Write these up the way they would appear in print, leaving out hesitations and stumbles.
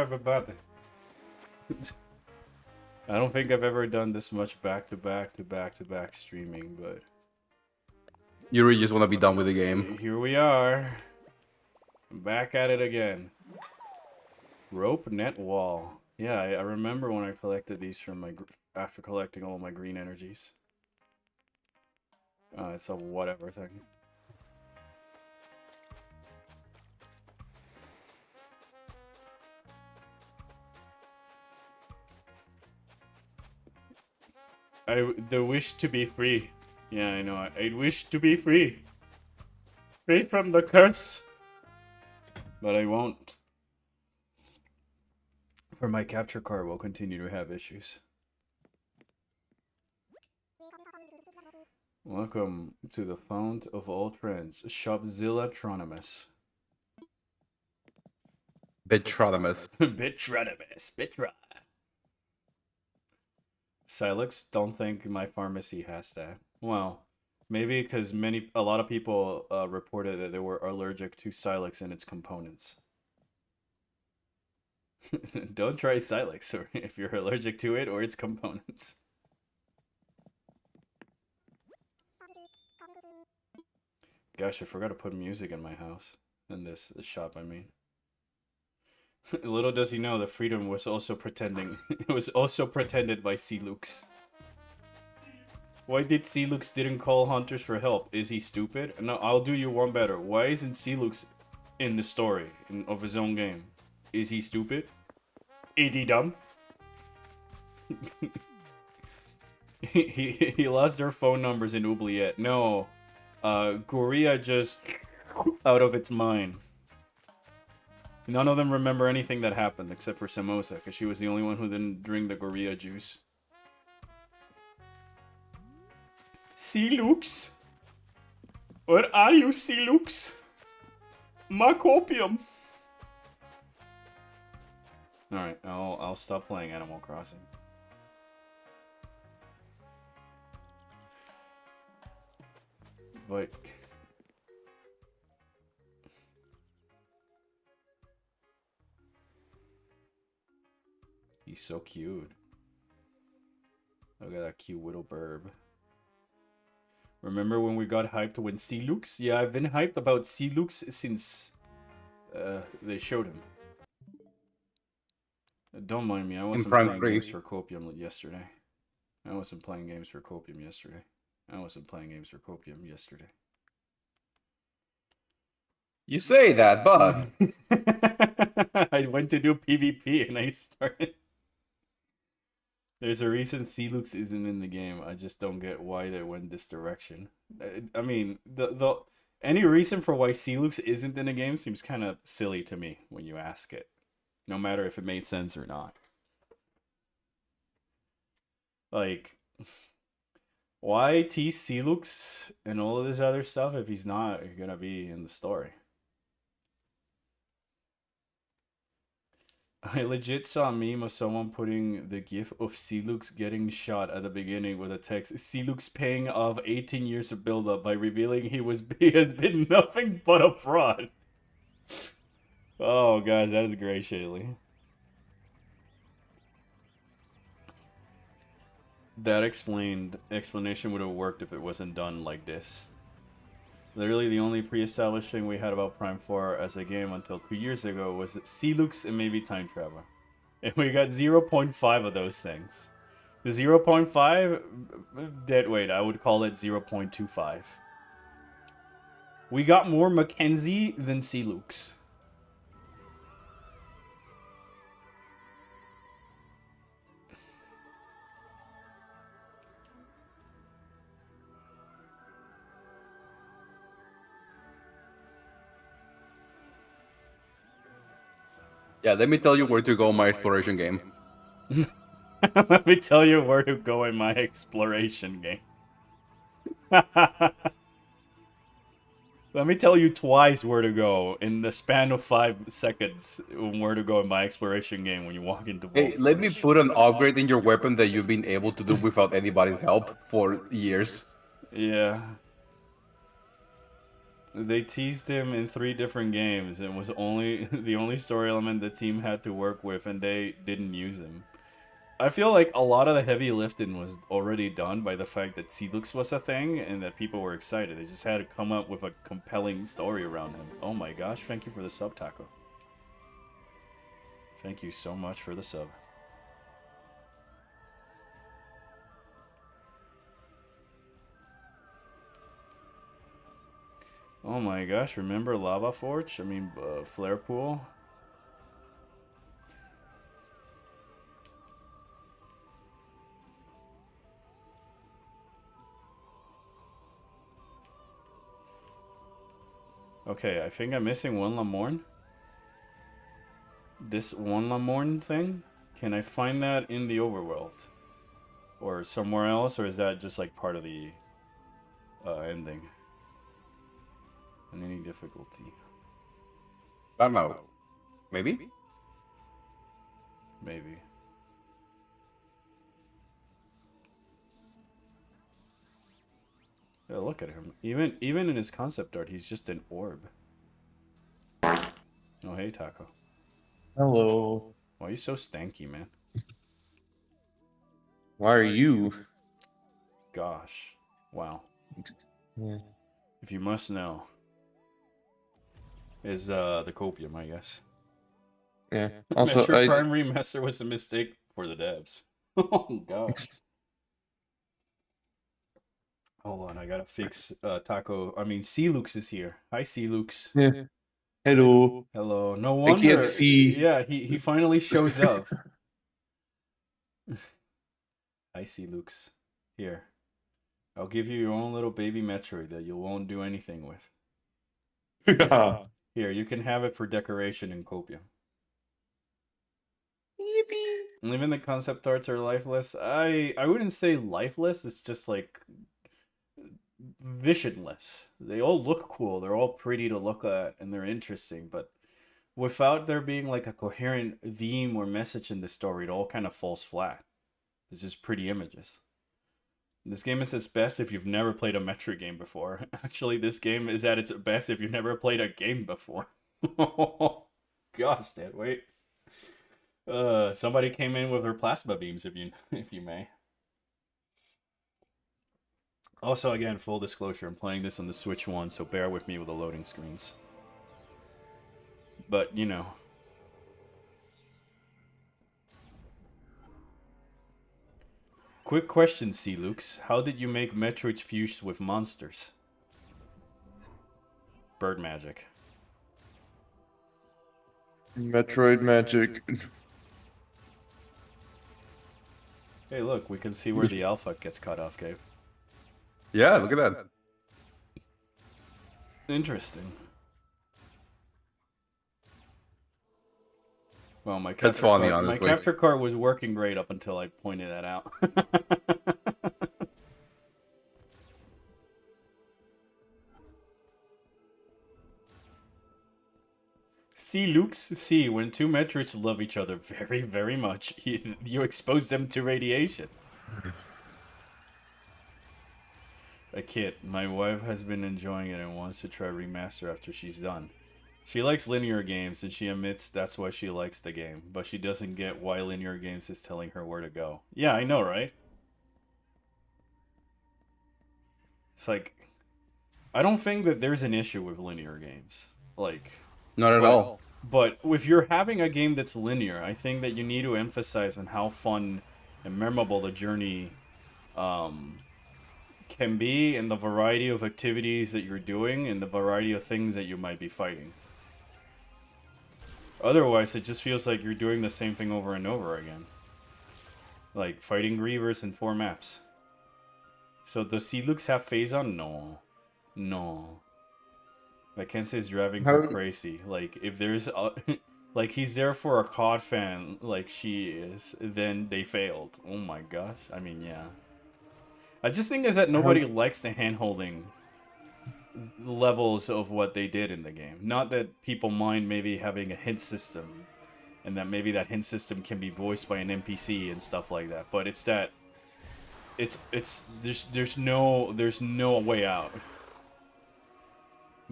everybody. I don't think I've ever done this much back-to-back streaming, but... You really just want to be done with the game. Here we are. I'm back at it again. Rope net wall. Yeah, I remember when I collected these from my... after collecting all my green energies. It's a whatever thing. The wish to be free. Yeah, I know. I wish to be free. Free from the curse. But I won't. For my capture card will continue to have issues. Welcome to the fount of all trends, Shopzilla-tronimus. Bitronimus. Bitronimus. Bitra. Sylux, don't think my pharmacy has that. Well, maybe because a lot of people reported that they were allergic to Sylux and its components. Don't try Sylux or if you're allergic to it or its components. Gosh, I forgot to put music in my house. In this shop, I mean. Little does he know that freedom was also pretending. It was also pretended by Sylux. Why did Sylux didn't call hunters for help? Is he stupid? No, I'll do you one better. Why isn't Sylux in the story of his own game? Is he stupid? Is he dumb? he lost their phone numbers in Oubliette. No, Gorilla just out of its mind. None of them remember anything that happened except for Samosa, because she was the only one who didn't drink the gorilla juice. Sylux? Where are you, Sylux? Macopium. Alright, I'll stop playing Animal Crossing. But... he's so cute. Look at that cute little burb. Remember when we got hyped when Sylux? Yeah, I've been hyped about Sylux since they showed him. Don't mind me, I wasn't playing games for Copium yesterday. I wasn't playing games for Copium yesterday. You say that, but... I went to do PvP and I started... There's a reason Sylux isn't in the game. I just don't get why they went this direction. I mean, any reason for why Sylux isn't in the game seems kind of silly to me when you ask it. No matter if it made sense or not. Like, why tease Sylux and all of this other stuff if he's not gonna be in the story? I legit saw a meme of someone putting the gif of Sylux getting shot at the beginning with a text, Sylux paying off 18 years of build-up by revealing he has been nothing but a fraud. Oh god, that is great, Shaylee. That explanation would have worked if it wasn't done like this. Literally the only pre-established thing we had about Prime 4 as a game until 2 years ago was Sylux and maybe Time Travel. And we got 0.5 of those things. The 0.5, dead weight, I would call it 0.25. We got more Mackenzie than Sylux. Yeah, let me tell you where to go in my exploration game. Let me tell you where to go in my exploration game. Let me tell you twice where to go in the span of 5 seconds where to go in my exploration game when you walk into Hey, let me put an upgrade in your weapon that you've been able to do without anybody's help for years. Yeah. They teased him in 3 different games and was only the only story element the team had to work with, and they didn't use him. I feel like a lot of the heavy lifting was already done by the fact that Sylux was a thing and that people were excited. They just had to come up with a compelling story around him. Oh my gosh, thank you for the sub, Taco. Thank you so much for the sub. Oh my gosh, remember Lava Forge? I mean, Flare Pool? Okay, I think I'm missing one Lamorne. This one Lamorne thing? Can I find that in the overworld? Or somewhere else? Or is that just like part of the ending? On any difficulty? I don't know. Maybe? Maybe. Yeah, look at him. Even in his concept art, he's just an orb. Oh, hey, Taco. Hello. Why are you so stanky, man? Why are you? Gosh. Wow. Yeah. If you must know. Is the copium, I guess. Yeah. Also, Metroid Prime Remaster was a mistake for the devs. Oh, gosh. Hold on, I gotta fix Taco. I mean, Sylux is here. Hi, Sylux. Yeah. Hello. Hello. No I wonder. can't see. Yeah, he finally shows up. Hi, Sylux. Here. I'll give you your own little baby Metroid that you won't do anything with. Yeah. Here, you can have it for decoration in Copium. Yippee. Even the concept arts are lifeless. I wouldn't say lifeless. It's just like visionless. They all look cool. They're all pretty to look at, and they're interesting. But without there being like a coherent theme or message in the story, it all kind of falls flat. It's just pretty images. This game is its best if you've never played a Metroid game before. Actually, this game is at its best if you've never played a game before. Gosh, Dad, wait. Somebody came in with her plasma beams, if you may. Also, again, full disclosure, I'm playing this on the Switch 1, so bear with me with the loading screens. But, you know. Quick question, Sylux. How did you make Metroids fuse with monsters? Bird magic. Metroid magic. Hey, look, we can see where the alpha gets cut off, Gabe. Yeah, look at that. Interesting. Well, my That's capture funny, card, my honestly. capture card was working great up until I pointed that out. Sylux, see, when two Metroids love each other very, very much, you expose them to radiation. A kid, my wife has been enjoying it and wants to try remaster after she's done. She likes linear games and she admits that's why she likes the game, but she doesn't get why linear games is telling her where to go. Yeah, I know, right? It's like, I don't think that there's an issue with linear games. Like, Not at all. but if you're having a game that's linear, I think that you need to emphasize on how fun and memorable the journey can be, and the variety of activities that you're doing, and the variety of things that you might be fighting. Otherwise, it just feels like you're doing the same thing over and over again. Like, fighting Grievers in 4 maps. So, does Sylux have Phazon? No. No. I can't say it's driving her crazy. Like, if there's a... like, he's there for a COD fan, like she is, then they failed. Oh my gosh. I mean, yeah. I just think is that nobody likes the hand-holding levels of what they did in the game. Not that people mind maybe having a hint system, and that maybe that hint system can be voiced by an NPC and stuff like that. But it's that there's no way out.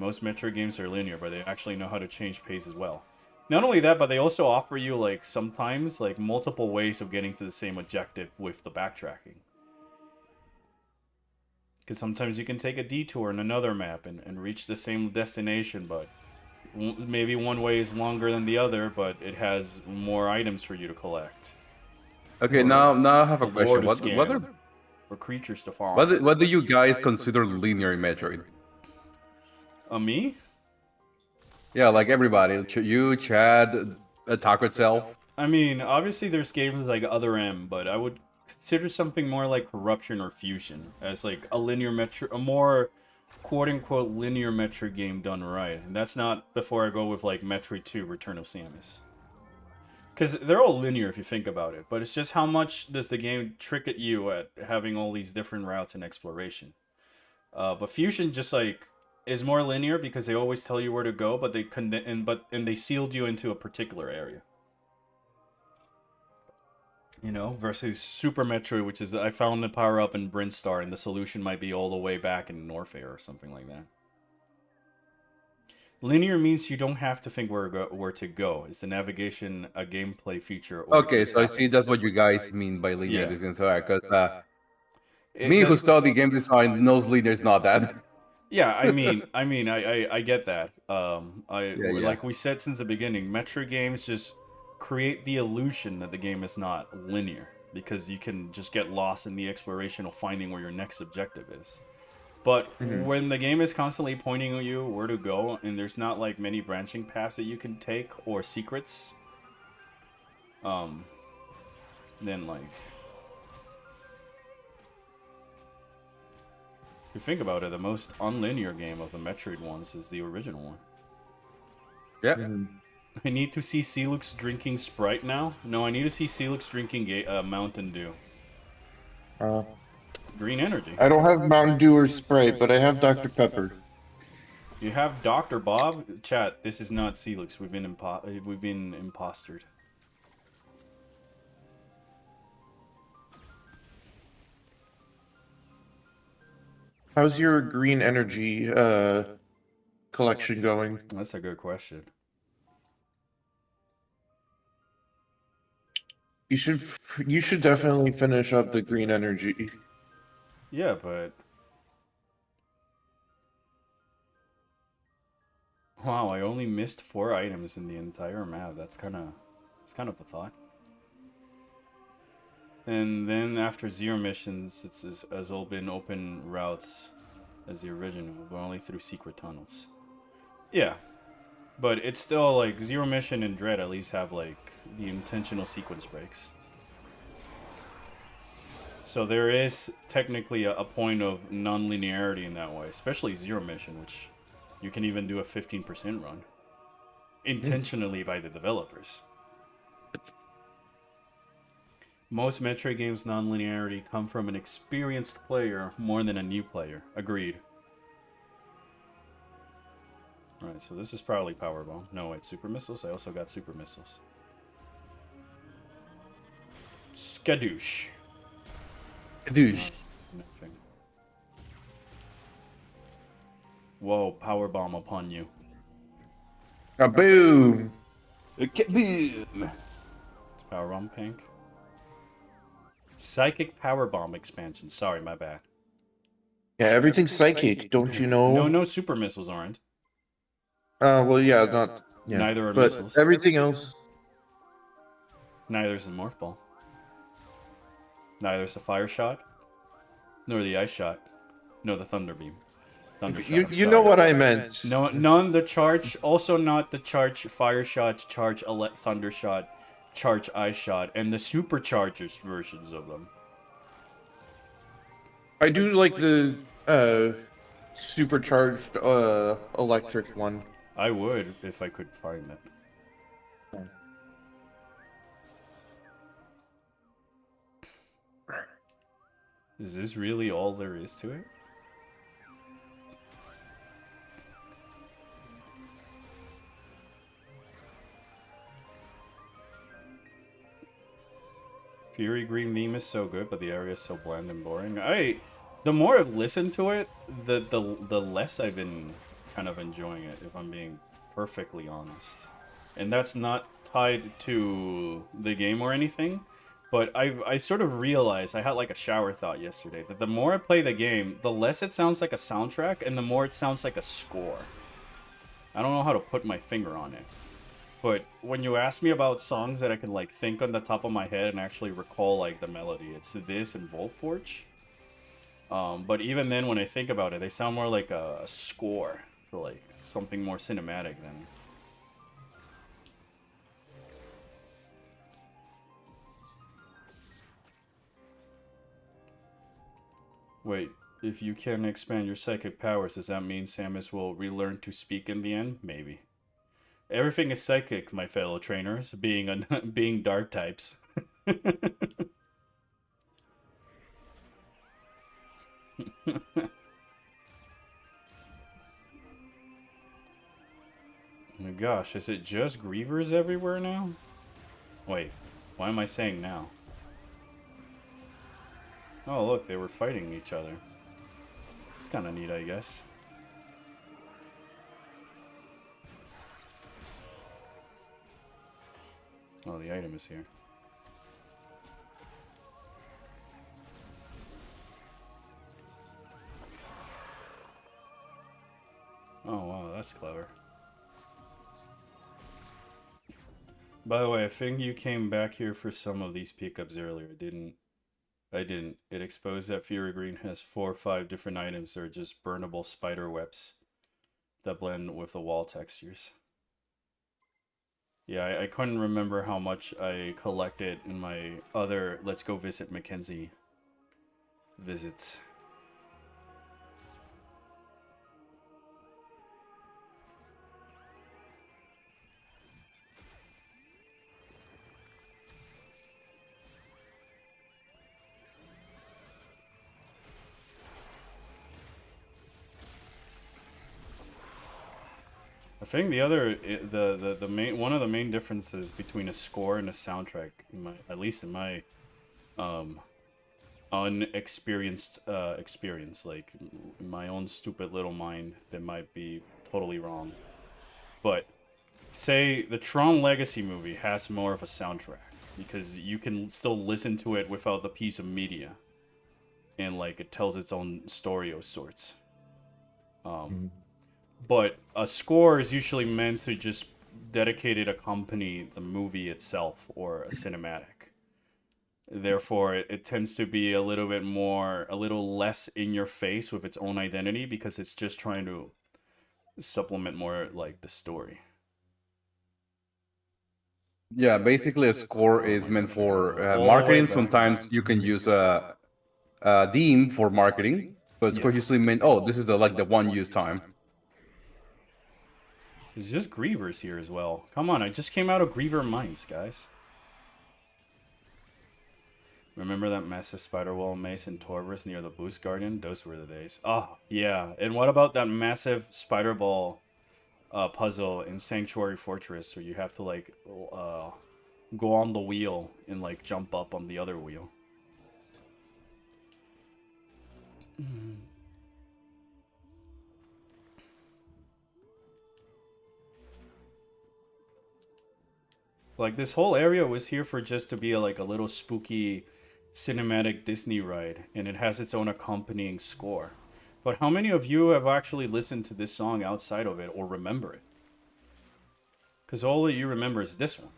Most Metroid games are linear, but they actually know how to change pace as well. Not only that, but they also offer you, like, sometimes, like, multiple ways of getting to the same objective with the backtracking. Because sometimes you can take a detour in another map and reach the same destination, but maybe one way is longer than the other, but it has more items for you to collect. Okay, Or now I have a lore question. to What scan, are or creatures to farm. what do you guys consider linear in Metroid? Me? Yeah, like everybody. You, Chad, Taco itself. I mean, obviously there's games like Other M, but I would consider something more like Corruption or Fusion as like a a more quote-unquote linear Metroid game done right. And that's not before I go with like Metroid 2 Return of Samus. Because they're all linear if you think about it, but it's just how much does the game trick at you at having all these different routes and exploration. But Fusion just like is more linear because they always tell you where to go, but they sealed you into a particular area. You know, versus Super Metroid, which is I found the power up in Brinstar, and the solution might be all the way back in Norfair or something like that. Linear means you don't have to think where to go. It's the navigation, a gameplay feature. Okay, so I see that's what you guys mean by linear design. So, because me who study game design knows linear is not that. Yeah, I mean, I get that. Yeah. Like we said since the beginning, Metroid games just create the illusion that the game is not linear because you can just get lost in the exploration of finding where your next objective is. But when the game is constantly pointing at you where to go, and there's not like many branching paths that you can take or secrets, then like, if you think about it, the most unlinear game of the Metroid ones is the original one. Yeah. I need to see Sylux drinking Sprite now. No, I need to see Sylux drinking Mountain Dew. Green energy. I don't have Mountain Dew or Sprite, but I have Dr. Pepper. You have Dr. Bob? Chat, this is not Sylux. We've been impostered. How's your green energy collection going? That's a good question. You should definitely finish up the green energy. Yeah, but wow, I only missed 4 items in the entire map. It's kind of a thought. And then after 0 missions, it's as all been open routes as the original, but only through secret tunnels. Yeah, but it's still like 0 mission and Dread at least have like the intentional sequence breaks. So there is technically a point of non-linearity in that way, especially 0 mission, which you can even do a 15% run. Intentionally by the developers. Most Metroid games' non-linearity come from an experienced player more than a new player. Agreed. Alright, so this is probably Power Bomb. No, wait, Super Missiles? I also got Super Missiles. Skadoosh. Douche. Nothing. Whoa, Power Bomb upon you. Kaboom! Kaboom! It's Power Bomb pink. Psychic Power Bomb expansion. Sorry, my bad. Yeah, everything's psychic, don't you know? No Super Missiles aren't. Well, yeah, not... Yeah. Neither are but missiles. everything else... Neither is the Morph Ball. Neither is the Fire Shot. Nor the Ice Shot. No, the Thunder Beam. Thunder Shot. You know what I meant. No, none the Charge. Also not the Charge Fire Shot, Charge Thunder Shot, Charge Ice Shot, and the Superchargers versions of them. I do like the supercharged electric one. I would if I could find it. Is this really all there is to it? Fury Green theme is so good, but the area is so bland and boring. The more I've listened to it, the less I've been kind of enjoying it, if I'm being perfectly honest. And that's not tied to the game or anything, but I sort of realized, I had like a shower thought yesterday, that the more I play the game, the less it sounds like a soundtrack, and the more it sounds like a score. I don't know how to put my finger on it. But when you ask me about songs that I can like think on the top of my head and actually recall like the melody, it's this and Volforge. But even then, when I think about it, they sound more like a score for like something more cinematic than. Wait, if you can expand your psychic powers, does that mean Samus will relearn to speak in the end? Maybe. Everything is psychic, my fellow trainers, being dark types. Oh my gosh, is it just grievers everywhere now? Wait, why am I saying now? Oh look, they were fighting each other. It's kind of neat, I guess. Oh, the item is here. Oh wow, that's clever. By the way, I think you came back here for some of these pickups earlier, didn't? I didn't. It exposed that Fury Green has 4 or 5 different items that are just burnable spider webs that blend with the wall textures. Yeah, I couldn't remember how much I collected in my other Let's Go Visit Mackenzie visits. I think the main one of the main differences between a score and a soundtrack, at least in my unexperienced experience, like in my own stupid little mind, that might be totally wrong. But say the Tron Legacy movie has more of a soundtrack because you can still listen to it without the piece of media, and like it tells its own story of sorts. But a score is usually meant to just dedicatedly accompany the movie itself or a cinematic. Therefore, it tends to be a little bit more, a little less in your face with its own identity because it's just trying to supplement more like the story. Yeah, basically a score is meant for All the way marketing. back. Sometimes you can use a theme for marketing, but score Yeah. usually meant, oh, this is the like the one use time. There's just Grievers here as well. Come on, I just came out of Griever Mines, guys. Remember that massive spider wall maze in Torvus near the Boost Guardian? Those were the days. Oh, yeah. And what about that massive spider ball puzzle in Sanctuary Fortress where you have to, like, go on the wheel and, like, jump up on the other wheel? Like, this whole area was here for just to be like a little spooky cinematic Disney ride, and it has its own accompanying score. But how many of you have actually listened to this song outside of it or remember it? Because all that you remember is this one.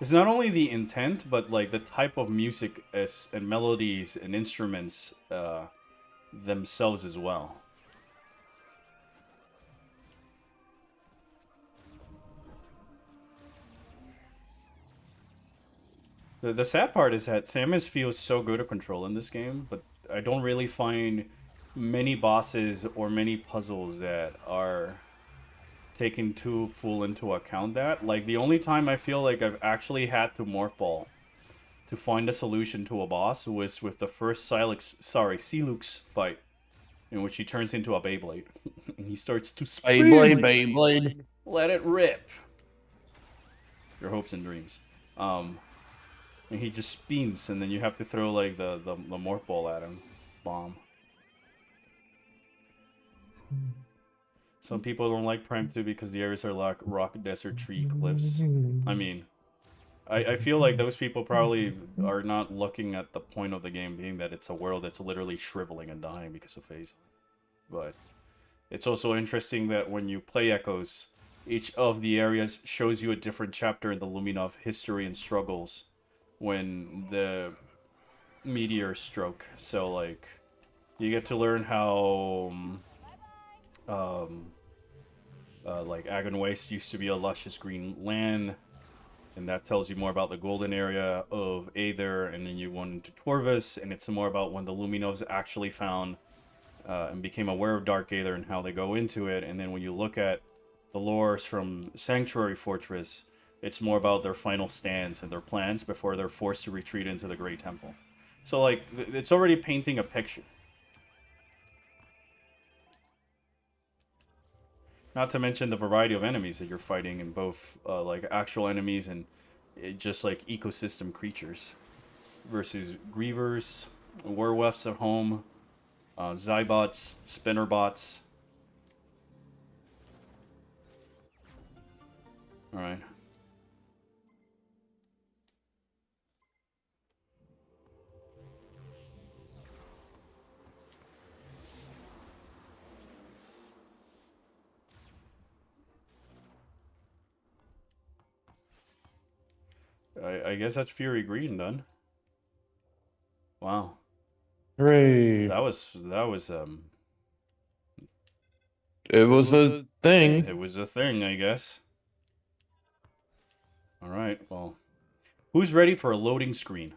It's not only the intent, but like the type of music and melodies and instruments themselves as well. The sad part is that Samus feels so good to control in this game, but I don't really find many bosses or many puzzles that are taken too full into account that. Like, the only time I feel like I've actually had to Morph Ball to find a solution to a boss was with the first Sylux fight, in which he turns into a Beyblade. And he starts to spin. Beyblade. Let it rip. Your hopes and dreams. And he just spins, and then you have to throw like the morph ball at him. bomb. Some people don't like Prime 2 because the areas are like rock, desert, tree, cliffs. I mean, I feel like those people probably are not looking at the point of the game being that it's a world that's literally shriveling and dying because of phase. But it's also interesting that when you play Echoes, each of the areas shows you a different chapter in the Luminov history and struggles when the meteor struck. So, like, you get to learn how, like, Agon Waste used to be a luscious green land, and that tells you more about the golden area of Aether, and then you went into Torvus, and it's more about when the Luminovs actually found and became aware of Dark Aether and how they go into it, and then when you look at the lores from Sanctuary Fortress, it's more about their final stands and their plans before they're forced to retreat into the Great Temple. So, like, it's already painting a picture. Not to mention the variety of enemies that you're fighting in both, like, actual enemies and just, like, ecosystem creatures. Versus Grievers, Werewolves at Home, Zybots, Spinnerbots. Alright. I guess that's Fury Green done. Wow. Hooray. That was It was a thing. it was a thing, I guess. Alright, well. Who's ready for a loading screen?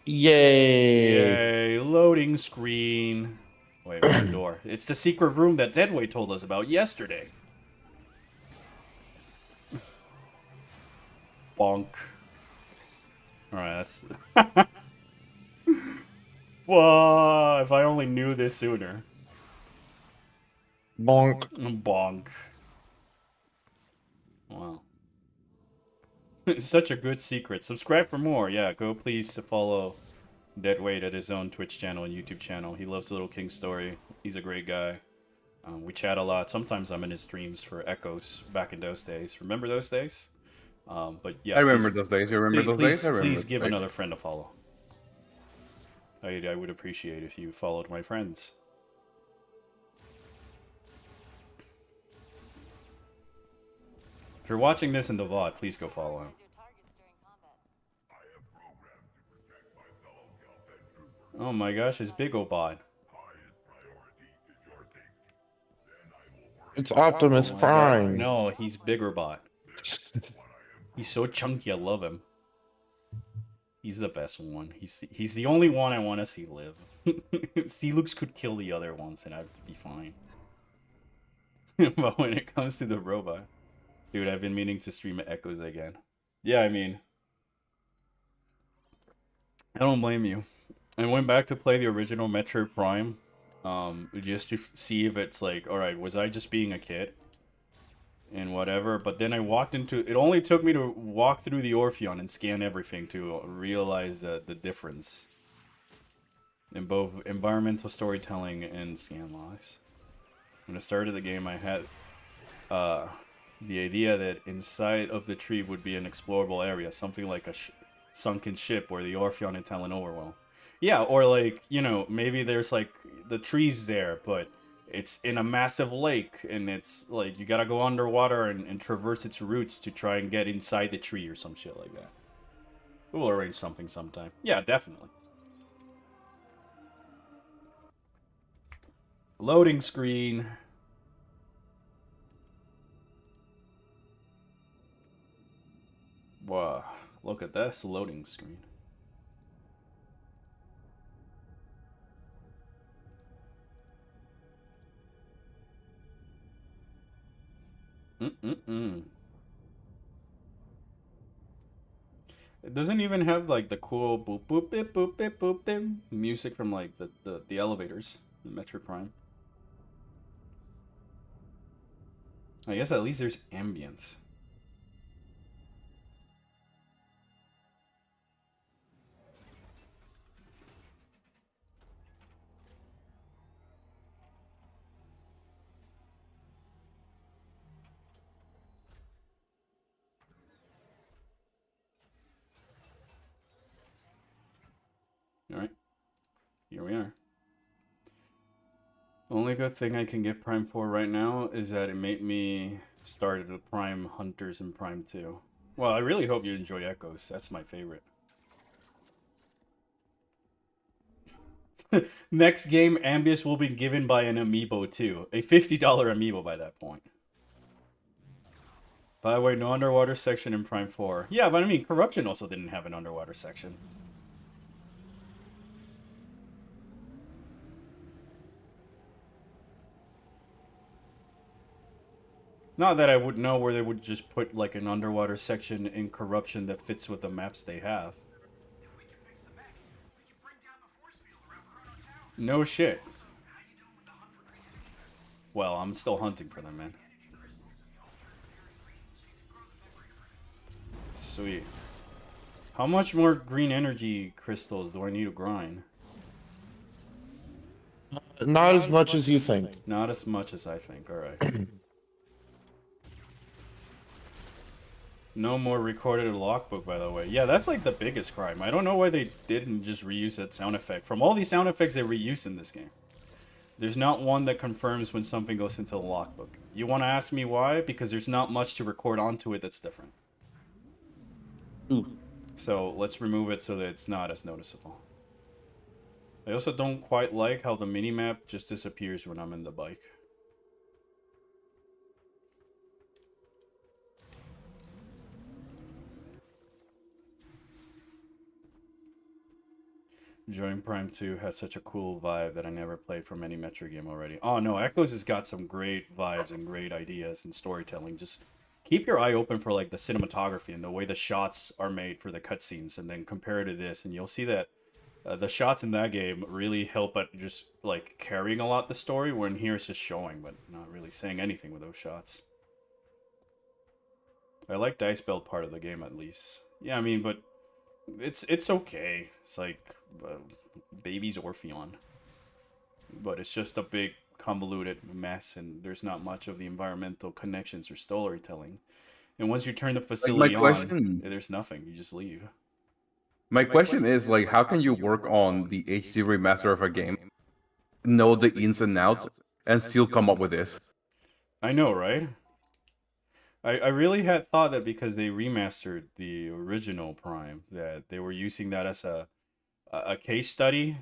Yay. Yay, loading screen. Wait, where's the door? It's the secret room that Deadway told us about yesterday. Bonk. Alright, that's... Whoa, if I only knew this sooner. Bonk. Bonk. Wow. It's such a good secret. Subscribe for more. Yeah, go please to follow Deadweight at his own Twitch channel and YouTube channel. He loves Little King Story. He's a great guy. We chat a lot. Sometimes I'm in his streams for Echoes back in those days. Remember those days? But yeah, I remember those days. You remember those days? I remember. Please give another friend a follow. I would appreciate if you followed my friends. If you're watching this in the VOD, please go follow him. Oh my gosh, it's Big Obot. It's Optimus Prime. No, he's Bigger Bot. He's so chunky, I love him. He's the best one. He's the only one I want to see live. Sylux could kill the other ones and I'd be fine. But when it comes to the robot... Dude, I've been meaning to stream Echoes again. Yeah, I mean... I don't blame you. I went back to play the original Metroid Prime. Just to see if it's like, alright, was I just being a kid? And whatever, but then I walked into... It only took me to walk through the Orpheon and scan everything to realize the difference in both environmental storytelling and scan logs. When I started the game, I had the idea that inside of the tree would be an explorable area, something like a sunken ship or the Orpheon in Talanoa World. Yeah, or like, you know, maybe there's like the trees there, but it's in a massive lake, and it's like you gotta go underwater and traverse its roots to try and get inside the tree or some shit like that. We'll arrange something sometime. Yeah, definitely. Loading screen. Wow, look at this loading screen. It doesn't even have like the cool boop boop bip boop bip boop bim music from like the elevators in Metroid Prime. I guess at least there's ambience. we are. Only good thing I can get Prime 4 right now is that it made me start the Prime Hunters in Prime 2. Well, I really hope you enjoy Echoes. That's my favorite. Next game, Ambius will be given by an amiibo too. A $50 amiibo by that point. By the way, no underwater section in Prime 4. Yeah, but I mean, Corruption also didn't have an underwater section. Not that I would know where they would just put like an underwater section in Corruption that fits with the maps they have. No shit. Well, I'm still hunting for them, man. Sweet. How much more green energy crystals do I need to grind? Not as much as you think. Not as much as I think, alright. No more recorded logbook, by the way. Yeah, that's like the biggest crime. I don't know why they didn't just reuse that sound effect. From all these sound effects they reuse in this game, there's not one that confirms when something goes into the logbook. You want to ask me why? Because there's not much to record onto it that's different. Ooh. So let's remove it so that it's not as noticeable. I also don't quite like how the minimap just disappears when I'm in the bike. Join Prime 2 has such a cool vibe that I never played from any Metroid game already. Oh no, Echoes has got some great vibes and great ideas and storytelling. Just keep your eye open for like the cinematography and the way the shots are made for the cutscenes, and then compare it to this, and you'll see that the shots in that game really help at just like carrying a lot the story, when here it's just showing but not really saying anything with those shots. I like Dice Belt part of the game at least. Yeah, I mean, but it's okay. It's like Baby's Orpheon, but it's just a big convoluted mess, and there's not much of the environmental connections or storytelling. And once you turn the facility on, there's nothing. You just leave. My question is, like, how can you work on the HD remaster of a game, know the ins and outs, and still come up with this? I know, right? I really had thought that because they remastered the original Prime, that they were using that as a case study.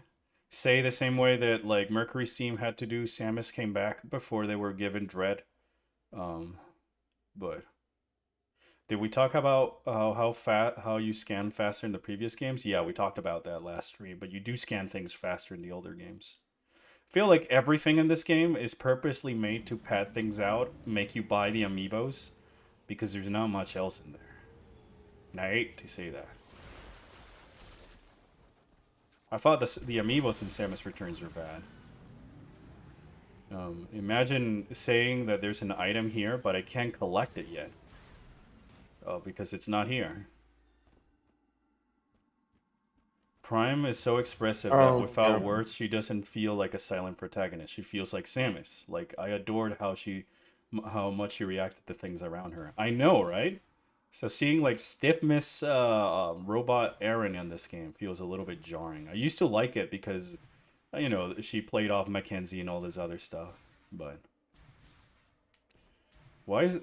Say the same way that like Mercury's team had to do Samus Came Back before they were given Dread. But did we talk about how you scan faster in the previous games? Yeah, we talked about that last stream, but you do scan things faster in the older games. I feel like everything in this game is purposely made to pad things out, make you buy the amiibos, because there's not much else in there. And I hate to say that. I thought the amiibos in Samus Returns were bad. Imagine saying that there's an item here, but I can't collect it yet. Oh, because it's not here. Prime is so expressive that without words, she doesn't feel like a silent protagonist. She feels like Samus. Like, I adored how much she reacted to things around her. I know, right? So seeing like stiff Miss Robot Aaron in this game feels a little bit jarring. I used to like it because, you know, she played off Mackenzie and all this other stuff. But why is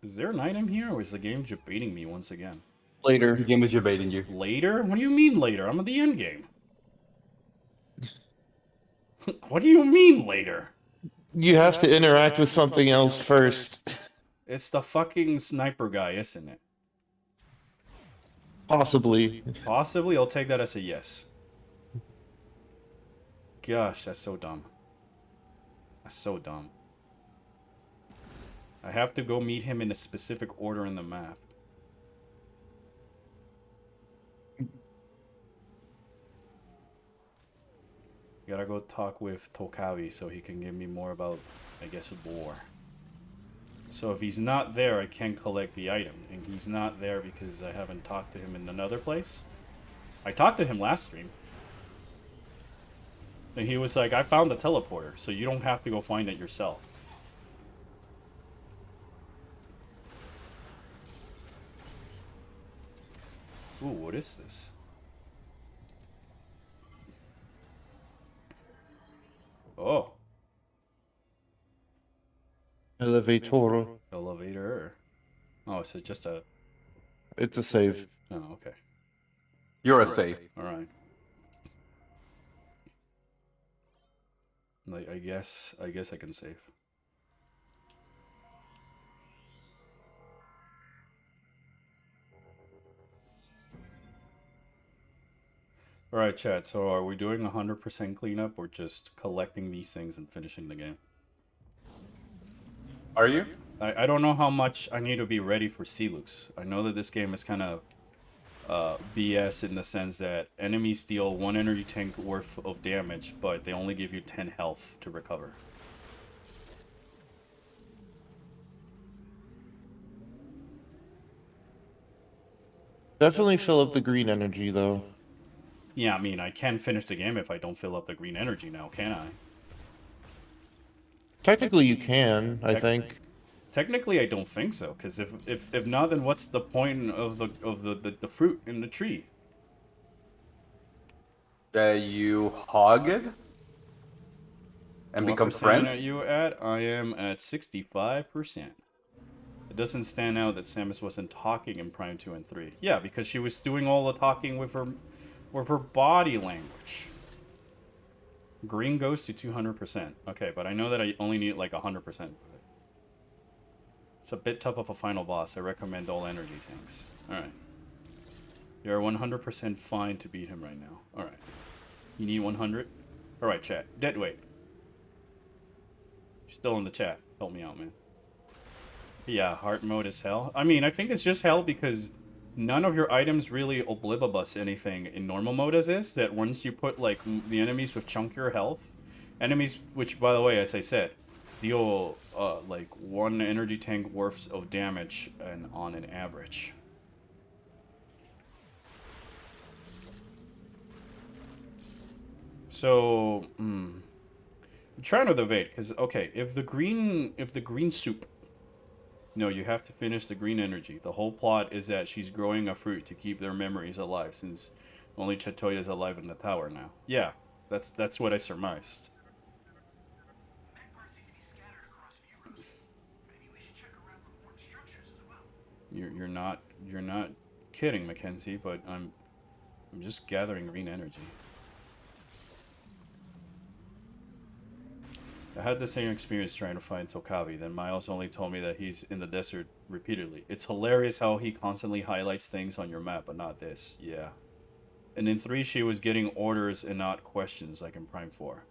there an item here, or is the game debating me once again? Later. The game is debating you. Later? What do you mean later? I'm at the end game. What do you mean later? You have to interact with something else first. It's the fucking sniper guy, isn't it? Possibly. Possibly? I'll take that as a yes. Gosh, that's so dumb. That's so dumb. I have to go meet him in a specific order in the map. Gotta go talk with Tokawi so he can give me more about, I guess, lore. So if he's not there, I can't collect the item. And he's not there because I haven't talked to him in another place. I talked to him last stream. And he was like, I found the teleporter, so you don't have to go find it yourself. Ooh, what is this? Elevator. Elevator. Oh, so just a... It's a save. Oh, okay. You're a safe. All right. Like, I guess I can save. All right, chat. So are we doing 100% cleanup or just collecting these things and finishing the game? Are you? I don't know how much I need to be ready for Sylux. I know that this game is kind of BS in the sense that enemies deal 1 energy tank worth of damage, but they only give you 10 health to recover. Definitely fill up the green energy, though. Yeah, I mean, I can finish the game if I don't fill up the green energy now, can I? Technically, you can, I think. Technically, I don't think so, because if not, then what's the point of the fruit in the tree? You hog it and What become percent friends. are you at? I am at 65%. It doesn't stand out that Samus wasn't talking in Prime 2 and 3. Yeah, because she was doing all the talking with her body language. Green goes to 200%. Okay, but I know that I only need like 100%. It's a bit tough of a final boss. I recommend all energy tanks. Alright. You're 100% fine to beat him right now. Alright. You need 100? Alright, chat. Dead weight. You're still in the chat. Help me out, man. Yeah, hard mode is hell. I mean, I think it's just hell because none of your items really oblibabus anything in normal mode as is. That once you put, like, the enemies with chunkier health, enemies, which, by the way, as I said, deal, like, 1 energy tank worth of damage and on an average. So, I'm trying to debate, because, okay, if the green soup... No, you have to finish the green energy. The whole plot is that she's growing a fruit to keep their memories alive, since only Chatoya is alive in the tower now. Yeah, that's what I surmised. You're not kidding, Mackenzie, but I'm just gathering green energy. I had the same experience trying to find Tokavi, then Miles only told me that he's in the desert repeatedly. It's hilarious how he constantly highlights things on your map, but not this. Yeah. And in 3, she was getting orders and not questions, like in Prime 4.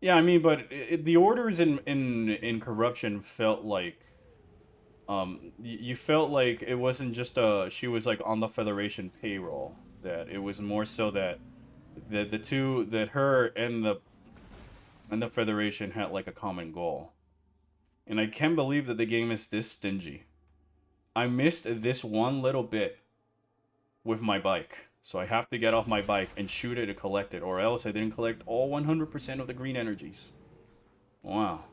Yeah, I mean, but the orders in Corruption felt like... you felt like it wasn't just she was like on the Federation payroll. That it was more so that the two, that her and the Federation had like a common goal. And I can't believe that the game is this stingy. I missed this one little bit with my bike. So I have to get off my bike and shoot it to collect it, or else I didn't collect all 100% of the green energies. Wow.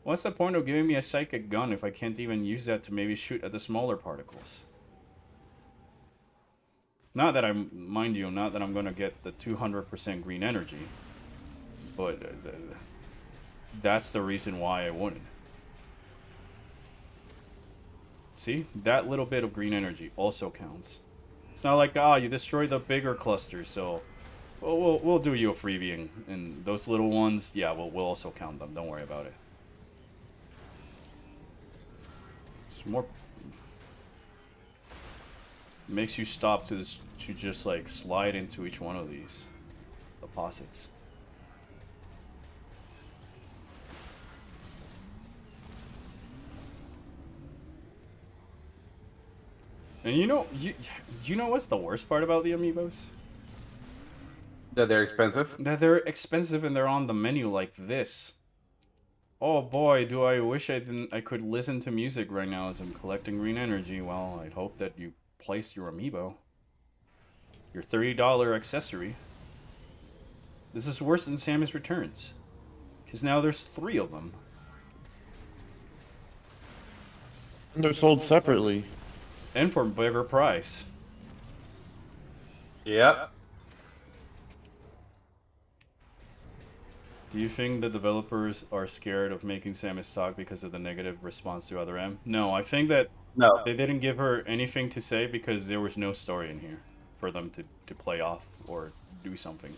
What's the point of giving me a psychic gun if I can't even use that to maybe shoot at the smaller particles? Not that mind you, not that I'm gonna get the 200% green energy. But that's the reason why I wouldn't. See? That little bit of green energy also counts. It's not like, you destroy the bigger clusters, so we'll do you a freebie, and those little ones, yeah, we'll also count them. Don't worry about it. It's more... makes you stop to just like slide into each one of these deposits. And you know what's the worst part about the amiibos? That they're expensive. That they're expensive and they're on the menu like this. Oh boy, do I wish I could listen to music right now as I'm collecting green energy. Well, I'd hope that you place your amiibo. Your $30 accessory. This is worse than Samus Returns. Because now there's 3 of them. And they're sold separately. And for a bigger price. Yep. Do you think the developers are scared of making Samus talk because of the negative response to Other M? No, I think that No. they didn't give her anything to say because there was no story in here for them to play off or do something.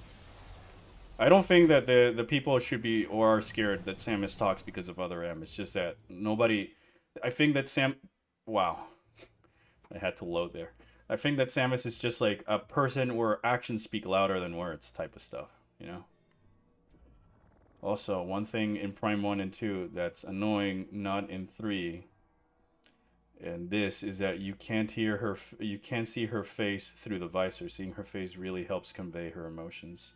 I don't think that the people should be or are scared that Samus talks because of Other M. It's just that nobody... I think that Wow. I had to load there. I think that Samus is just like a person where actions speak louder than words type of stuff, you know? Also, one thing in Prime 1 and 2 that's annoying, not in 3, and this is that you can't hear her, you can't see her face through the visor. Seeing her face really helps convey her emotions.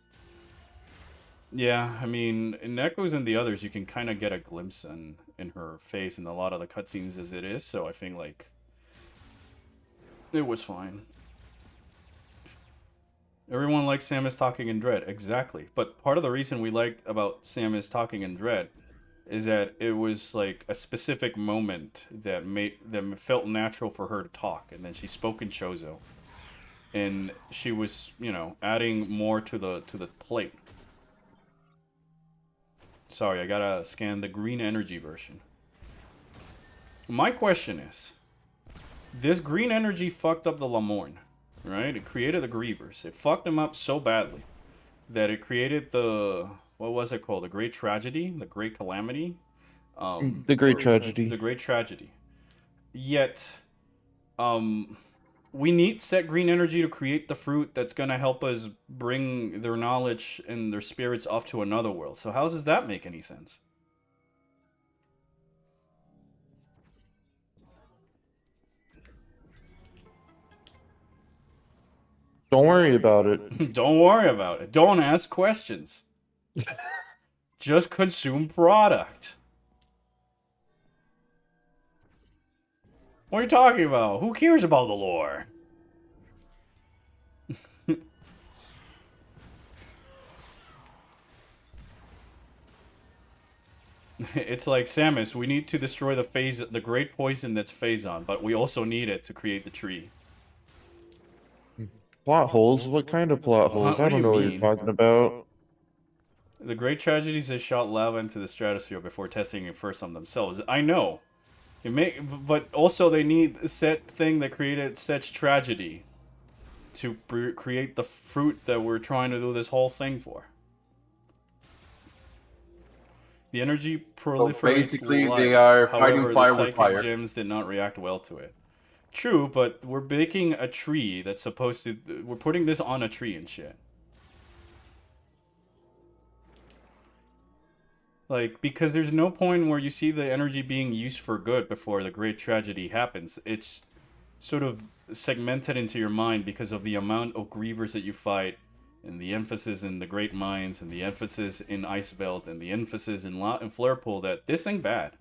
Yeah, I mean, in Echoes and the others, you can kind of get a glimpse in her face in a lot of the cutscenes as it is, so I think, like, it was fine. Everyone likes Samus talking in Dread, exactly. But part of the reason we liked about Samus talking in Dread is that it was like a specific moment that felt natural for her to talk, and then she spoke in Chozo, and she was, you know, adding more to the plate. Sorry, I gotta scan the green energy version. My question is, this green energy fucked up the Lamorne, right? It created the Grievers. It fucked them up so badly that it created the... What was it called? The Great Tragedy? The Great Calamity? The Great Tragedy. The Great Tragedy. Yet, we need set green energy to create the fruit that's gonna help us bring their knowledge and their spirits off to another world. So how does that make any sense? Don't worry about it. Don't worry about it. Don't ask questions. Just consume product. What are you talking about? Who cares about the lore? It's like, Samus, we need to destroy the great poison that's Phazon, but we also need it to create the tree. Plot holes? What kind of plot holes? What I do don't you know what mean? you're talking about. The great tragedies that shot lava into the stratosphere before testing it first on themselves. I know. But also they need a set thing that created such tragedy to create the fruit that we're trying to do this whole thing for. The energy proliferates basically, life. they are fighting However, fire the with psychic fire. gems did not react well to it. True, but we're baking a tree that's supposed to... We're putting this on a tree and shit. Like, because there's no point where you see the energy being used for good before the great tragedy happens. It's sort of segmented into your mind because of the amount of grievers that you fight, and the emphasis in the Great Mines, and the emphasis in Ice Belt, and the emphasis in Flare Pool that this thing bad.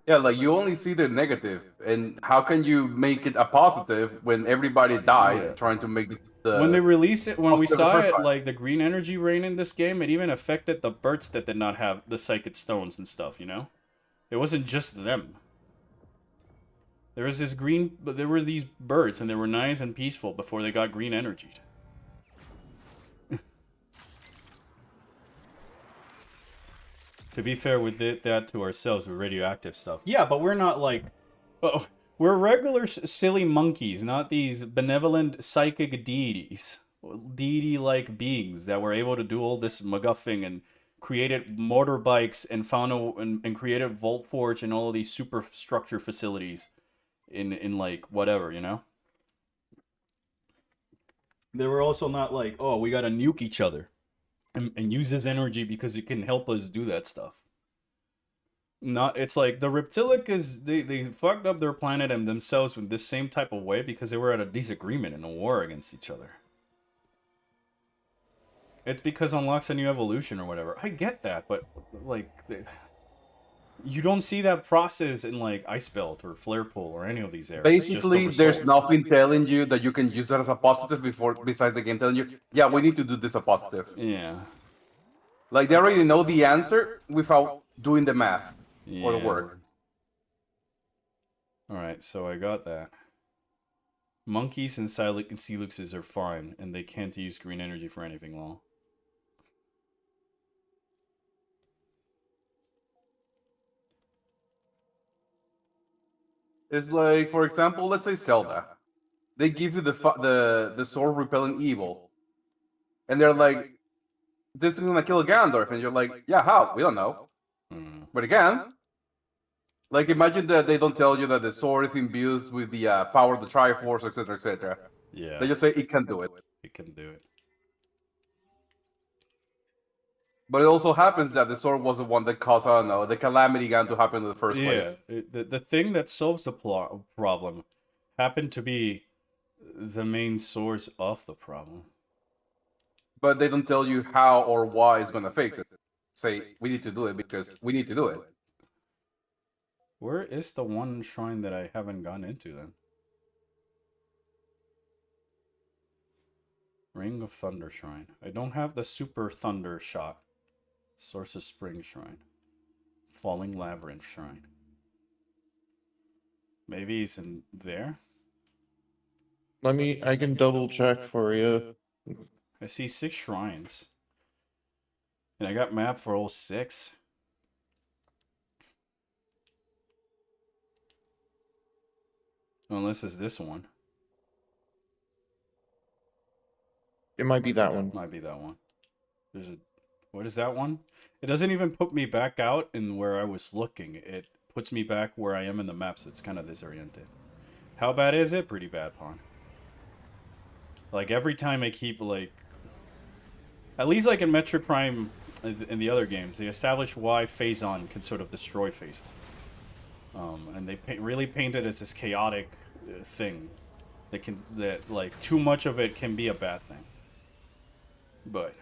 Yeah, like you only see the negative, and how can you make it a positive when everybody died trying to make the... When they release it, when we positive the saw first it, time? like the green energy rain in this game, it even affected the birds that did not have the psychic stones and stuff, you know? It wasn't just them. There was this green, but there were these birds, and they were nice and peaceful before they got green energied. To be fair, we did that to ourselves with radioactive stuff. Yeah, but we're not like... Oh, we're regular silly monkeys, not these benevolent psychic deities. Deity-like beings that were able to do all this MacGuffin and created motorbikes and found and created Volt Forge and all of these superstructure facilities in like whatever, you know? They were also not like, oh, we gotta nuke each other and use this energy because it can help us do that stuff. Not, it's like the Reptilic is they fucked up their planet and themselves in this same type of way because they were at a disagreement and a war against each other. It's because unlocks a new evolution or whatever. I get that, but like you don't see that process in like Ice Belt or Flare Pool or any of these areas. Basically, there's nothing telling you that you can use that as a positive besides the game telling you, yeah, we need to do this a positive. Yeah. Like, they already know the answer without doing the math or the work. Alright, so I got that. Monkeys and Syluxes are fine, and they can't use green energy for anything, lol. It's like, for example, let's say Zelda. They give you the sword repelling evil, and they're like, "This is gonna kill Ganondorf," and you're like, "Yeah, how? We don't know." Mm, But again, like imagine that they don't tell you that the sword is imbued with the power of the Triforce, etc., etc. yeah, They just say it can do it. it can do it. But it also happens that the sword was the one that caused, I don't know, the calamity Ganon to happen in the first place. Yeah, the thing that solves the problem happened to be the main source of the problem. But they don't tell you how or why it's gonna fix it. Say, we need to do it because we need to do it. Where is the one shrine that I haven't gone into then? Ring of Thunder Shrine. I don't have the Super Thunder shot. Source of Spring Shrine. Falling Labyrinth Shrine. Maybe he's in there? I can double check for you. I see 6 shrines. And I got map for all 6. Unless it's this one. It might be that one. Might be that one. There's a... What is that one? It doesn't even put me back out in where I was looking. It puts me back where I am in the map, so it's kind of disoriented. How bad is it? Pretty bad, Pawn. Like, every time I keep, like... At least, like, in Metroid Prime, in the other games, they establish why Phazon can sort of destroy Phazon. And they really paint it as this chaotic thing. That, like, too much of it can be a bad thing. But...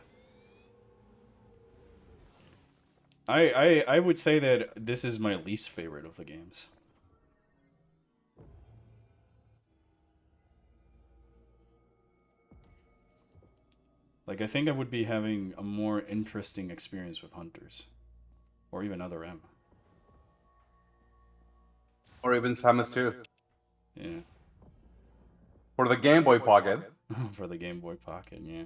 I would say that this is my least favorite of the games. Like, I think I would be having a more interesting experience with Hunters. Or even Other M. Or even Samus 2. Yeah. For the Game Boy Pocket. For the Game Boy Pocket, yeah.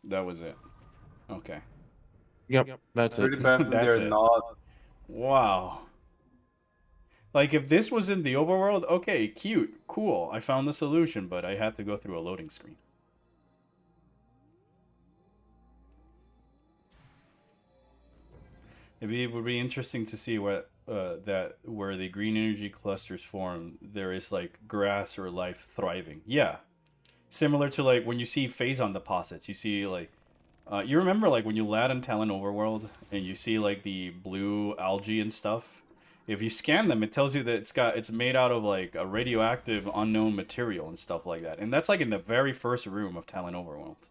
That was it. Okay. Yep, that's Pretty it. bad. That's They're it. not. Wow. Like, if this was in the overworld, okay, cute, cool. I found the solution, but I had to go through a loading screen. It would be interesting to see what where the green energy clusters form, there is like grass or life thriving. Yeah, similar to like when you see Phazon deposits, you see like you remember like when you land in Talon Overworld and you see like the blue algae and stuff. If you scan them, it tells you that it's made out of like a radioactive unknown material and stuff like that, and that's like in the very first room of Talon Overworld.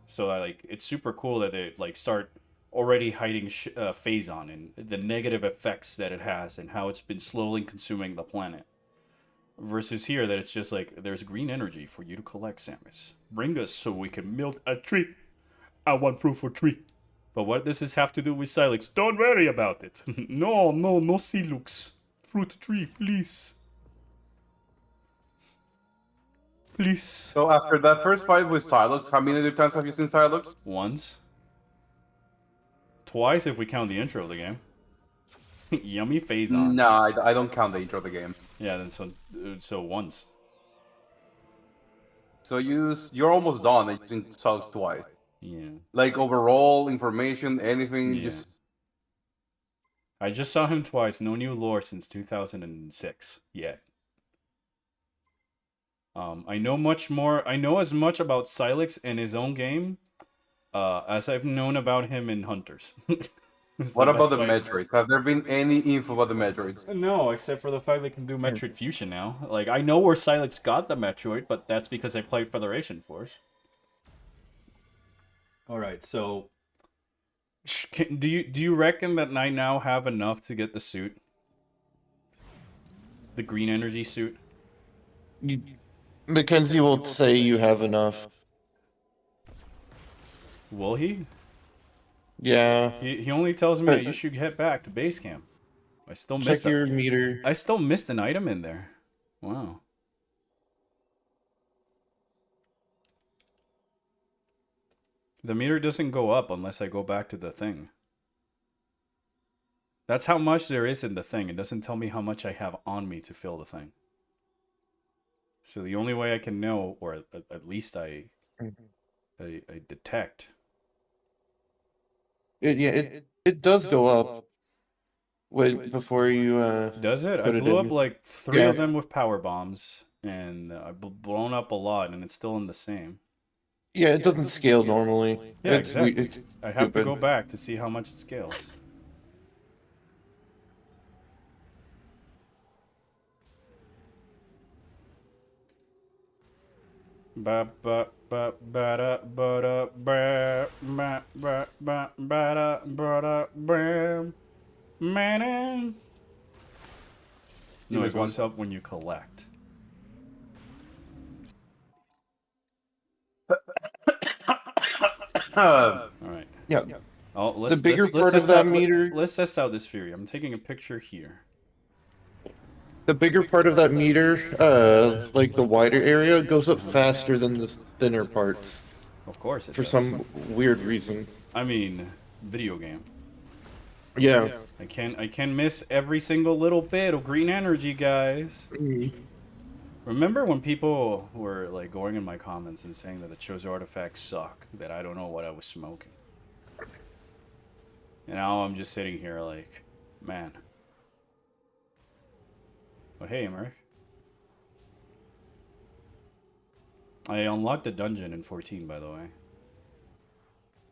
So like it's super cool that they like start already hiding Phazon and the negative effects that it has and how it's been slowly consuming the planet. Versus here that it's just like there's green energy for you to collect, Samus. Bring us so we can build a tree. I want fruit for tree. But what does this have to do with Sylux? Don't worry about it. No Sylux. Fruit tree, please. Please. So after that first fight with Sylux, how many other times have you seen Sylux? Once. Twice if we count the intro of the game. Yummy Phazons. No, I don't count the intro of the game. Yeah, then so once. So you're almost done. And you've seen Sylux twice. Yeah. Like overall information, anything, Yeah. just I just saw him twice. No new lore since 2006 yet. I know much more. I know as much about Sylux in his own game as I've known about him in Hunters. What about the Metroids? Have there been any info about the Metroids? No, except for the fact they can do Metroid Fusion now. Like, I know where Sylux got the Metroid, but that's because I played Federation Force. Alright, so... do you reckon that I now have enough to get the suit? The green energy suit? Mackenzie will say you have enough. Will he? Yeah. He only tells me that you should head back to base camp. I still missed Check your meter. I still missed an item in there. Wow. The meter doesn't go up unless I go back to the thing. That's how much there is in the thing. It doesn't tell me how much I have on me to fill the thing. So the only way I can know, or at least I detect. It does go up. Wait, before you Does it? I put it blew up in. like 3 of Yeah. them with power bombs, and I've blown up a lot, and it's still in the same. Yeah, it doesn't scale normally. Yeah, exactly. It's I have to stupid. go back to see how much it scales. Ba ba ba ba da ba da ba ba ba ba ba da ba da bam. Man. Noise one. goes up when you collect. All right. Yeah. Oh, let's bigger let's part of test that out, meter- Let's test out this theory. I'm taking a picture here. The bigger part of that meter, like the wider area, goes up faster than the thinner parts Of course it for does. some weird reason. I mean, video game. Yeah. I can miss every single little bit of green energy, guys. Remember when people were like going in my comments and saying that the Chozo artifacts suck, that I don't know what I was smoking. And now I'm just sitting here like, man. Oh, hey, Emmerich. I unlocked the dungeon in 14, by the way.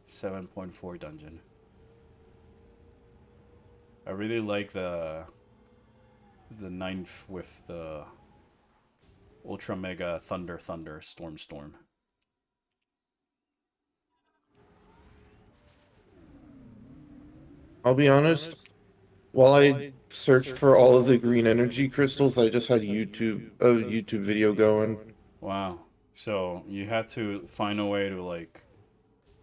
7.4 dungeon. I really like the ninth with the Ultra Mega Thunder Storm. I'll be honest. While I searched for all of the green energy crystals, I just had a YouTube video going. Wow. So you had to find a way to like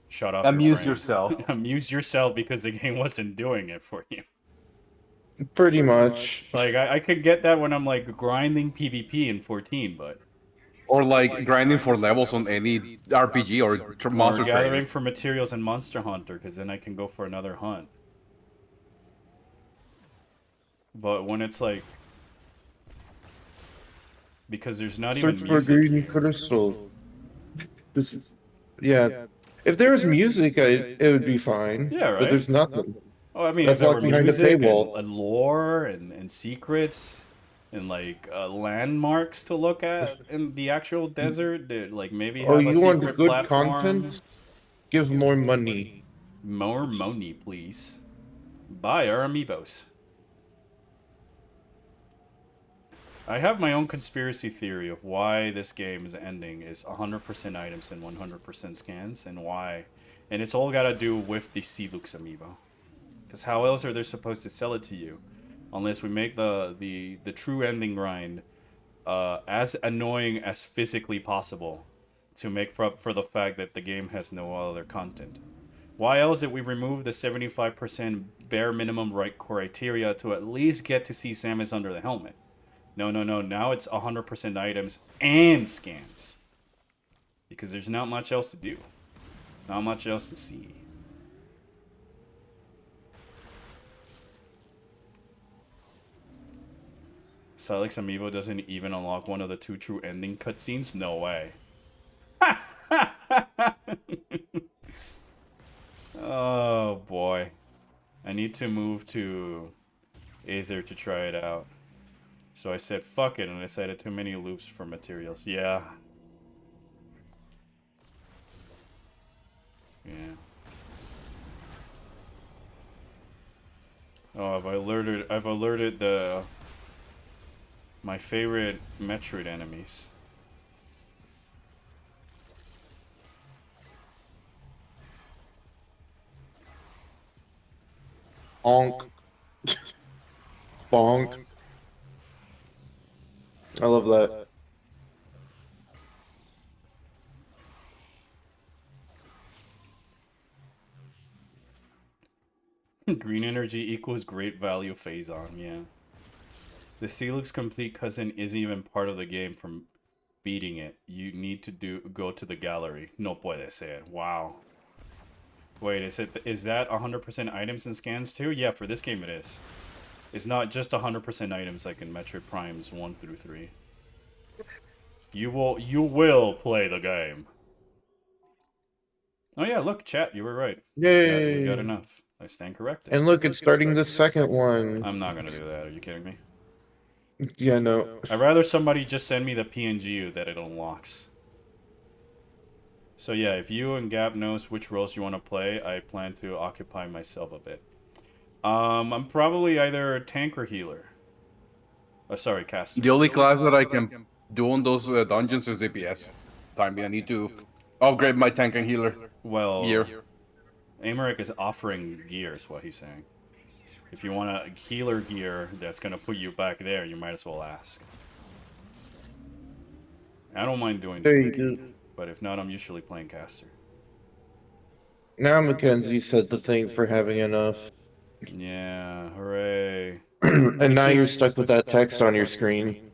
shut off Amuse your brain. yourself. Amuse yourself because the game wasn't doing it for you. Pretty much. Like I could get that when I'm like grinding PvP in 14, but Or like grinding for levels on any RPG or monster or gathering trader. for materials in Monster Hunter, because then I can go for another hunt. But when it's like, because there's not Search even for music green here. crystal. Yeah. If there was music, it would be fine. Yeah, right? But there's nothing. Oh, I mean, That's if there locked were behind a music and, paywall. and lore and secrets and like landmarks to look at in the actual desert, like maybe Oh, have a you want secret good platform. content? Give more money. More money, please. Buy our amiibos. I have my own conspiracy theory of why this game's ending is 100% items and 100% scans, and why. And it's all gotta do with the Sylux amiibo. Because how else are they supposed to sell it to you? Unless we make the true ending grind as annoying as physically possible to make up for the fact that the game has no other content. Why else did we remove the 75% bare minimum right criteria to at least get to see Samus under the helmet? No. Now it's 100% items and scans. Because there's not much else to do. Not much else to see. Sylux amiibo doesn't even unlock one of the 2 true ending cutscenes? No way. Oh boy. I need to move to Aether to try it out. So I said fuck it and I decided too many loops for materials. Yeah. Yeah. Oh, I've alerted my favorite Metroid enemies. Bonk. Bonk. I love that. Green energy equals great value phase on, yeah. The Sylux complete cousin isn't even part of the game from beating it. You need to go to the gallery. No puede ser. Wow. Wait, is that 100% items and scans too? Yeah, for this game it is. It's not just 100% items like in Metroid Primes 1 through 3. You will play the game. Oh yeah, look, chat, you were right. Yay! We got enough. I stand corrected. And look, it's starting the second one. I'm not gonna do that. Are you kidding me? Yeah, no. I'd rather somebody just send me the PNG that it unlocks. So yeah, if you and Gab knows which roles you want to play, I plan to occupy myself a bit. I'm probably either tank or healer. Sorry, caster. The only class that I can do on those dungeons is APS. Time being, I need to upgrade my tank and healer Well, gear. Amaric is offering gear, is what he's saying. If you want a healer gear that's gonna put you back there, you might as well ask. I don't mind doing There you tank, go. but if not, I'm usually playing caster. Now Mackenzie said the thing for having enough. Yeah, hooray. And now you're stuck with that text on your screen.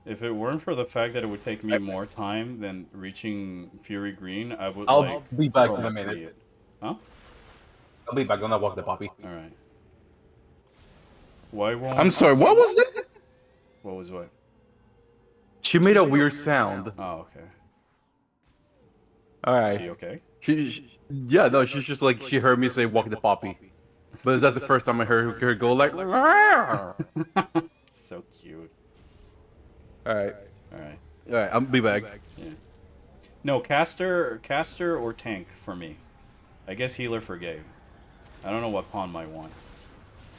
If it weren't for the fact that it would take me more time than reaching Fury Green, I would I'll be back in a minute. play it. Huh? I'll be back when I walk the puppy. Alright. Why won't... I'm sorry, what was that? What was what? She made a weird sound. Oh, okay. Alright. She okay? Yeah, no, she's just like, she heard me say walk the puppy. But that's the first time I heard her go like... So cute. Alright. Alright. Alright, I'll be back. Yeah. No, caster or tank for me. I guess healer for Gabe. I don't know what pawn might want.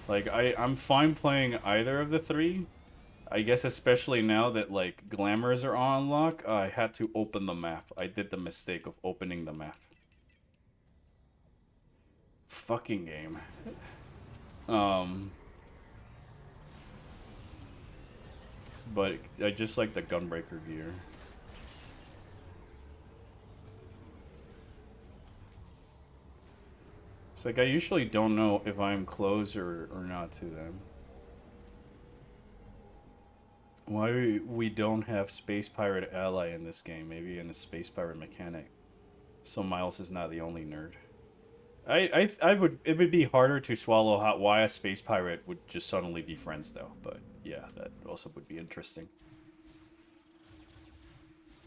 Like, I'm fine playing either of the three. I guess especially now that, like, glamours are on lock, I had to open the map. I did the mistake of opening the map. Fucking game. But I just like the gunbreaker gear. It's like I usually don't know if I'm close or not to them. Why we don't have Space Pirate Ally in this game? Maybe in a Space Pirate mechanic. So Miles is not the only nerd. It would be harder to swallow why a Space Pirate would just suddenly be friends though, but yeah, that also would be interesting.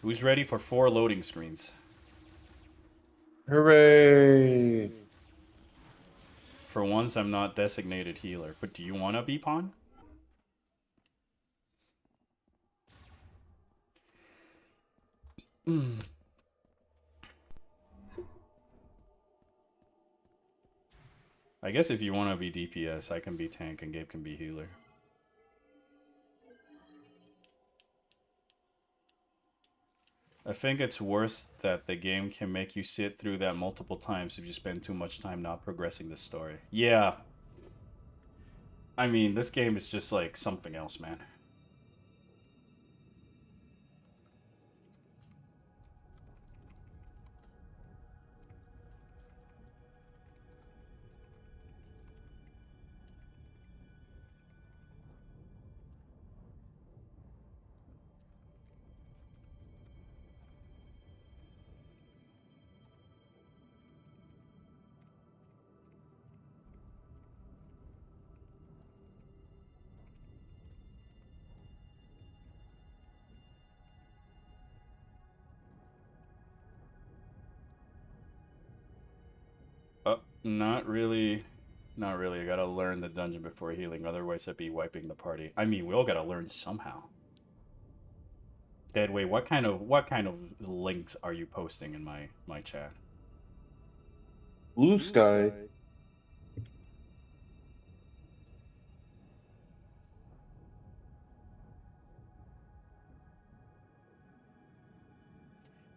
Who's ready for 4 loading screens? Hooray! For once, I'm not designated healer, but do you want to be pawn? I guess if you want to be DPS, I can be tank and Gabe can be healer. I think it's worse that the game can make you sit through that multiple times if you spend too much time not progressing the story. Yeah. I mean, this game is just like something else, man. Not really. Not really. I gotta learn the dungeon before healing, otherwise I'd be wiping the party. I mean, we all gotta learn somehow. Deadway, what kind of links are you posting in my chat? Blue sky.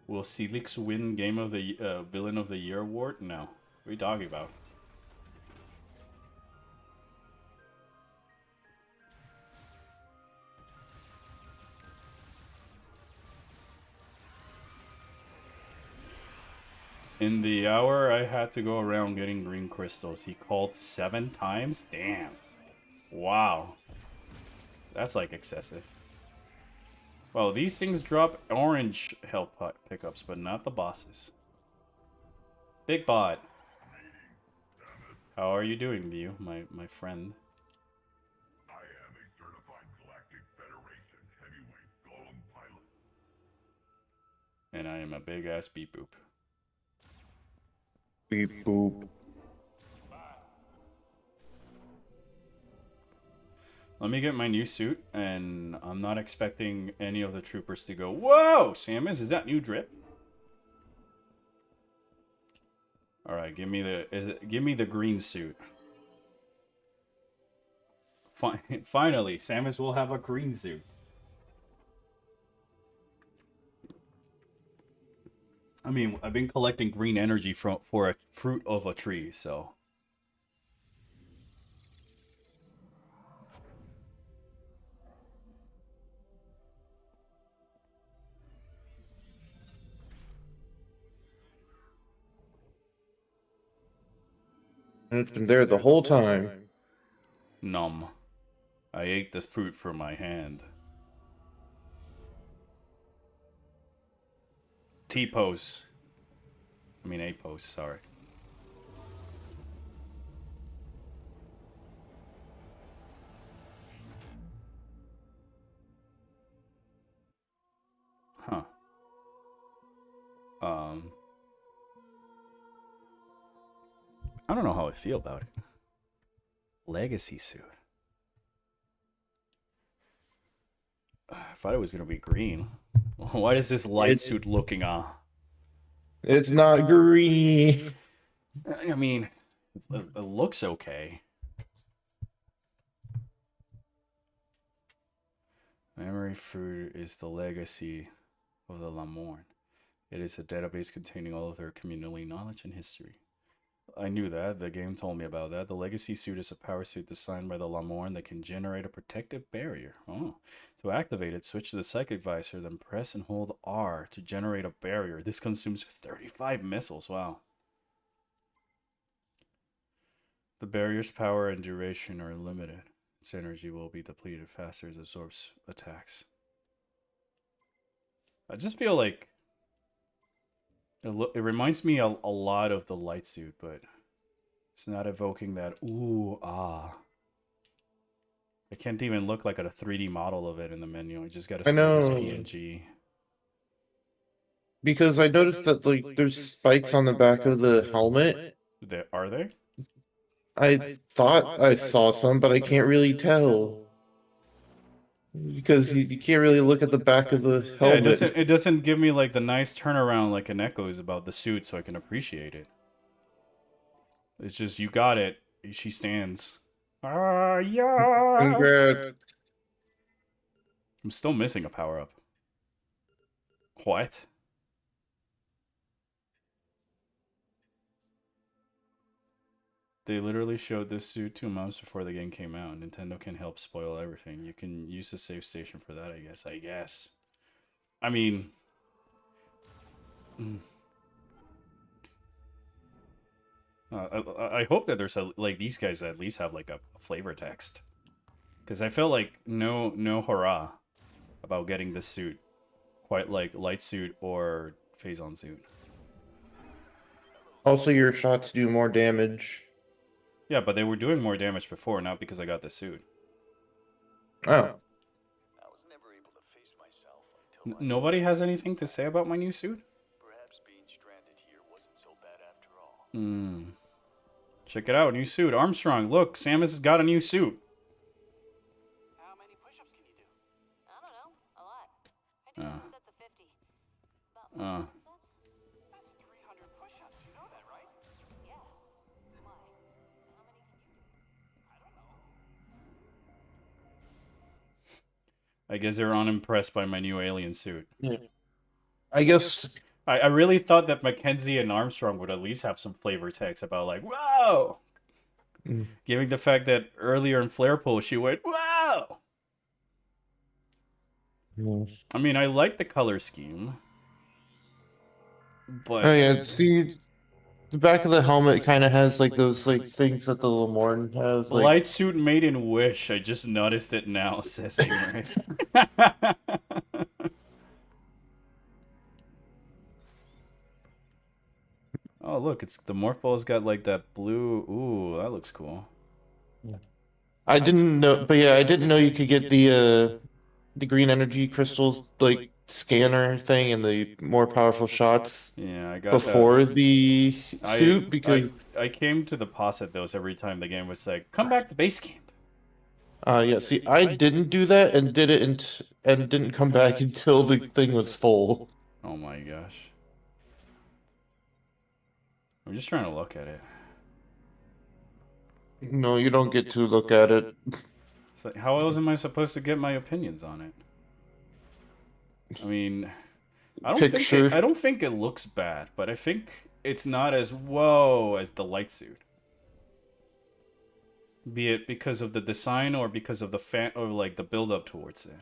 Will Sylux win Game of the Villain of the Year award? No. What are you talking about? In the hour I had to go around getting green crystals, he called 7 times? Damn. Wow. That's like excessive. Well, these things drop orange health pickups, but not the bosses. Big bot. How are you doing, View, my friend? I am a certified Galactic Federation heavyweight golem pilot. And I am a big ass beep boop. Beep boop. Let me get my new suit, and I'm not expecting any of the troopers to go, "Whoa, Samus, is that new drip?" All right, give me the green suit. Finally, Samus will have a green suit. I mean, I've been collecting green energy for a fruit of a tree, so. And it's been there the whole time. Numb. I ate the fruit from my hand. T-pose. I mean A-pose, sorry. Huh. I don't know how I feel about it. Legacy suit. I thought it was gonna be green. Why is this light suit looking It's not green. I mean, it looks okay. Memory fruit is the legacy of the Lamorne. It is a database containing all of their community knowledge and history. I knew that. The game told me about that. The legacy suit is a power suit designed by the Lamorne that can generate a protective barrier. Oh. To activate it, switch to the psychic visor, then press and hold R to generate a barrier. This consumes 35 missiles. Wow. The barrier's power and duration are limited. Its energy will be depleted faster as it absorbs attacks. I just feel like it reminds me a lot of the light suit, but it's not evoking that ooh, ah. I can't even look like at a 3D model of it in the menu. I just gotta I save this know. PNG. Because I noticed that like there's spikes on the back of the helmet. Are they? I thought I saw some, but I can't really tell. Because you can't really look at the back of the Yeah, helmet. it doesn't give me like the nice turnaround like an echoes about the suit so I can appreciate it. It's just you got it. She stands. Ah, yeah. Congrats. I'm still missing a power up. What? They literally showed this suit 2 months before the game came out. Nintendo can help spoil everything. You can use the save station for that, I guess. I mean... I hope that there's like these guys at least have like a flavor text. Because I felt like no hurrah about getting this suit. Quite like light suit or phase-on suit. Also, your shots do more damage. Yeah, but they were doing more damage before, not because I got the suit. Oh. I was never able to face myself until Nobody has anything to say about my new suit? perhaps being stranded here wasn't so bad after all. Check it out, new suit. Armstrong, look, Samus has got a new suit. How many push-ups can you do? I don't know. A lot. I do sets of 50. About 4 sets? That's 300 push-ups. You know that, right? Yeah. Why? How many can you do? I don't know. I guess they're unimpressed by my new alien suit. Yeah. I guess I really thought that Mackenzie and Armstrong would at least have some flavor text about like, whoa! Giving the fact that earlier in Flare Pool she went, whoa! I mean, I like the color scheme. But oh yeah, see The back of the helmet kind of has like those like things that the Lemorne has. Like, Light suit made in Wish. I just noticed it now, says Ignorant. Oh, look, it's the morph ball's got like that blue. Ooh, that looks cool. I didn't know, but yeah, I didn't know you could get the green energy crystals like scanner thing and the more powerful shots Yeah, I got before the that. suit because I came to the pause at those every time the game was like, come back to base camp. yeah, see, I didn't do that and did it and didn't come back until the thing was full. Oh my gosh. I'm just trying to look at it. No, you don't get to look at it. It's like, how else am I supposed to get my opinions on it? I mean, I don't think it looks bad, but I think it's not as whoa as the light suit. Be it because of the design or because of the fan or like the build up towards it.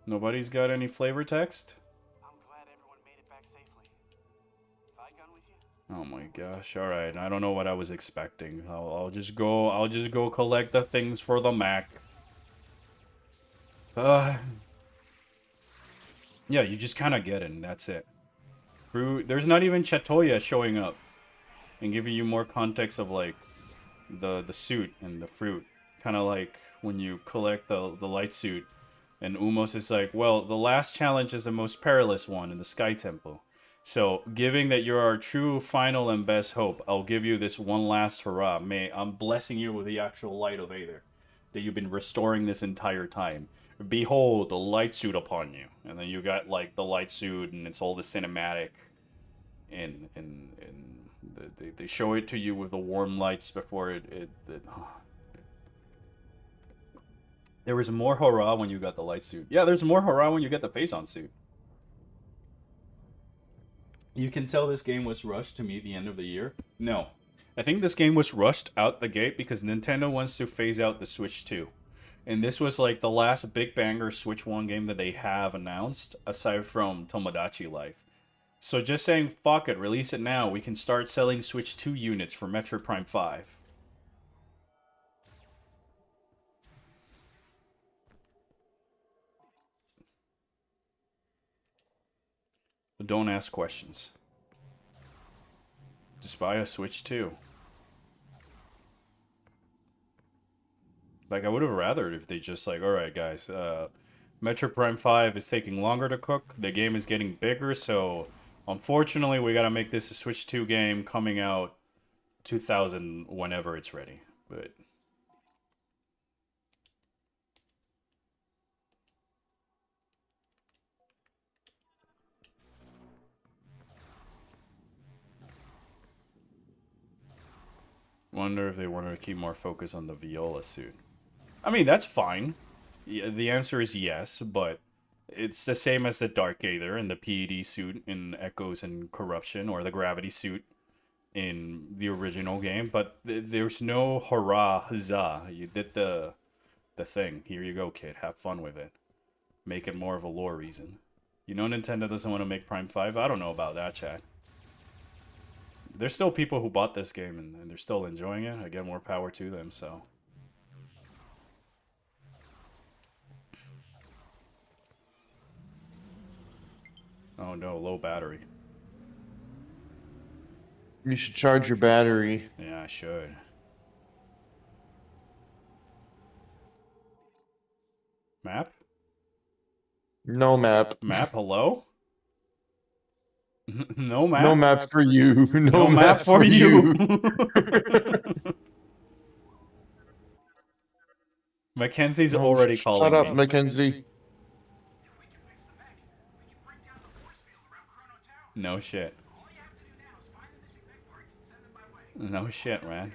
Nobody's got any flavor text? I'm glad everyone made it back safely. Have I gone with you? Oh my gosh! All right, I don't know what I was expecting. I'll just go. I'll just go collect the things for the Mac. Yeah, you just kind of get it, and that's it. There's not even Chatoya showing up and giving you more context of like the suit and the fruit. Kind of like when you collect the light suit, and Umos is like, well, the last challenge is the most perilous one in the Sky Temple. So, giving that you're our true final and best hope, I'll give you this one last hurrah. I'm blessing you with the actual light of Aether that you've been restoring this entire time. Behold, the light suit upon you. And then you got, like, the light suit, and it's all the cinematic. And they show it to you with the warm lights before it There was more hurrah when you got the light suit. Yeah, there's more hurrah when you get the face-on suit. You can tell this game was rushed to meet the end of the year. No. I think this game was rushed out the gate because Nintendo wants to phase out the Switch 2. And this was like the last big banger Switch 1 game that they have announced, aside from Tomodachi Life. So just saying, fuck it, release it now. We can start selling Switch 2 units for Metroid Prime 5. Don't ask questions. Just buy a Switch 2. Like, I would have rathered if they just like, alright guys, Metroid Prime 5 is taking longer to cook, the game is getting bigger, so unfortunately we gotta make this a Switch 2 game coming out 2000 whenever it's ready. But wonder if they wanted to keep more focus on the Viola suit. I mean, that's fine. Yeah, the answer is yes, but it's the same as the Dark Aether and the PED suit in Echoes and Corruption, or the Gravity suit in the original game. But there's no hurrah, huzzah. You did the thing. Here you go, kid. Have fun with it. Make it more of a lore reason. You know Nintendo doesn't want to make Prime 5? I don't know about that, chat. There's still people who bought this game and they're still enjoying it. I get more power to them, so. Oh no, low battery. You should charge your battery. Yeah, I should. Map? No map. Map, hello? No map? No map for you. No map for you. Mackenzie's No, already calling Shut up, me. Mackenzie. No shit. No shit, man.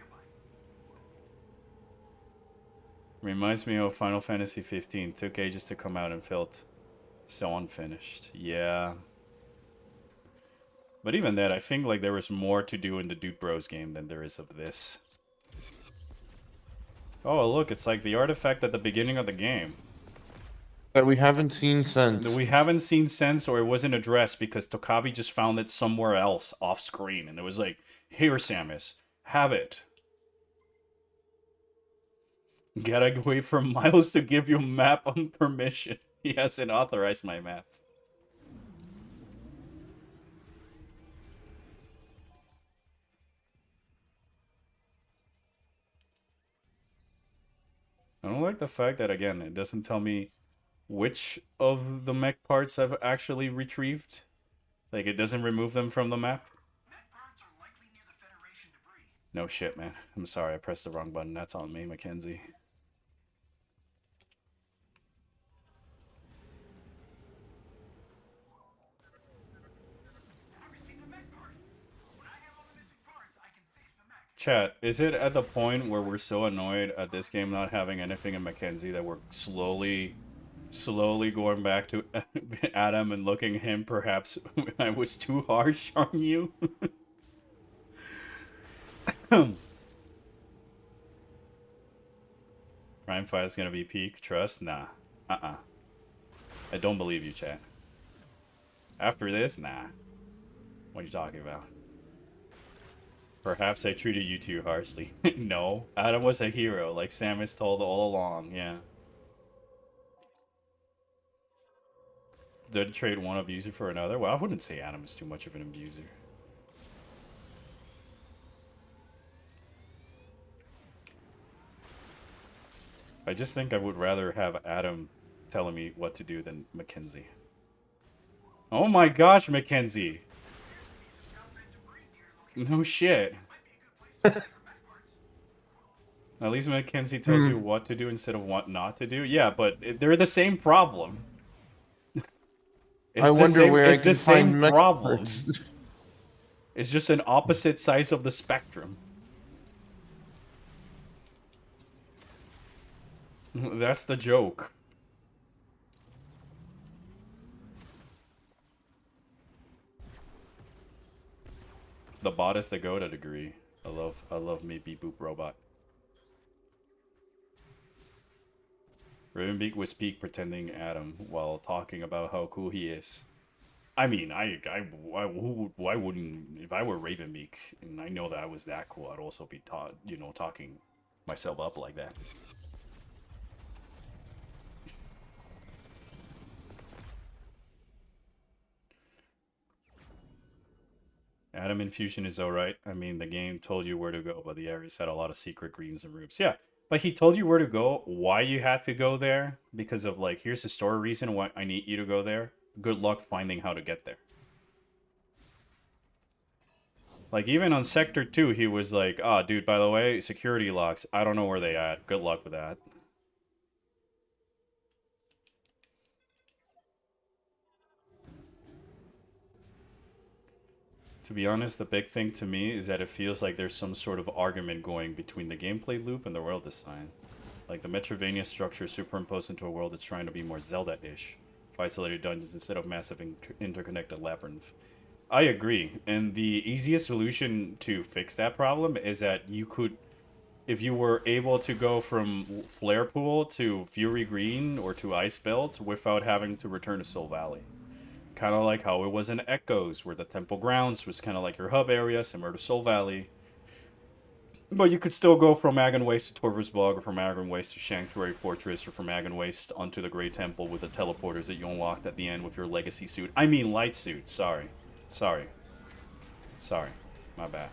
Reminds me of Final Fantasy 15. Took ages to come out and felt so unfinished. Yeah. But even that, I think like there was more to do in the Dude Bros game than there is of this. Oh, look, it's like the artifact at the beginning of the game. That we haven't seen since. that we haven't seen since, or it wasn't addressed because Tokabi just found it somewhere else off screen, and it was like, "Here, Samus, have it." Gotta wait for Miles to give you map on permission. He hasn't authorized my map. I don't like the fact that, again, it doesn't tell me which of the mech parts I've actually retrieved. Like, it doesn't remove them from the map. Mech parts are likely near the Federation debris. No shit, man. I'm sorry, I pressed the wrong button. That's on me, Mackenzie. I received a mech part. When I have all the missing parts, I can fix the mech. Chat, is it at the point where we're so annoyed at this game not having anything in Mackenzie that we're slowly going back to Adam and looking at him perhaps I was too harsh on you? Prime 5 is gonna be peak. Trust? Nah. I don't believe you, chat. After this? Nah. What are you talking about? Perhaps I treated you too harshly. No. Adam was a hero, like Samus told all along, yeah. Did trade one abuser for another? Well, I wouldn't say Adam is too much of an abuser. I just think I would rather have Adam telling me what to do than Mackenzie. Oh my gosh, Mackenzie! No shit. At least Mackenzie tells you what to do instead of what not to do. Yeah, but they're the same problem. I wonder where I it's can the same find mech problem. parts. It's just an opposite size of the spectrum. That's the joke. The bot is the goat, I'd agree. I love me beep boop robot. Ravenbeak was peak pretending Adam while talking about how cool he is. I mean, why wouldn't, if I were Ravenbeak and I know that I was that cool, I'd also be talking myself up like that. Adam Infusion is alright. I mean, the game told you where to go, but the areas had a lot of secret greens and rooms. Yeah, but he told you where to go, why you had to go there, because of, like, here's the story reason why I need you to go there. Good luck finding how to get there. Like, even on Sector 2, he was like, oh, dude, by the way, security locks, I don't know where they at. Good luck with that. To be honest, the big thing to me is that it feels like there's some sort of argument going between the gameplay loop and the world design. Like the Metroidvania structure superimposed into a world that's trying to be more Zelda-ish. Isolated dungeons instead of massive interconnected labyrinth. I agree, and the easiest solution to fix that problem is that you could, if you were able to go from Flare Pool to Fury Green or to Ice Belt without having to return to Soul Valley. Kind of like how it was in Echoes, where the Temple Grounds was kind of like your hub area, similar to Soul Valley. But you could still go from Agon Waste to Torvus Bog, or from Agon Waste to Sanctuary Fortress, or from Agon Waste onto the Great Temple with the teleporters that you unlocked at the end with your Legacy suit. I mean Light suit, sorry. Sorry. My bad.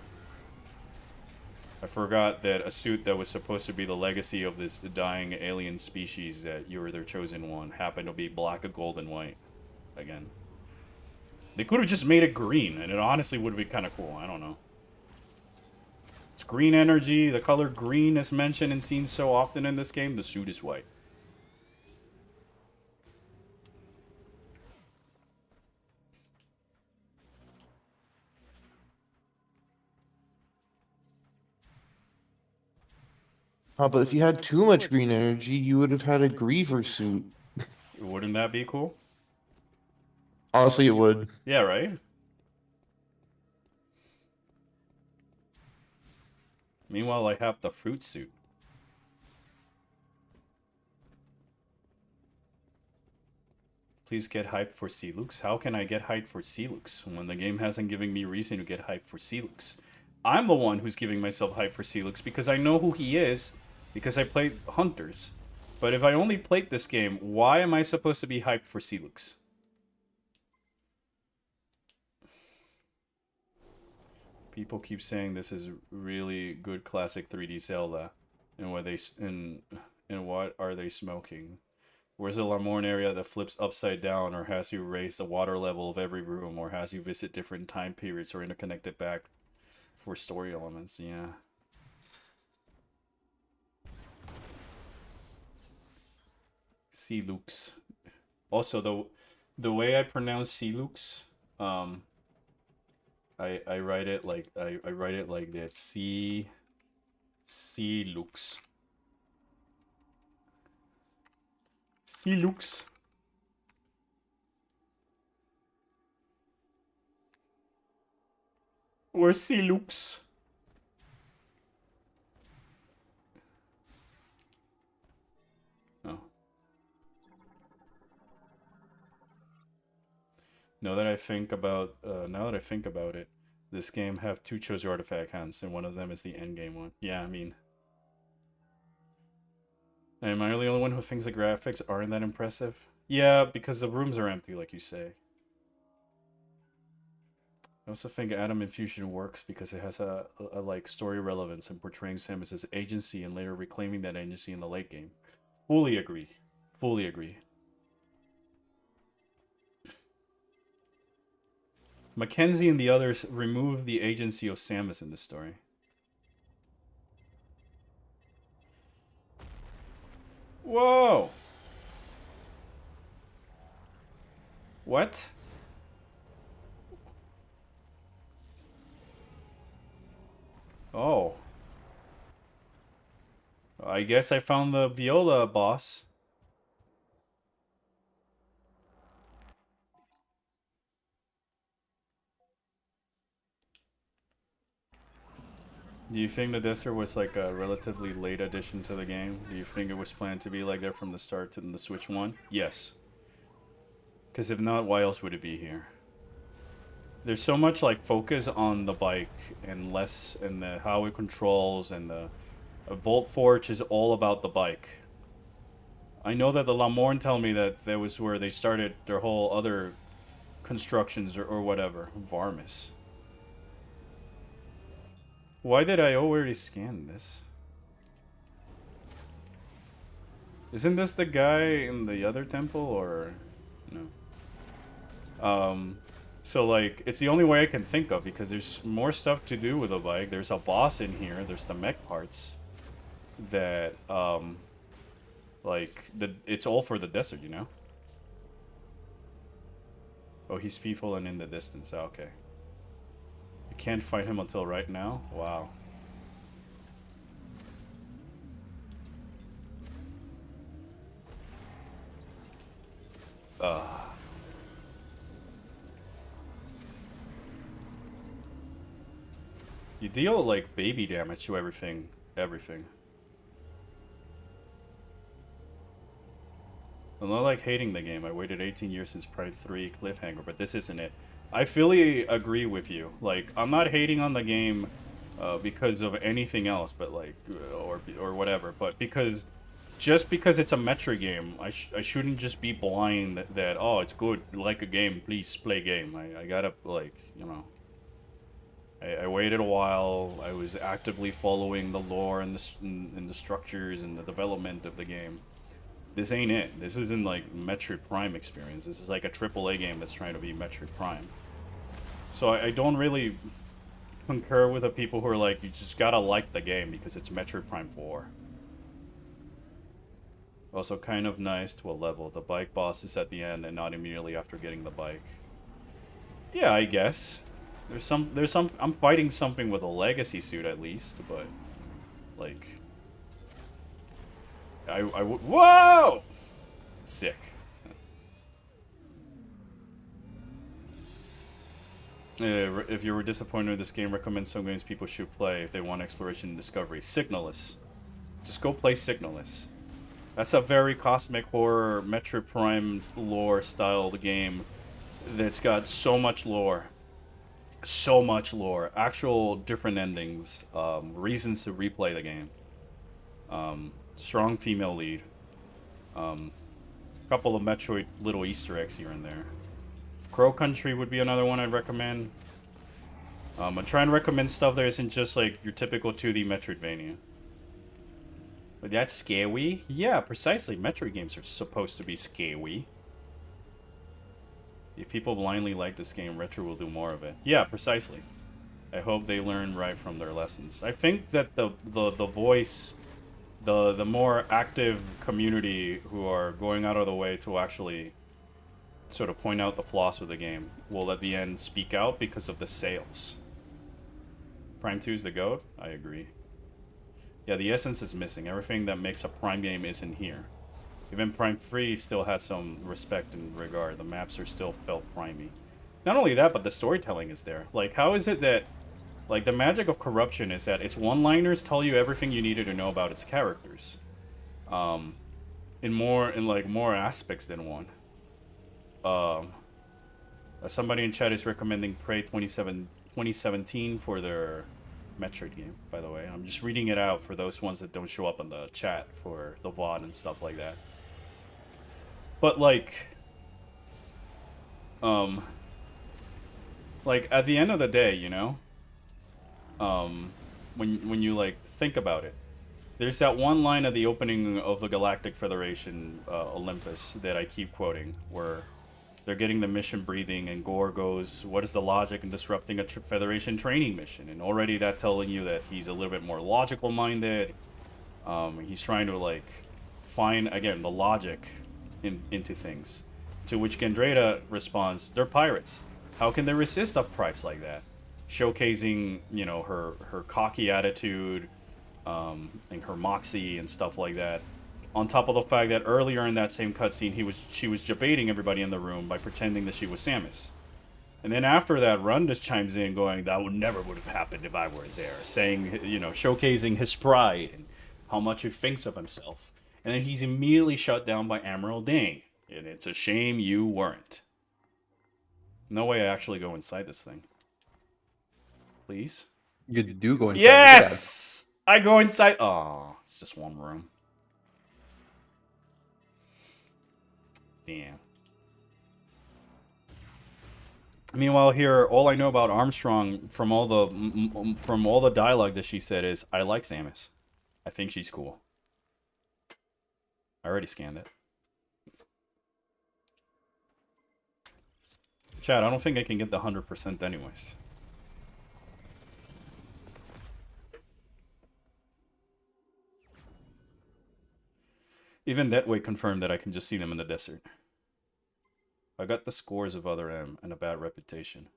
I forgot that a suit that was supposed to be the legacy of this dying alien species, that you were their chosen one, happened to be black, gold, and white. Again. They could have just made it green, and it honestly would have been kind of cool. I don't know. It's green energy. The color green is mentioned and seen so often in this game. The suit is white. Oh, but if you had too much green energy, you would have had a Griever suit. Wouldn't that be cool? Honestly, it would. Yeah, right? Meanwhile, I have the fruit suit. Please get hyped for Sylux. How can I get hyped for Sylux when the game hasn't given me reason to get hyped for Sylux? I'm the one who's giving myself hype for Sylux because I know who he is, because I played Hunters. But if I only played this game, why am I supposed to be hyped for Sylux? People keep saying this is really good classic 3D Zelda, and what are they smoking? Where's the Lamorne area that flips upside down, or has you raise the water level of every room, or has you visit different time periods or interconnected back for story elements? Yeah. Sylux. Also, the way I pronounce Sylux, I write it like I write it like that. Sylux. Sylux. Or Sylux. Oh. Now that I think about it, this game have 2 chosen artifact hands, and one of them is the endgame one. Yeah, I mean, am I the only one who thinks the graphics aren't that impressive? Yeah, because the rooms are empty, like you say. I also think Atom Infusion works because it has a like story relevance in portraying Samus's agency and later reclaiming that agency in the late game. Fully agree. Fully agree. Mackenzie and the others remove the agency of Samus in this story. Whoa! What? Oh. I guess I found the Viola boss. Do you think the Desert was like a relatively late addition to the game? Do you think it was planned to be like there from the start to the Switch 1? Yes. Because if not, why else would it be here? There's so much like focus on the bike and less in the how it controls, and the Volt Forge is all about the bike. I know that the Lamorne tell me that that was where they started their whole other constructions or whatever. Varmus. Why did I already scan this? Isn't this the guy in the other temple, or no? So like, it's the only way I can think of, because there's more stuff to do with the bike. There's a boss in here. There's the mech parts that like it's all for the desert, you know? Oh, he's peaceful and in the distance. Oh, okay. I can't fight him until right now? Wow. You deal like baby damage to everything. I'm not like hating the game. I waited 18 years since Pride 3 cliffhanger, but this isn't it. I fully agree with you. Like, I'm not hating on the game because of anything else, but like, or whatever. But because, just because it's a Metroid game, I shouldn't just be blind that, oh, it's good, like a game, please play game. I gotta, like, you know. I waited a while. I was actively following the lore and the structures and the development of the game. This ain't it. This isn't like Metroid Prime experience. This is like a AAA game that's trying to be Metroid Prime. So I don't really concur with the people who are like, you just gotta like the game because it's Metroid Prime 4. Also kind of nice to a level. The bike boss is at the end and not immediately after getting the bike. Yeah, I guess. There's some I'm fighting something with a legacy suit at least, but like whoa! Sick. If you were disappointed with this game, recommend some games people should play if they want exploration and discovery. Signalus. Just go play Signalus. That's a very cosmic horror Metroid Prime lore styled game that's got so much lore. So much lore. Actual different endings. Reasons to replay the game. Strong female lead. Couple of Metroid little Easter eggs here and there. Crow Country would be another one I'd recommend. I try and recommend stuff that isn't just like your typical 2D Metroidvania. But that's scary? Yeah, precisely. Metroid games are supposed to be scary. If people blindly like this game, Retro will do more of it. Yeah, precisely. I hope they learn right from their lessons. I think that the voice, the more active community who are going out of the way to actually sort of point out the flaws with the game will at the end speak out because of the sales. Prime 2 is the GOAT? I agree. Yeah, the essence is missing. Everything that makes a Prime game isn't here. Even Prime 3 still has some respect and regard. The maps are still felt primey. Not only that, but the storytelling is there. Like, how is it that... Like, the magic of Corruption is that its one-liners tell you everything you needed to know about its characters. In more aspects than one. Somebody in chat is recommending Prey 2017 for their Metroid game, by the way. I'm just reading it out for those ones that don't show up in the chat for the VOD and stuff like that. But like at the end of the day, you know, when you like think about it, there's that one line at the opening of the Galactic Federation Olympus that I keep quoting, where they're getting the mission breathing, and Gore goes, "What is the logic in disrupting a Federation training mission?" And already that telling you that he's a little bit more logical minded. He's trying to like find again the logic into things. To which Gendrada responds, "They're pirates. How can they resist a price like that?" Showcasing, you know, her cocky attitude, and her moxie and stuff like that. On top of the fact that earlier in that same cutscene, she was debating everybody in the room by pretending that she was Samus. And then after that, Run just chimes in going, "That would have happened if I weren't there," saying, you know, showcasing his pride and how much he thinks of himself. And then he's immediately shut down by Admiral Ding. And it's a shame you weren't. No way I actually go inside this thing. Please? You do go inside. Yes! I go inside. Oh, it's just one room. Damn. Meanwhile, here, all I know about Armstrong from all the dialogue that she said is, "I like Samus. I think she's cool." I already scanned it. Chad, I don't think I can get the 100% anyways. Even that way confirmed that I can just see them in the desert. I got the scores of Other M and a bad reputation.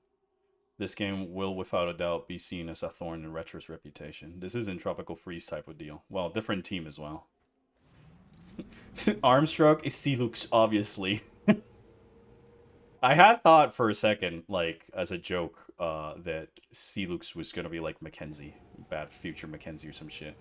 This game will without a doubt be seen as a thorn in Retro's reputation. This isn't Tropical Freeze type of deal. Well, different team as well. Armstrong is Sylux, obviously. I had thought for a second, like, as a joke, that Sylux was gonna be like Mackenzie. Bad future Mackenzie or some shit.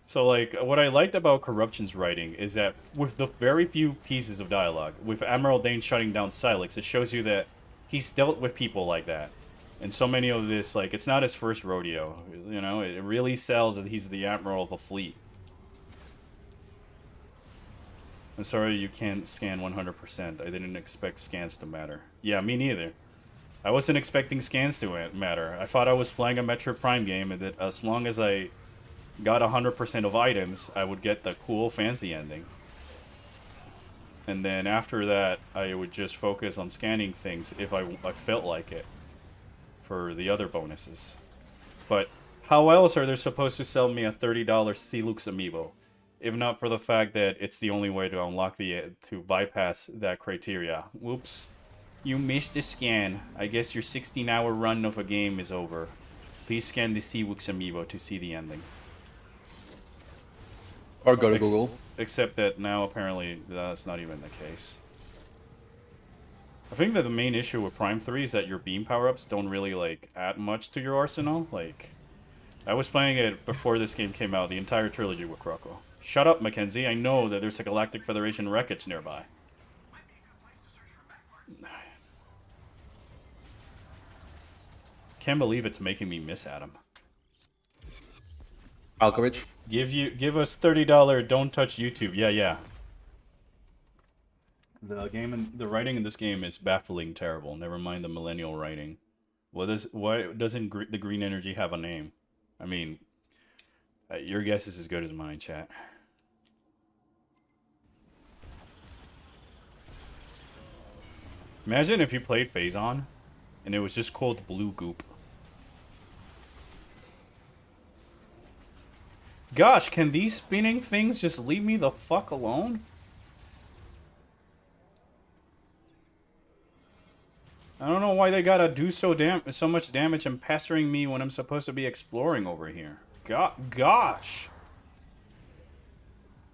So, like, what I liked about Corruption's writing is that with the very few pieces of dialogue, with Admiral Dane shutting down Sylux, it shows you that he's dealt with people like that. And so many of this, like, it's not his first rodeo. You know, it really sells that he's the Admiral of a fleet. I'm sorry you can't scan 100%. I didn't expect scans to matter. Yeah, me neither. I wasn't expecting scans to matter. I thought I was playing a Metroid Prime game and that as long as I got 100% of items, I would get the cool fancy ending. And then after that, I would just focus on scanning things if I felt like it for the other bonuses. But how else are they supposed to sell me a $30 Sylux amiibo? If not for the fact that it's the only way to unlock to bypass that criteria. Whoops. You missed a scan. I guess your 16-hour run of a game is over. Please scan the Sylux amiibo to see the ending. Or go to Google. Except that now apparently that's not even the case. I think that the main issue with Prime 3 is that your beam power-ups don't really like add much to your arsenal. Like, I was playing it before this game came out, the entire trilogy with Croco. Shut up, Mackenzie. I know that there's a Galactic Federation wreckage nearby. Can't believe it's making me miss Adam. Malkovich. Give us $30. Don't touch YouTube. Yeah. The writing in this game is baffling, terrible. Never mind the millennial writing. Why doesn't the green energy have a name? I mean, your guess is as good as mine, chat. Imagine if you played Phazon and it was just called Blue Goop. Gosh, can these spinning things just leave me the fuck alone? I don't know why they gotta do so much damage and pestering me when I'm supposed to be exploring over here. Gosh.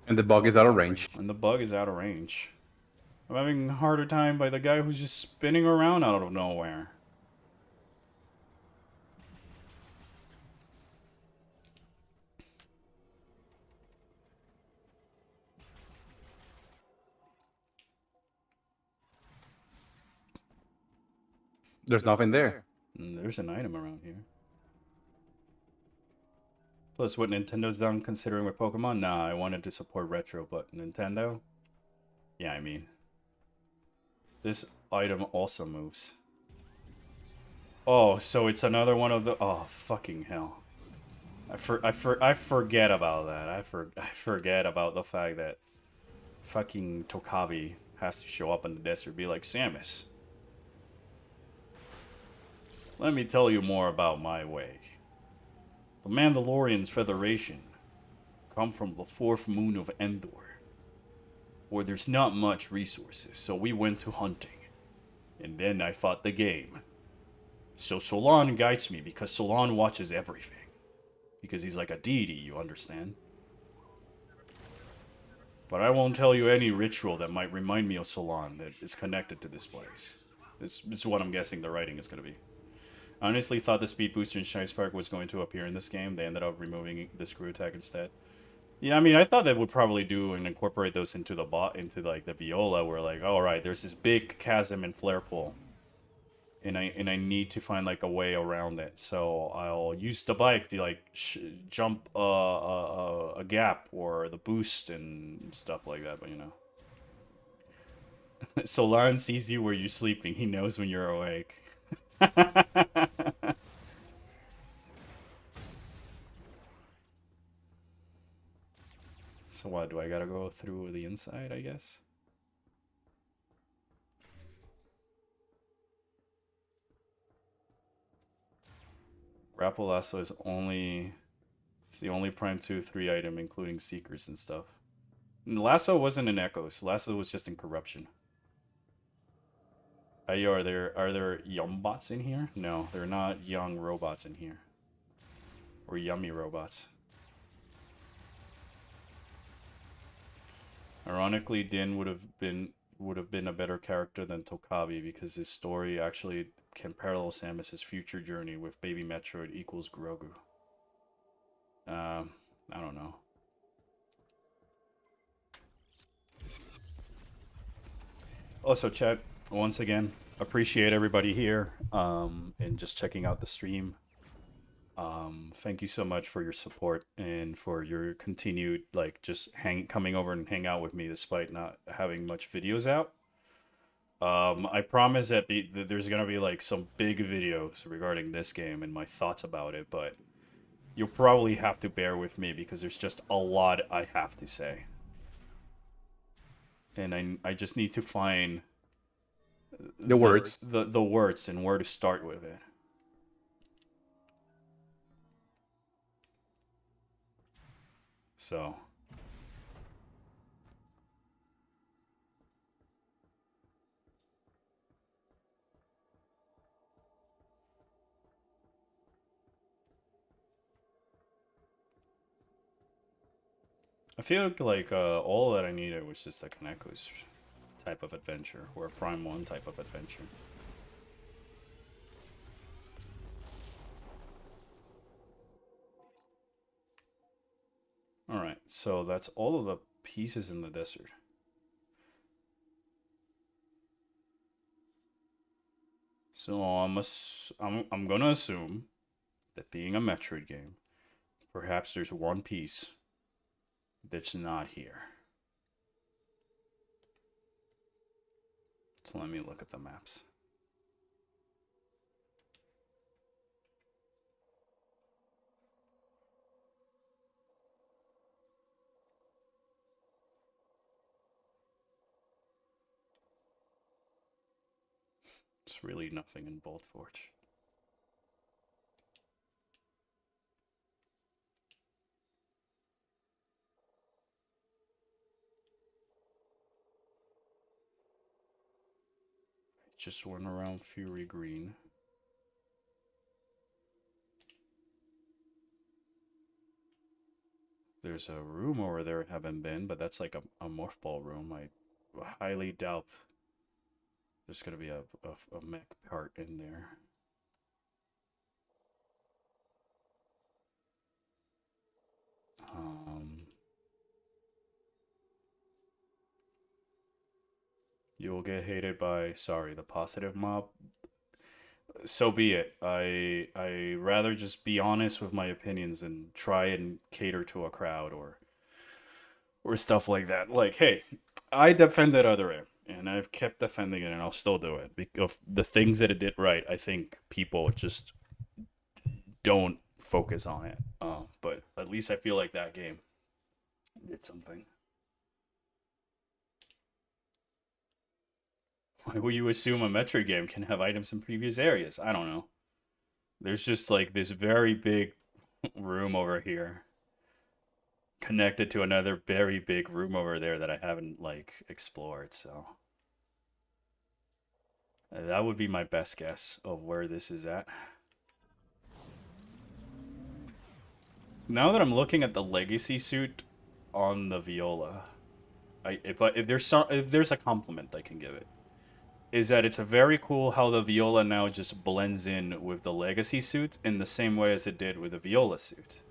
And the bug is out of range. And the bug is out of range. I'm having a harder time by the guy who's just spinning around out of nowhere. There's nothing there. There's an item around here. Plus, what Nintendo's done considering with Pokemon? Nah, I wanted to support retro, but Nintendo? Yeah, I mean. This item also moves. Oh, so it's another one of the... Oh, fucking hell. I forget about that. I forget about the fact that fucking Tokavi has to show up in the desert and be like, Samus, let me tell you more about my way. The Mandalorian's Federation come from the fourth moon of Endor, where there's not much resources, so we went to hunting. And then I fought the game. So Solon guides me because Solon watches everything. Because he's like a deity, you understand? But I won't tell you any ritual that might remind me of Solon that is connected to this place. This is what I'm guessing the writing is going to be. I honestly thought the speed booster in Shine Spark was going to appear in this game. They ended up removing the screw attack instead. Yeah, I mean, I thought they would probably do and incorporate those into the into like the Viola, where like, all right, there's this big chasm in Flare Pool, and I need to find like a way around it. So I'll use the bike to like jump a gap or the boost and stuff like that. But you know, Solon sees you where you're sleeping. He knows when you're awake. So what, do I gotta go through the inside, I guess? Grapple Lasso is it's the only Prime 2/3 item, including Seekers and stuff. And Lasso wasn't in Echoes. Lasso was just in Corruption. Hey, are there yum bots in here? No, they're not young robots in here. Or yummy robots. Ironically, Din would have been a better character than Tokabi because his story actually can parallel Samus's future journey with Baby Metroid equals Grogu. I don't know. Also, chat, once again, appreciate everybody here and just checking out the stream. Thank you so much for your support and for your continued like just coming over and hang out with me despite not having much videos out. I promise that there's gonna be like some big videos regarding this game and my thoughts about it, but you'll probably have to bear with me because there's just a lot I have to say. And I just need to find the words. The words and where to start with it. So I feel like all that I needed was just like an Echoes type of adventure or a Prime 1 type of adventure. Alright, So that's all of the pieces in the desert. So I'm gonna assume that being a Metroid game, perhaps there's one piece that's not here. So let me look at the maps. It's really nothing in Bolt Forge. Just went around Fury Green. There's a room over there I haven't been, but that's like a morph ball room. I highly doubt there's gonna be a mech part in there. You will get hated by, sorry, the positive mob. So be it. I rather just be honest with my opinions than try and cater to a crowd or stuff like that. Like, hey, I defended Other M, and I've kept defending it, and I'll still do it because of the things that it did right. I think people just don't focus on it. But at least I feel like that game did something. Why would you assume a Metroid game can have items in previous areas? I don't know. There's just like this very big room over here connected to another very big room over there that I haven't like explored, so that would be my best guess of where this is at. Now that I'm looking at the legacy suit on the Viola, if there's a compliment I can give it, is that it's a very cool how the Viola now just blends in with the legacy suit in the same way as it did with the Viola suit.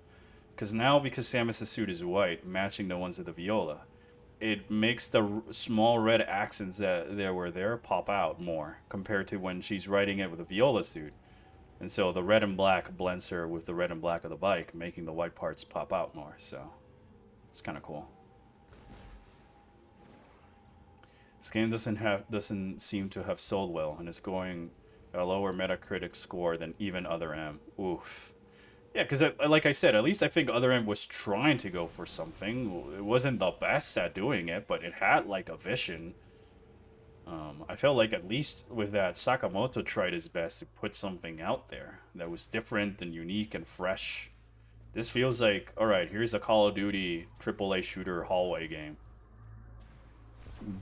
Because now, because Samus's suit is white, matching the ones of the Viola, it makes the small red accents that there were there pop out more compared to when she's riding it with a Viola suit. And so the red and black blends her with the red and black of the bike, making the white parts pop out more. So it's kind of cool. This game doesn't seem to have sold well, and it's going at a lower Metacritic score than even Other M. Oof. Yeah, because like I said, at least I think Other M was trying to go for something. It wasn't the best at doing it, but it had like a vision. I felt like at least with that, Sakamoto tried his best to put something out there that was different and unique and fresh. This feels like, alright, here's a Call of Duty AAA shooter hallway game.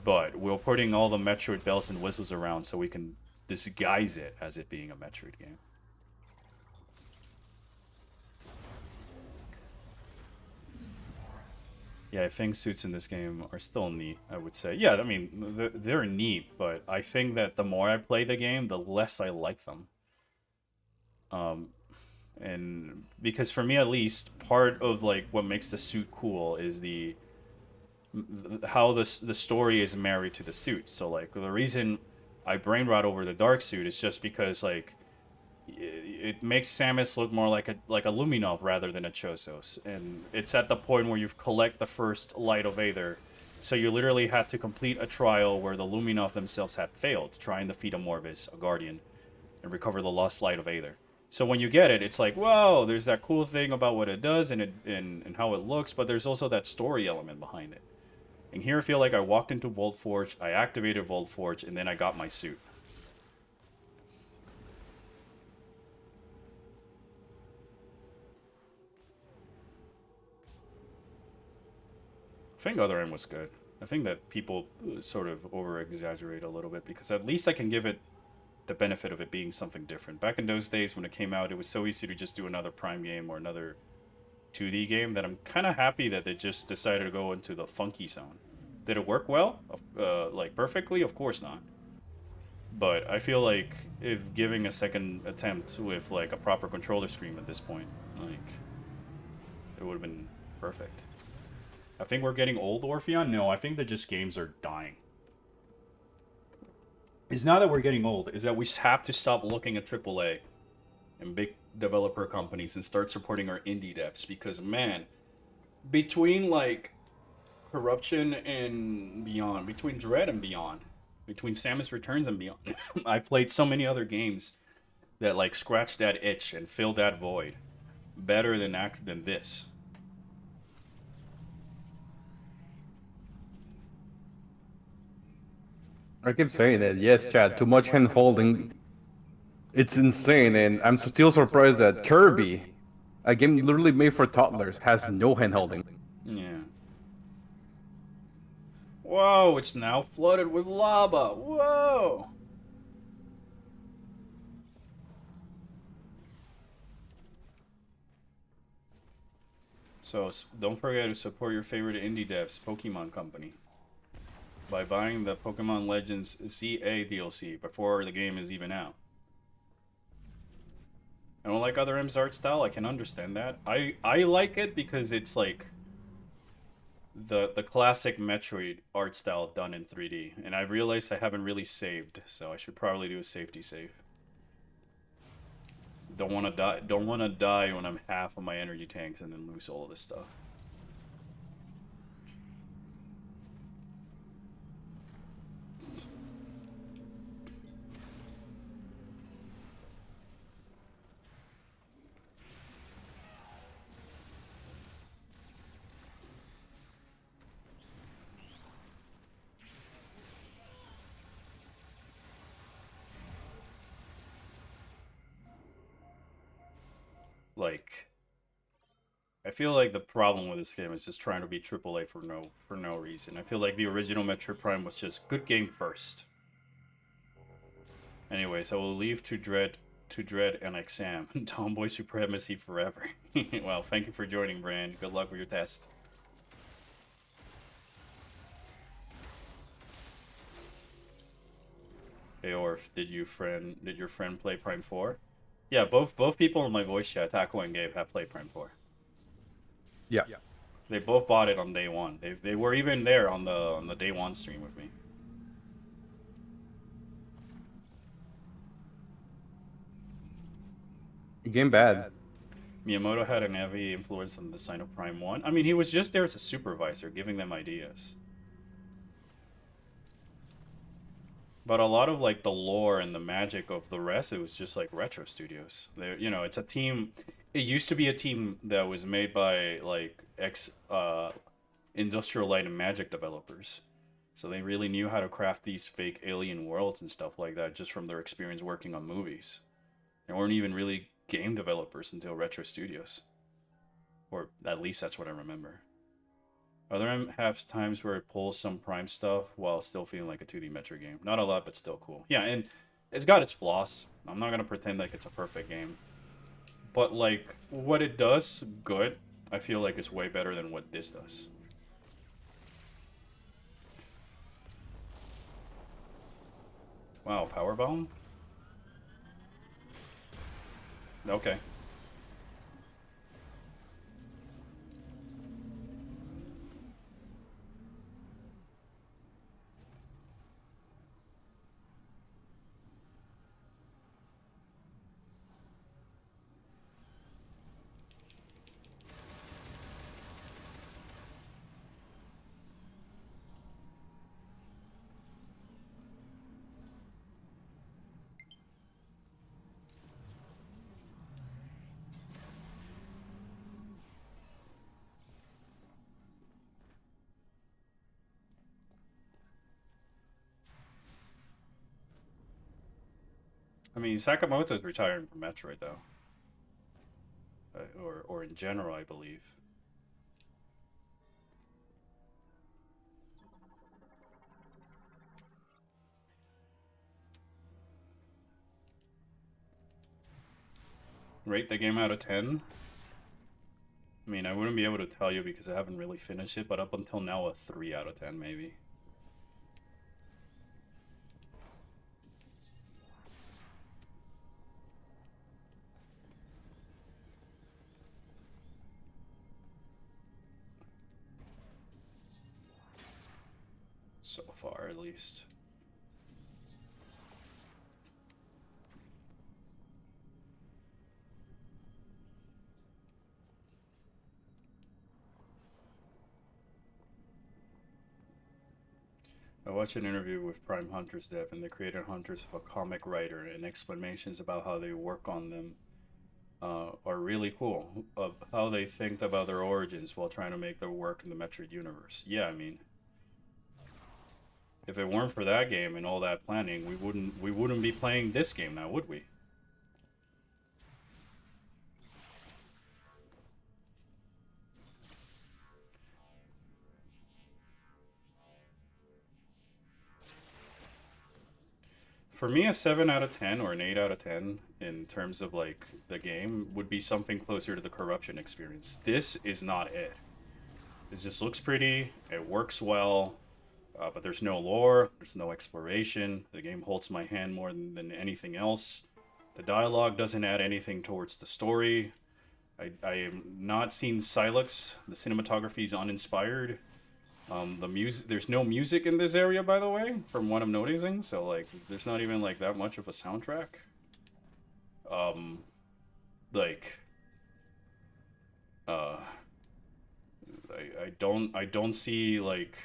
But we're putting all the Metroid bells and whistles around so we can disguise it as it being a Metroid game. Yeah, I think suits in this game are still neat, I would say. Yeah, I mean, they're neat, but I think that the more I play the game, the less I like them. And because for me at least, part of like what makes the suit cool is how the story is married to the suit. So like the reason I brain rot over the dark suit is just because like it makes Samus look more like a Luminov rather than a Chosos, and it's at the point where you collect the first Light of Aether, so you literally had to complete a trial where the Luminov themselves had failed, trying to defeat a Morvis, a Guardian, and recover the lost Light of Aether. So when you get it, it's like, whoa, there's that cool thing about what it does and how it looks, but there's also that story element behind it. And here I feel like I walked into Volt Forge, I activated Volt Forge, and then I got my suit. I think Other M was good. I think that people sort of over-exaggerate a little bit because at least I can give it the benefit of it being something different. Back in those days when it came out, it was so easy to just do another Prime game or another 2D game that I'm kind of happy that they just decided to go into the funky zone. Did it work well? Like perfectly? Of course not. But I feel like if giving a second attempt with like a proper controller screen at this point, like it would have been perfect. I think we're getting old, Orpheon? No, I think that just games are dying. It's not that we're getting old, it's that we have to stop looking at AAA and big developer companies and start supporting our indie devs, because man, between like Corruption and Beyond, between Dread and Beyond, between Samus Returns and Beyond, I played so many other games that like scratch that itch and fill that void better than this. I keep saying it. Yes, Chad. Too much hand holding. It's insane, and I'm still surprised that Kirby, a game literally made for toddlers, has no hand holding. Yeah. Whoa, it's now flooded with lava. Whoa. So don't forget to support your favorite indie devs, Pokemon Company, by buying the Pokemon Legends CA DLC before the game is even out. I don't like other M's art style. I can understand that. I like it because it's like the classic Metroid art style done in 3D, and I've realized I haven't really saved, so I should probably do a safety save. Don't want to die. Don't want to die when I'm half of my energy tanks and then lose all of this stuff. Like, I feel like the problem with this game is just trying to be AAA for no reason. I feel like the original Metroid Prime was just good game first. Anyways, I will leave to Dread and exam. Tomboy supremacy forever. Well, thank you for joining, Brand. Good luck with your test. Hey Orf, did your friend play Prime 4? Yeah, both people in my voice chat, Taco and Gabe, have played Prime 4. Yeah. They both bought it on day one. They were even there on the day one stream with me. Game bad. Miyamoto had an heavy influence on the design of Prime 1. I mean, he was just there as a supervisor, giving them ideas. But a lot of like the lore and the magic of the rest, it was just like Retro Studios. You know, it's a team. It used to be a team that was made by like Industrial Light and Magic developers. So they really knew how to craft these fake alien worlds and stuff like that just from their experience working on movies. They weren't even really game developers until Retro Studios. Or at least that's what I remember. Other M have times where it pulls some Prime stuff while still feeling like a 2D Metroid game. Not a lot, but still cool. Yeah, and it's got its flaws. I'm not gonna pretend like it's a perfect game. But like, what it does good, I feel like is way better than what this does. Wow, power bomb? Okay. I mean, Sakamoto's retiring from Metroid, though. Or in general, I believe. Rate the game out of 10? I mean, I wouldn't be able to tell you because I haven't really finished it, but up until now, a 3 out of 10, maybe. So far, at least. I watched an interview with Prime Hunters dev, and the creator Hunters of a comic writer, and explanations about how they work on them are really cool. Of how they think about their origins while trying to make their work in the Metroid universe. Yeah, I mean, if it weren't for that game and all that planning, we wouldn't be playing this game now, would we? For me, a 7 out of 10 or an 8 out of 10 in terms of like the game would be something closer to the corruption experience. This is not it. This just looks pretty, it works well, but there's no lore, there's no exploration. The game holds my hand more than anything else. The dialogue doesn't add anything towards the story. I am not seeing Sylux. The cinematography is uninspired. The music, there's no music in this area, by the way, from what I'm noticing. So like, there's not even like that much of a soundtrack. Like, I don't see like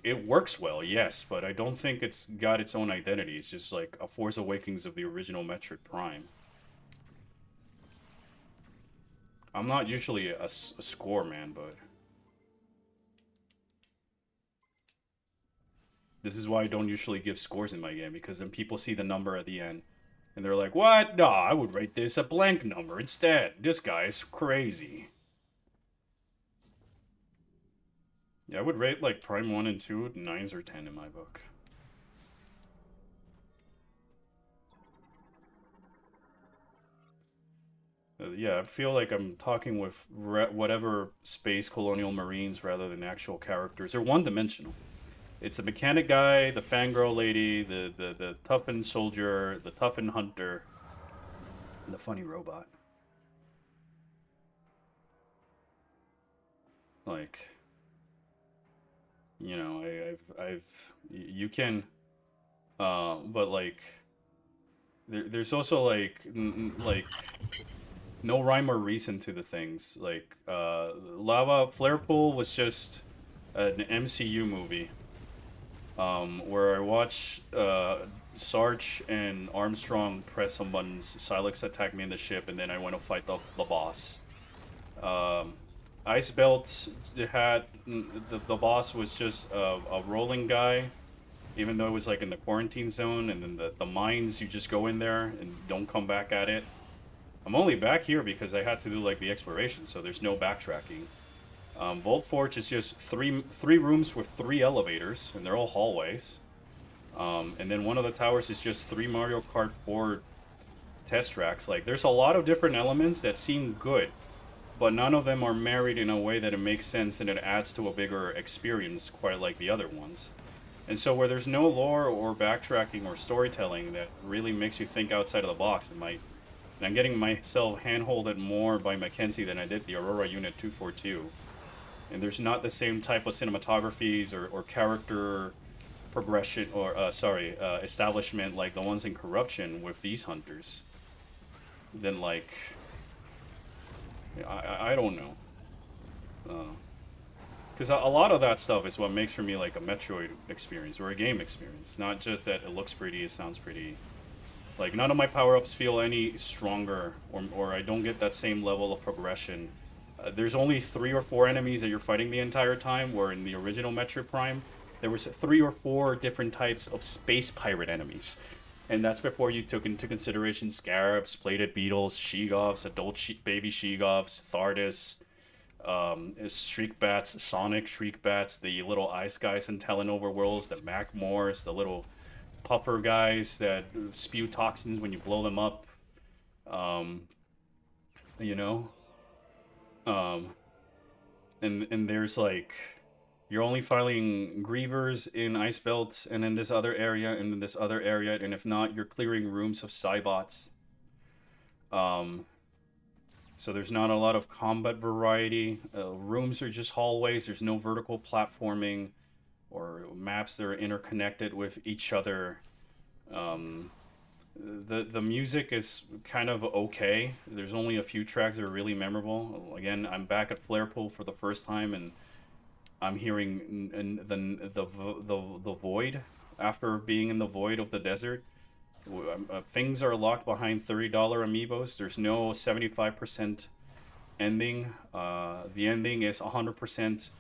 it works well, yes, but I don't think it's got its own identity. It's just like a Force Awakens of the original Metroid Prime. I'm not usually a score man, but this is why I don't usually give scores in my game, because then people see the number at the end and they're like, what? No, I would rate this a blank number instead. This guy's crazy. Yeah, I would rate like Prime 1 and 2 9s or 10 in my book. Yeah, I feel like I'm talking with whatever space colonial marines rather than actual characters. They're one-dimensional. It's the mechanic guy, the fangirl lady, the toughened soldier, the toughened hunter, and the funny robot. Like, you know, you can, but like, there's also like, no rhyme or reason to the things. Like, Lava Flare Pool was just an MCU movie. Where I watch Sarge and Armstrong press some buttons, Sylux attack me in the ship, and then I went to fight the boss. Ice Belt had the boss was just a rolling guy, even though it was like in the quarantine zone, and then the mines, you just go in there and don't come back at it. I'm only back here because I had to do like the exploration, so there's no backtracking. Vault Forge is just three rooms with 3 elevators, and they're all hallways. And then one of the towers is just 3 Mario Kart 4 test tracks. Like, there's a lot of different elements that seem good, but none of them are married in a way that it makes sense and it adds to a bigger experience, quite like the other ones. And so where there's no lore or backtracking or storytelling that really makes you think outside of the box, and I'm getting myself handholded more by Mackenzie than I did the Aurora Unit 242. And there's not the same type of cinematographies or character progression or establishment like the ones in Corruption with these hunters. Then like, I don't know, because a lot of that stuff is what makes for me like a Metroid experience or a game experience, not just that it looks pretty, it sounds pretty. Like, none of my power-ups feel any stronger, or I don't get that same level of progression. There's only 3 or 4 enemies that you're fighting the entire time, where in the original Metroid Prime, there was 3 or 4 different types of space pirate enemies. And that's before you took into consideration scarabs, plated beetles, Sheegoths, baby Sheegoths, Thardus, Shriek Bats, Sonic Shriek Bats, the little ice guys in Telenova Worlds, the Macmores, the little pupper guys that spew toxins when you blow them up. You know? And there's like, you're only fighting Grievers in Ice Belt and in this other area and in this other area, and if not, you're clearing rooms of Cybots. So there's not a lot of combat variety. Rooms are just hallways. There's no vertical platforming or maps that are interconnected with each other. The music is kind of okay. There's only a few tracks that are really memorable. Again, I'm back at Flarepool for the first time, and I'm hearing the void after being in the void of the desert. Things are locked behind $30 amiibos. There's no 75% ending. The ending is 100%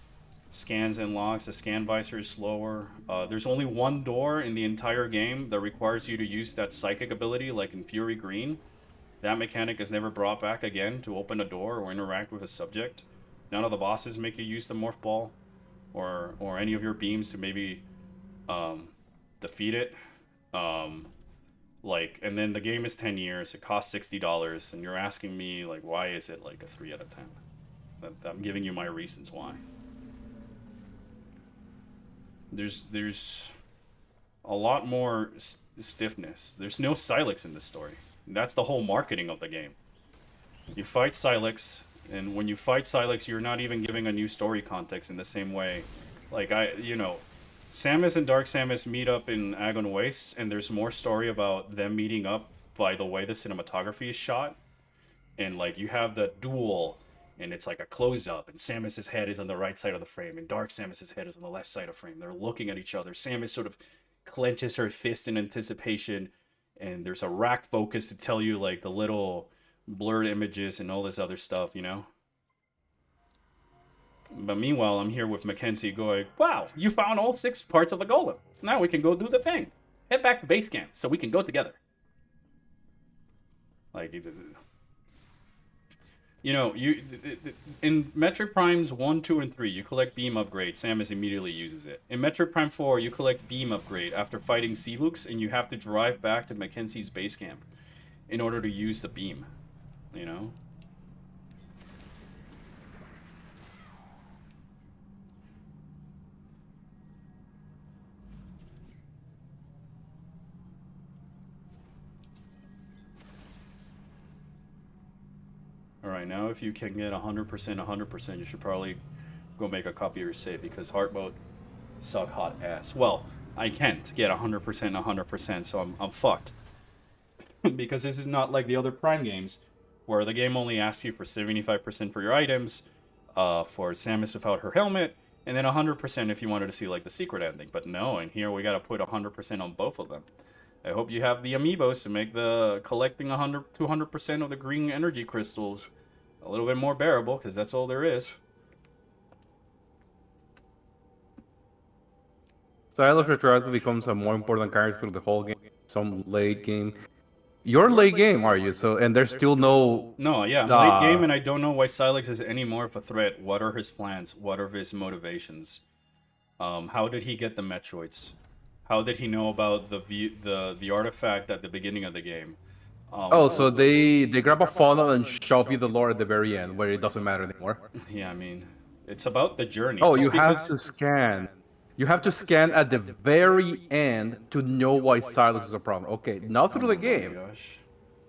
scans and locks. The scan visor is slower. There's only one door in the entire game that requires you to use that psychic ability, like in Fury Green. That mechanic is never brought back again to open a door or interact with a subject. None of the bosses make you use the morph ball or any of your beams to maybe defeat it. And then the game is 10 years. It costs $60, and you're asking me like, why is it like a 3 out of 10? I'm giving you my reasons why. There's a lot more stiffness. There's no Sylux in this story. That's the whole marketing of the game. You fight Sylux, and when you fight Sylux, you're not even giving a new story context in the same way. Like, Samus and Dark Samus meet up in Agon Wastes, and there's more story about them meeting up by the way the cinematography is shot. And, like, you have the duel, and it's like a close-up, and Samus's head is on the right side of the frame, and Dark Samus's head is on the left side of the frame. They're looking at each other. Samus sort of clenches her fist in anticipation, and there's a rack focus to tell you, like, the little blurred images and all this other stuff, you know? But meanwhile, I'm here with Mackenzie going, wow, you found all 6 parts of the golem. Now we can go do the thing. Head back to base camp so we can go together. Like, in Metroid Primes 1, 2, and 3, you collect beam upgrade. Samus immediately uses it. In Metroid Prime 4, you collect beam upgrade after fighting Sylux, and you have to drive back to Mackenzie's base camp in order to use the beam. You know? Alright, now if you can get 100%, you should probably go make a copy of your save, because hard mode suck hot ass. Well, I can't get 100%, so I'm fucked. Because this is not like the other Prime games, where the game only asks you for 75% for your items, for Samus without her helmet, and then 100% if you wanted to see like the secret ending. But no, and here we gotta put 100% on both of them. I hope you have the amiibos to make the collecting 200% of the green energy crystals a little bit more bearable, because that's all there is. Sylux retroactively becomes a more important character through the whole game. Some late game. You're late game, are you? So, and there's still no... No, yeah, I'm late game, and I don't know why Sylux is any more of a threat. What are his plans? What are his motivations? How did he get the Metroids? How did he know about the artifact at the beginning of the game? So they grab a funnel and shove you the lore at the very end, where it doesn't matter anymore. Yeah, I mean, it's about the journey. Oh, Just you have to scan. You have to scan at the very end to know why Sylux is a problem. Okay, not through the game. Gosh.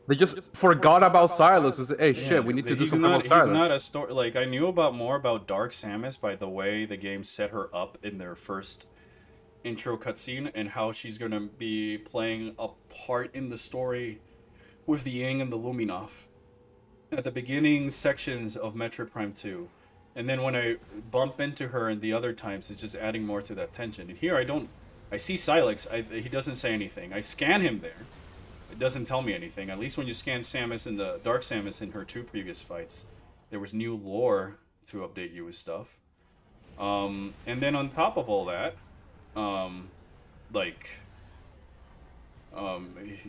They just forgot about Sylux. They say, hey, shit, we need to do something about Sylux. He's not a story. Like, I knew more about Dark Samus by the way the game set her up in their first intro cutscene, and how she's gonna be playing a part in the story with the Yang and the Luminov at the beginning sections of Metroid Prime 2. And then when I bump into her in the other times, it's just adding more to that tension. And here I see Sylux, he doesn't say anything. I scan him there. It doesn't tell me anything. At least when you scan Samus and the Dark Samus in her 2 previous fights, there was new lore to update you with stuff. And then on top of all that,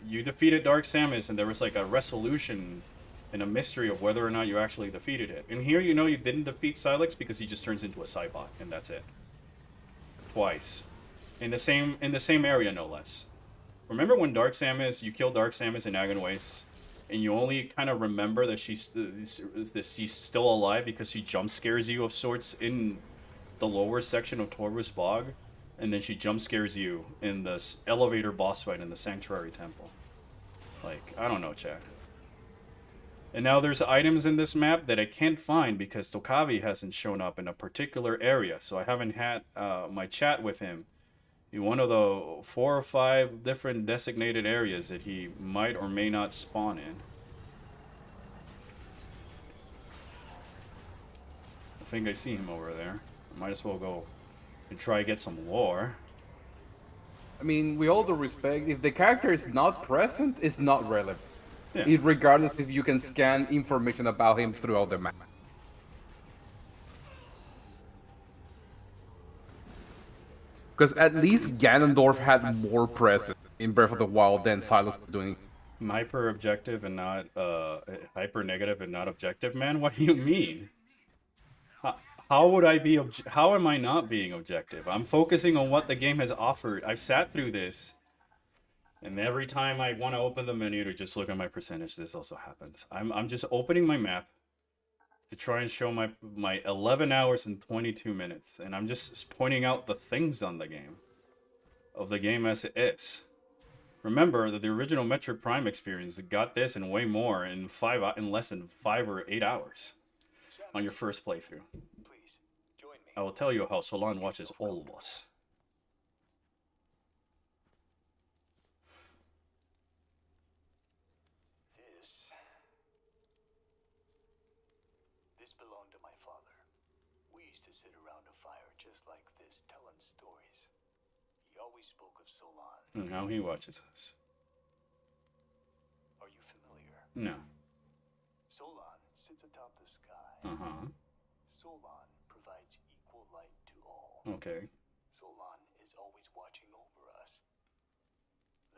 you defeated Dark Samus, and there was like a resolution and a mystery of whether or not you actually defeated it. And here, you know, you didn't defeat Sylux because he just turns into a Cybot, and that's it. Twice, in the same area, no less. Remember when you killed Dark Samus in Agon Wastes, and you only kind of remember that she's still alive because she jump scares you of sorts in the lower section of Torvus Bog? And then she jump scares you in the elevator boss fight in the Sanctuary Temple. Like, I don't know, Chad. And now there's items in this map that I can't find because Tokavi hasn't shown up in a particular area. So I haven't had my chat with him in one of the 4 or 5 different designated areas that he might or may not spawn in. I think I see him over there. I might as well go and try to get some lore. I mean, with all due respect, if the character is not present, it's not relevant. Yeah. Regardless if you can scan information about him throughout the map. Because at least Ganondorf had more presence in Breath of the Wild than Sylux is doing. Hyper objective and not hyper negative and not objective, man. What do you mean? How would I be? How am I not being objective? I'm focusing on what the game has offered. I've sat through this, and every time I want to open the menu to just look at my percentage, this also happens. I'm just opening my map to try and show my 11 hours and 22 minutes, and I'm just pointing out the things on the game, of the game as it is. Remember that the original Metroid Prime experience got this and way more in less than 5 or 8 hours on your first playthrough. Please, join me. I will tell you how Solon watches all of us. This belonged to my father. We used to sit around a fire just like this, telling stories. He always spoke of Solon. And how he watches us. Are you familiar? No. Solon sits atop the sky. Uh-huh. Solon provides equal light to all. Okay. Solon is always watching over us.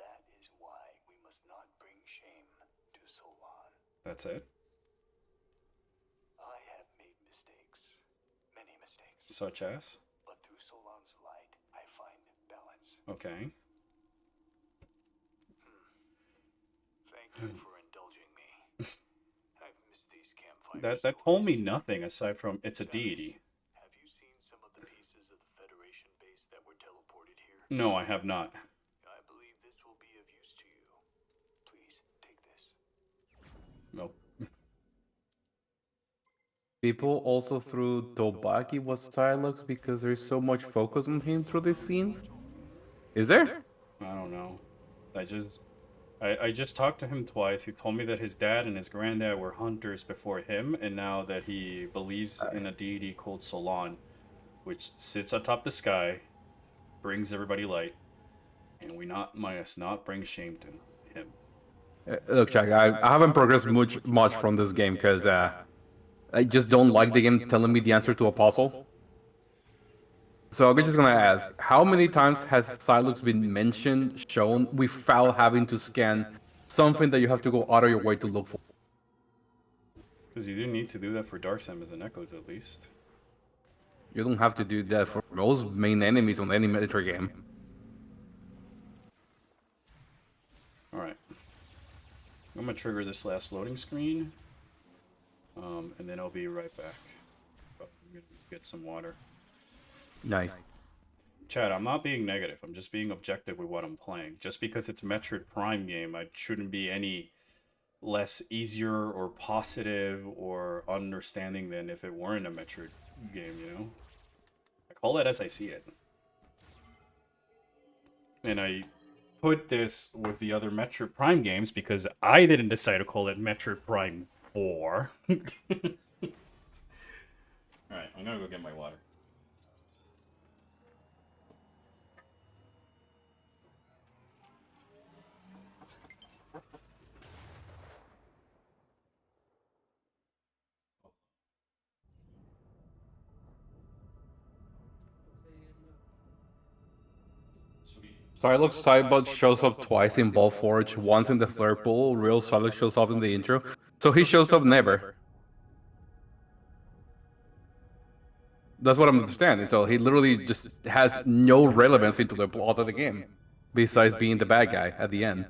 That is why we must not bring shame to Solon. That's it? I have made mistakes. Many mistakes. Such as? But through Solon's light, I find balance. Okay. Thank you for indulging me. I've missed these campfires. That told me nothing aside from it's a deity. Have you seen some of the pieces of the Federation base that were teleported here? No, I have not. I believe this will be of use to you. Please, take this. Nope. People also threw Tobaki was Sylux because there's so much focus on him through these scenes. Is there? I don't know. I just talked to him twice. He told me that his dad and his granddad were hunters before him, and now that he believes in a deity called Solon, which sits atop the sky, brings everybody light, and we must not bring shame to him. Look, Jack, I haven't progressed much from this game because I just don't like the game telling me the answer to a puzzle. So I'm just gonna ask, how many times has Sylux been mentioned, shown, without having to scan something that you have to go out of your way to look for? Because you didn't need to do that for Dark Samus and Echoes, at least. You don't have to do that for most main enemies on any Metroid game. Alright. I'm gonna trigger this last loading screen. And then I'll be right back. I'm gonna get some water. Nice. Chad, I'm not being negative. I'm just being objective with what I'm playing. Just because it's a Metroid Prime game, I shouldn't be any less easier or positive or understanding than if it weren't a Metroid game, you know? I call it as I see it. And I put this with the other Metroid Prime games because I didn't decide to call it Metroid Prime 4. Alright, I'm gonna go get my water. Sylux Sidebot shows up twice in Ball Forge, once in the Flare Pool, real Sylux shows up in the intro, so he shows up never. That's what I'm understanding, so he literally just has no relevance into the plot of the game, besides being the bad guy at the end.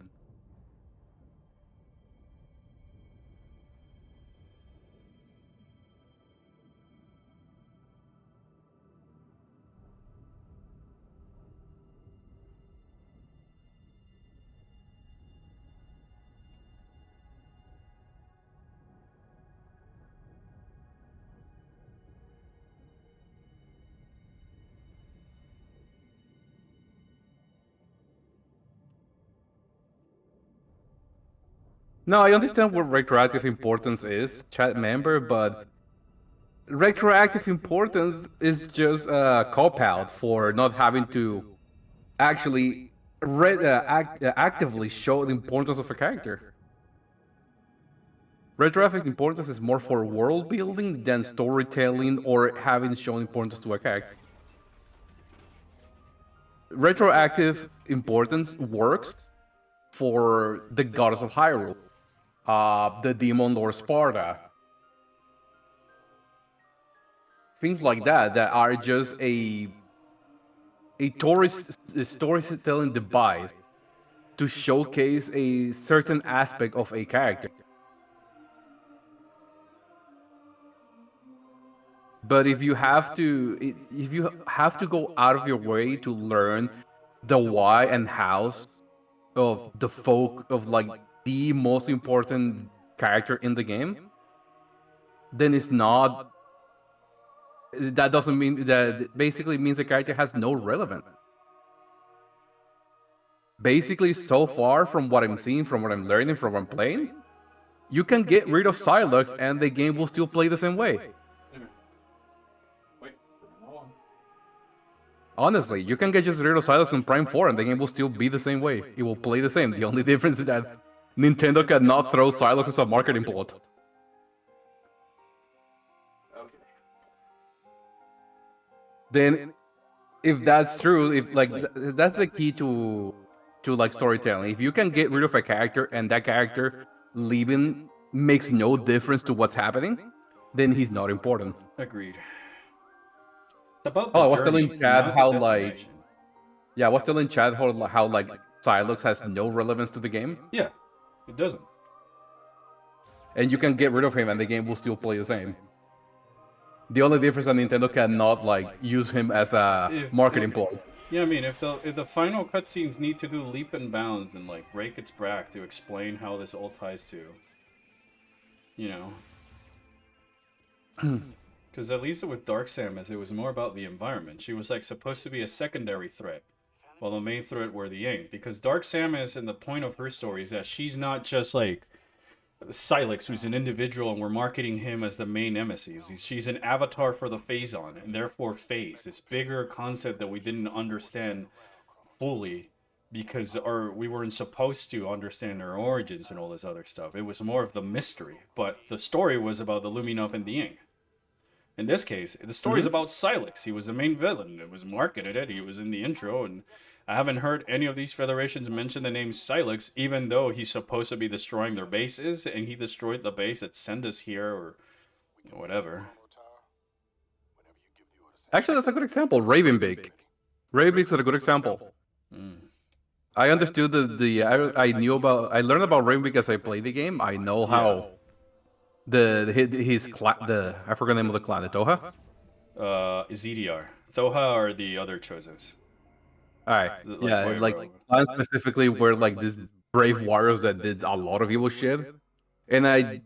No, I understand what retroactive importance is, chat member, but retroactive importance is just a cop out for not having to actually actively show the importance of a character. Retroactive importance is more for world building than storytelling or having shown importance to a character. Retroactive importance works for the goddess of Hyrule, the demon Lord Sparta, things like that are just a tourist storytelling device to showcase a certain aspect of a character. But if you have to go out of your way to learn the why and hows of the folk of like the most important character in the game, then it's not. That doesn't mean that. Basically, means the character has no relevance. Basically, so far from what I'm seeing, from what I'm learning, from what I'm playing, you can get rid of Sylux and the game will still play the same way. Honestly, you can get just rid of Sylux on Prime 4 and the game will still be the same way. It will play the same. The only difference is that Nintendo cannot throw Sylux as a marketing plot. Then, if that's true, if like that's the key to like storytelling. If you can get rid of a character and that character leaving makes no difference to what's happening, then he's not important. Agreed. It's about Oh, the I was journey, telling Chad not how the like destination. yeah, I was telling Chad how like Sylux has no relevance to the game, Yeah, it doesn't. and you can get rid of him and the game will still play the same. The only difference is that Nintendo cannot like use him as a marketing plot. Yeah, I mean, if the final cutscenes need to do leap and bounds and like break its back to explain how this all ties to, you know, because at least with Dark Samus, it was more about the environment. She was like supposed to be a secondary threat, while the main threat were the Ying. Because Dark Samus, and the point of her story is that she's not just like Sylux, who's an individual, and we're marketing him as the main nemesis. She's an avatar for the Phazon, and therefore Phase, this bigger concept that we didn't understand fully because we weren't supposed to understand her origins and all this other stuff. It was more of the mystery, but the story was about the Luminov and the Ying. In this case, the story is about Sylux. He was the main villain. It was marketed it. He was in the intro, and I haven't heard any of these federations mention the name Sylux, even though he's supposed to be destroying their bases, and he destroyed the base that sent us here, or whatever. Actually, that's a good example. Ravenbig. Ravenbig's a good example. I understood I learned about Ravenbig as I played the game. I know how his I forgot the name of the clan, the Toha? ZDR. Thoha are the other Chozos. Alright, yeah, like clan specifically were like these brave warriors that did a lot of evil shit. And I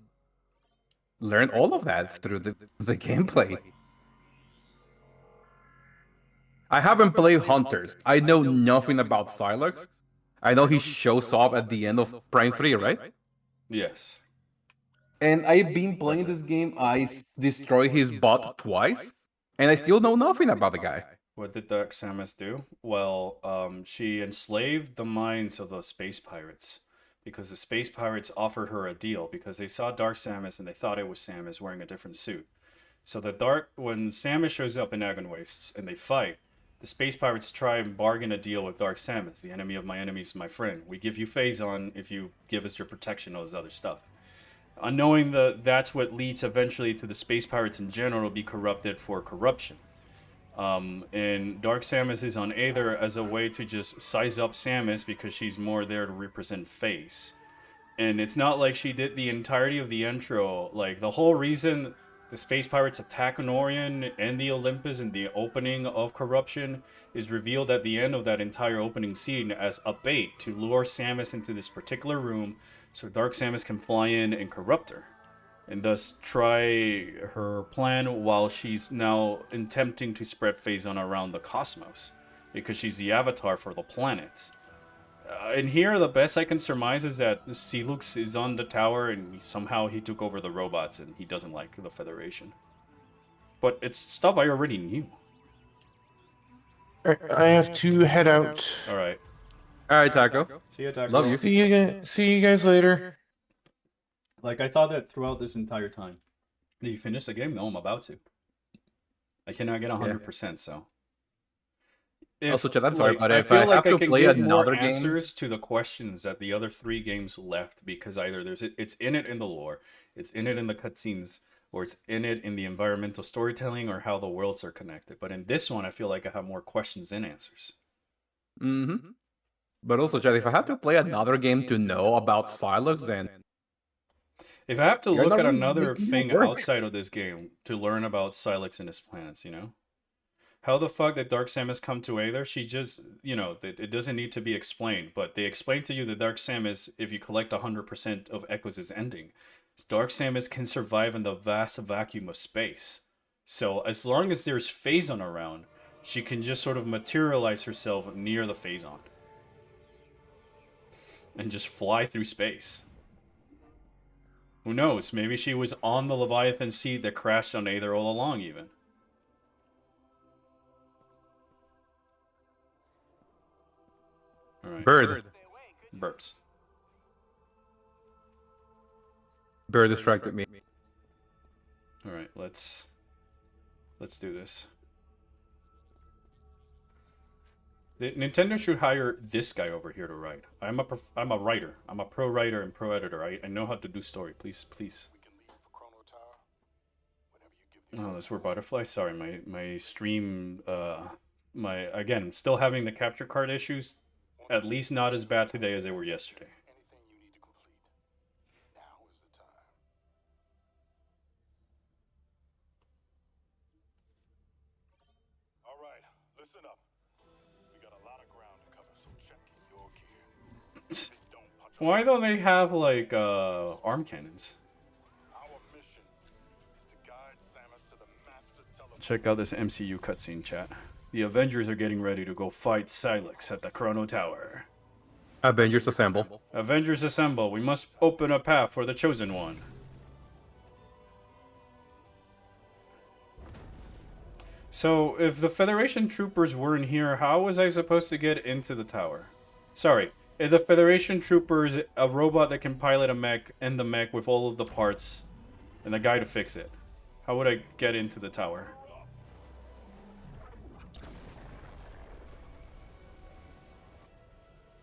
learned all of that through the gameplay. I haven't played Hunters. I know nothing about Sylux. I know he shows up at the end of Prime 3, right? Yes. And I've been playing this game, I destroyed his bot twice, and I still know nothing about the guy. What did Dark Samus do? Well, she enslaved the minds of those space pirates, because the space pirates offered her a deal, because they saw Dark Samus and they thought it was Samus wearing a different suit. So when Samus shows up in Agon Wastes and they fight, the space pirates try and bargain a deal with Dark Samus. The enemy of my enemy is my friend. We give you Phazon if you give us your protection, all this other stuff. Knowing that that's what leads eventually to the space pirates in general be corrupted for corruption. And Dark Samus is on Aether as a way to just size up Samus because she's more there to represent Phase. And it's not like she did the entirety of the intro. Like, the whole reason the space pirates attack Honorian and the Olympus in the opening of Corruption is revealed at the end of that entire opening scene as a bait to lure Samus into this particular room so Dark Samus can fly in and corrupt her, and thus try her plan while she's now attempting to spread Phazon around the cosmos, because she's the avatar for the planets. in here, the best I can surmise is that Sylux is on the tower and somehow he took over the robots and he doesn't like the Federation. But it's stuff I already knew. I have to head out. Alright. All right, Taco. See ya, Taco. Love you. See you guys later. Like, I thought that throughout this entire time. Did you finish the game? No, I'm about to. I cannot get 100%, so... Also, Chad, I'm sorry, but I if feel I like have I to can play give more another game... answers to the questions that the other 3 games left, because either it's in it in the lore, it's in it in the cutscenes, or it's in it in the environmental storytelling, or how the worlds are connected. But in this one, I feel like I have more questions than answers. Mm-hmm. But also, Chad, if I have to play another game to know about Sylux, then... If I have to You're look not at really another making thing that work. outside of this game to learn about Sylux and his planets, you know? How the fuck did Dark Samus come to Aether? She just, you know, it doesn't need to be explained, but they explain to you that Dark Samus, if you collect 100% of Echoes' ending, Dark Samus can survive in the vast vacuum of space. So as long as there's Phazon around, she can just sort of materialize herself near the Phazon. And just fly through space. Who knows? Maybe she was on the Leviathan seed that crashed on Aether all along, even. All right. Bird. Burps. Bird distracted me. All right, let's do this. Nintendo should hire this guy over here to write. I'm a writer. I'm a pro writer and pro editor. I know how to do story. Please. Oh, those were butterflies. Sorry, my stream. Again, still having the capture card issues. At least not as bad today as they were yesterday. Why don't they have, like, arm cannons? Check out this MCU cutscene, chat. The Avengers are getting ready to go fight Sylux at the Chrono Tower. Avengers assemble. Avengers assemble. We must open a path for the Chosen One. So, if the Federation troopers weren't here, how was I supposed to get into the tower? Sorry. If the Federation troopers, a robot that can pilot a mech, and the mech with all of the parts, and a guy to fix it, how would I get into the tower?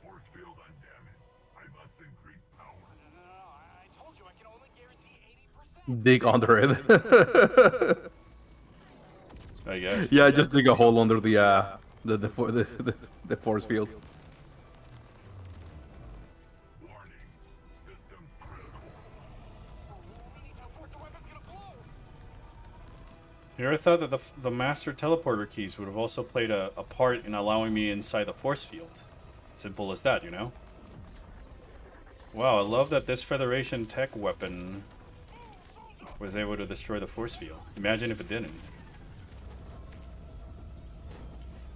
Force field undamaged. I must increase power. No, I told you I can only guarantee 80%. Dig under it. I guess. Yeah, just dig a hole under the force field. Warning. System critical. We need to report the weapon's gonna blow. Here I thought that the master teleporter keys would have also played a part in allowing me inside the force field. Simple as that, you know? Wow, I love that this Federation tech weapon was able to destroy the force field. Imagine if it didn't.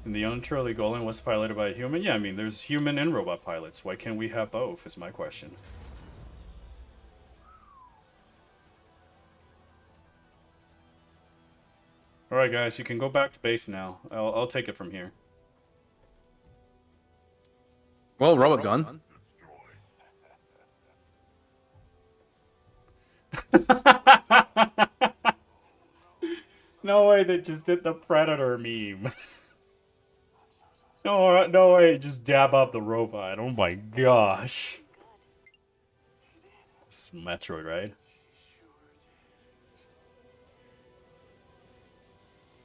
And the Untrolly Golem was piloted by a human? Yeah, I mean, there's human and robot pilots. Why can't we have both, is my question. Alright guys, you can go back to base now. I'll take it from here. Well, robot gun. No way they just did the Predator meme. No way, just dab up the robot. Oh my gosh. This is Metroid, right?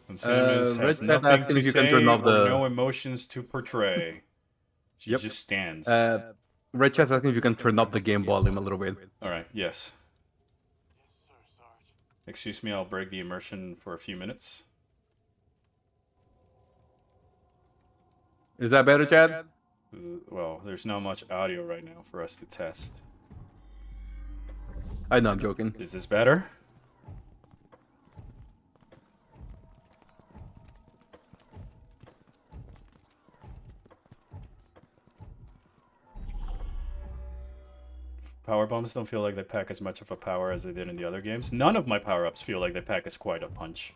And Samus has Red Dead nothing asking to if you can say turn or off the- no emotions to portray. She Yep. just stands. Red Chat's asking if you can turn up the game volume a little bit. Alright, yes. Yes, sir, Sarge. Excuse me, I'll break the immersion for a few minutes. Is that better, Chad? Well, there's not much audio right now for us to test. I know, I'm joking. Is this better? Power bombs don't feel like they pack as much of a power as they did in the other games. None of my power-ups feel like they pack as quite a punch.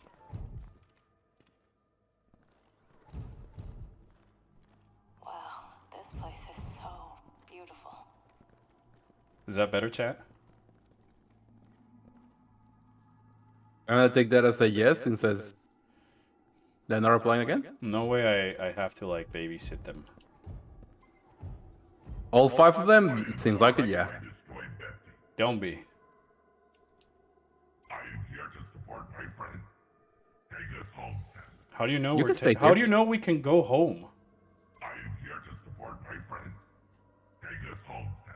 Wow, this place is so beautiful. Is that better, chat? I'm gonna take that as a yes, since they're not replying again. No way I have to, like, babysit them. All 5 of them? It seems like it, yeah. Destroy Betsy. Don't be. I am here to support my friends. Take us home, Sam. How do you know You we're can stay How here. do you know we can go home? I am here to support my friends. Take us home, Sam.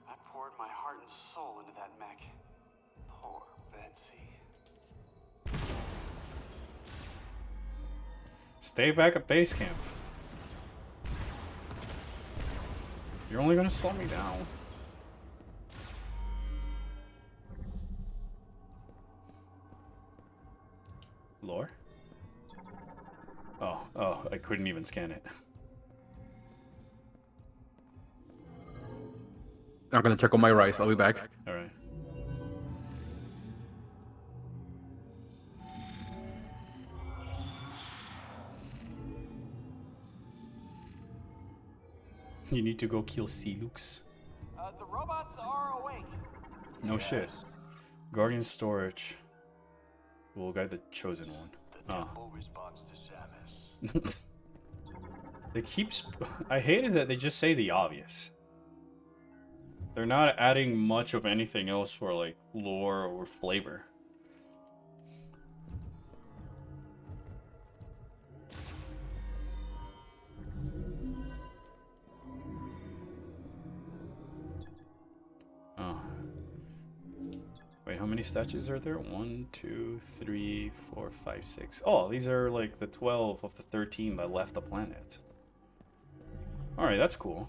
I poured my heart and soul into that mech. Poor Betsy. Stay back at base camp. You're only gonna slow me down. Lore? Oh, I couldn't even scan it. I'm gonna check on my rice. I'll be back. Alright. You need to go kill Sylux. The robots are awake. No shit. Guardian storage. We'll guide the chosen one. The Ah. temple responds to Samus. They keep. I hate is that they just say the obvious. They're not adding much of anything else for like lore or flavor. Oh. Wait, how many statues are there? 1, 2, 3, 4, 5, 6. Oh, these are like the 12 of the 13 that left the planet. Alright, that's cool.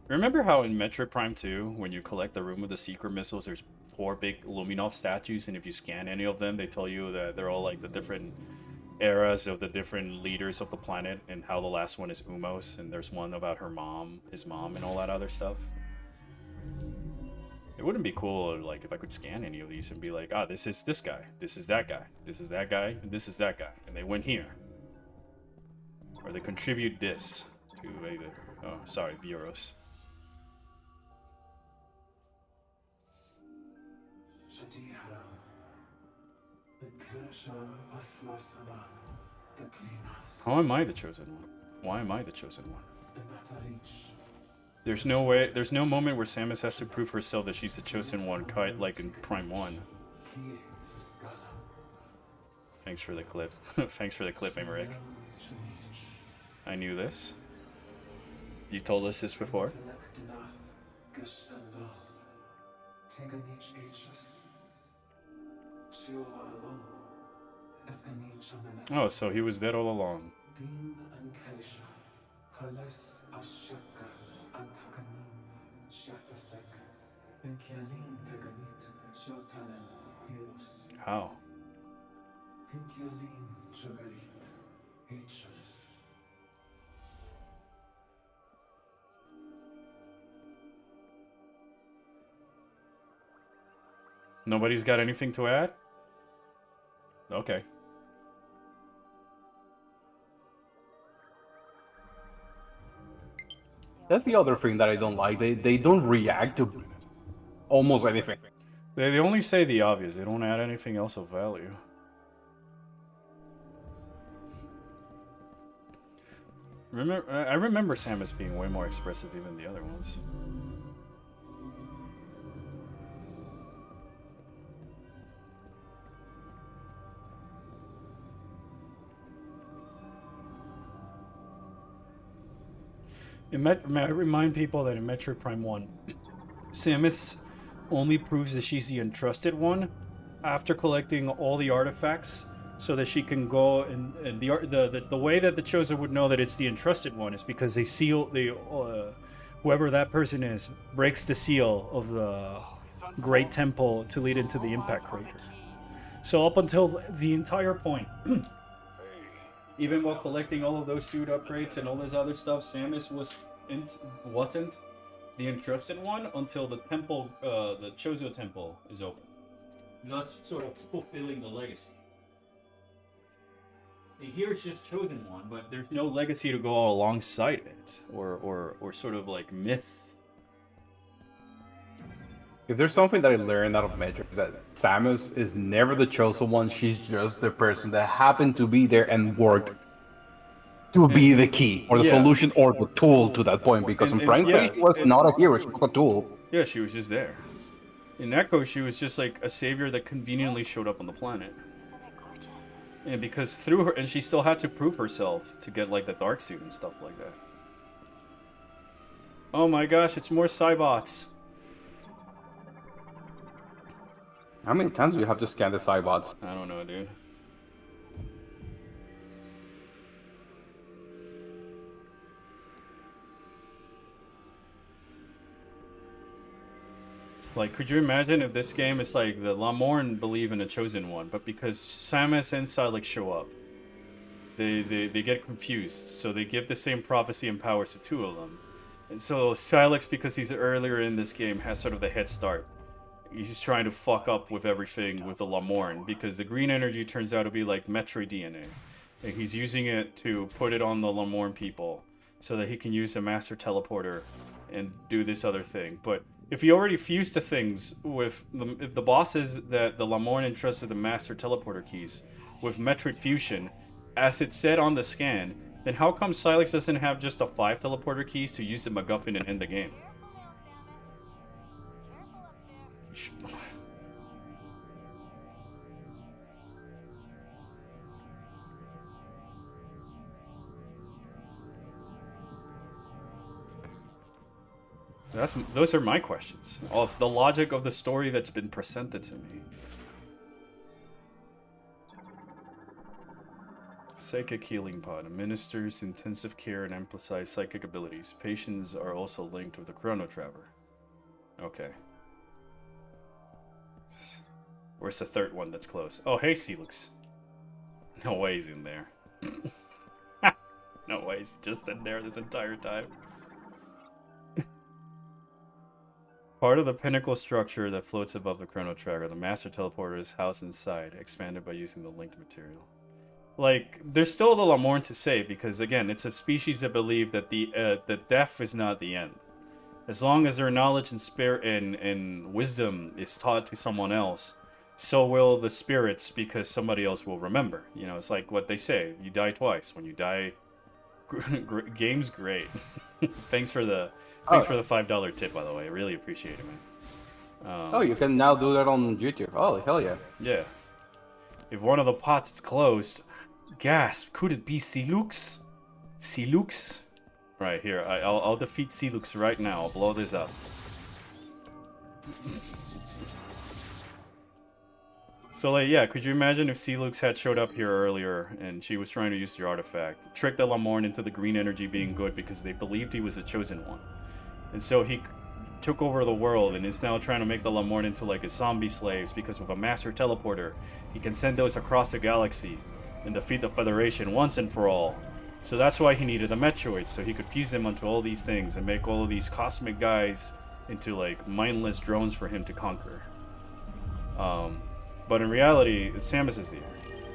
Remember how in Metroid Prime 2, when you collect the room of the secret missiles, there's 4 big Luminov statues, and if you scan any of them, they tell you that they're all like the different eras of the different leaders of the planet, and how the last one is Umos, and there's one about her mom, his mom, and all that other stuff. It wouldn't be cool, like, if I could scan any of these and be like, ah, this is this guy, this is that guy, this is that guy, and this is that guy, and they went here. Or they contribute this to either, oh, sorry, Bureaus. How am I the chosen one? Why am I the chosen one? There's no way, there's no moment where Samus has to prove herself that she's the chosen one, quite like in Prime 1. Thanks for the clip. Thanks for the clip, Emmerich. I knew this. You told us this before? Oh, so he was dead all along. How? Nobody's got anything to add? Okay. That's the other thing that I don't like. They don't react to almost anything. They only say the obvious. They don't add anything else of value. I remember Samus being way more expressive even the other ones. I remind people that in Metroid Prime 1, Samus only proves that she's the entrusted one after collecting all the artifacts, so that she can go and the way that the chosen would know that it's the entrusted one is because they seal whoever that person is breaks the seal of the Great Temple to lead into the Impact Crater. So up until the entire point, even while collecting all of those suit upgrades and all this other stuff, Samus was wasn't the entrusted one until the temple, the Chozo temple, is open. Thus, sort of fulfilling the legacy. Here it's just chosen one, but there's no legacy to go alongside it, or sort of like myth. If there's something that I learned out of Metroid, is that Samus is never the chosen one. She's just the person that happened to be there and worked to be the key, or the solution, or the tool to that point. Because in Prime 3, she was not a hero, she was a tool. Yeah, she was just there. In Echo, she was just like a savior that conveniently showed up on the planet. Isn't it gorgeous? And because through her, and she still had to prove herself to get like the dark suit and stuff like that. Oh my gosh, it's more Cybots. How many times do you have to scan the Cybots? I don't know, dude. Like, could you imagine if this game is like the Lamorn believe in a chosen one, but because Samus and Sylux show up, they get confused, so they give the same prophecy and powers to two of them. And so Sylux, because he's earlier in this game, has sort of the head start. He's trying to fuck up with everything with the Lamorn, because the green energy turns out to be like Metroid DNA. And he's using it to put it on the Lamorn people, so that he can use a Master Teleporter and do this other thing. But if he already fused to things with if the bosses that the Lamorn entrusted the Master Teleporter keys with Metroid Fusion, as it said on the scan, then how come Sylux doesn't have just the 5 teleporter keys to use the MacGuffin and end the game? Careful now, Samus. Careful up there. Those are my questions. Of the logic of the story that's been presented to me. Psychic Healing Pod administers intensive care and amplifies psychic abilities. Patients are also linked with the Chrono Traveler. Okay. Where's the third one that's close? Oh, hey, Sylux. No way he's in there. No way he's just in there this entire time. Part of the pinnacle structure that floats above the Chrono Traveler, the Master Teleporter is housed inside, expanded by using the linked material. Like, there's still the Lamorn to save, because again, it's a species that believe that the death is not the end. As long as their knowledge and spirit and wisdom is taught to someone else, so will the spirits, because somebody else will remember. You know, it's like what they say: you die twice. When you die, game's great. Thanks for the $5 tip, by the way. I really appreciate it, man. Oh, you can now do that on YouTube. Oh, hell yeah. Yeah. If one of the pots is closed, gasp, could it be Sylux? Sylux? Right, here, I'll defeat Sylux right now. I'll blow this up. So, like, yeah, could you imagine if Sylux had showed up here earlier and she was trying to use the artifact, trick the Lamorn into the green energy being good because they believed he was a chosen one. And so he took over the world and is now trying to make the Lamorn into like his zombie slaves, because with a Master Teleporter, he can send those across the galaxy and defeat the Federation once and for all. So that's why he needed the Metroids, so he could fuse them onto all these things and make all of these cosmic guys into like mindless drones for him to conquer. But in reality, Samus is the heir.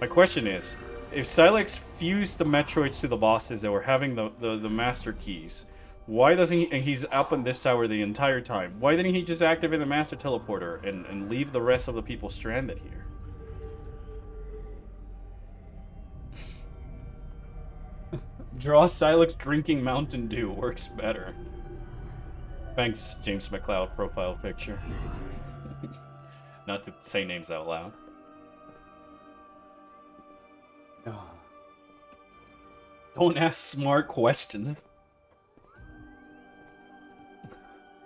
My question is, if Sylux fused the Metroids to the bosses that were having the Master Keys, why doesn't he, and he's up in this tower the entire time, why didn't he just activate the Master Teleporter and leave the rest of the people stranded here? Draw Sylux drinking Mountain Dew works better. Thanks, James McLeod profile picture. Not to say names out loud. Don't ask smart questions.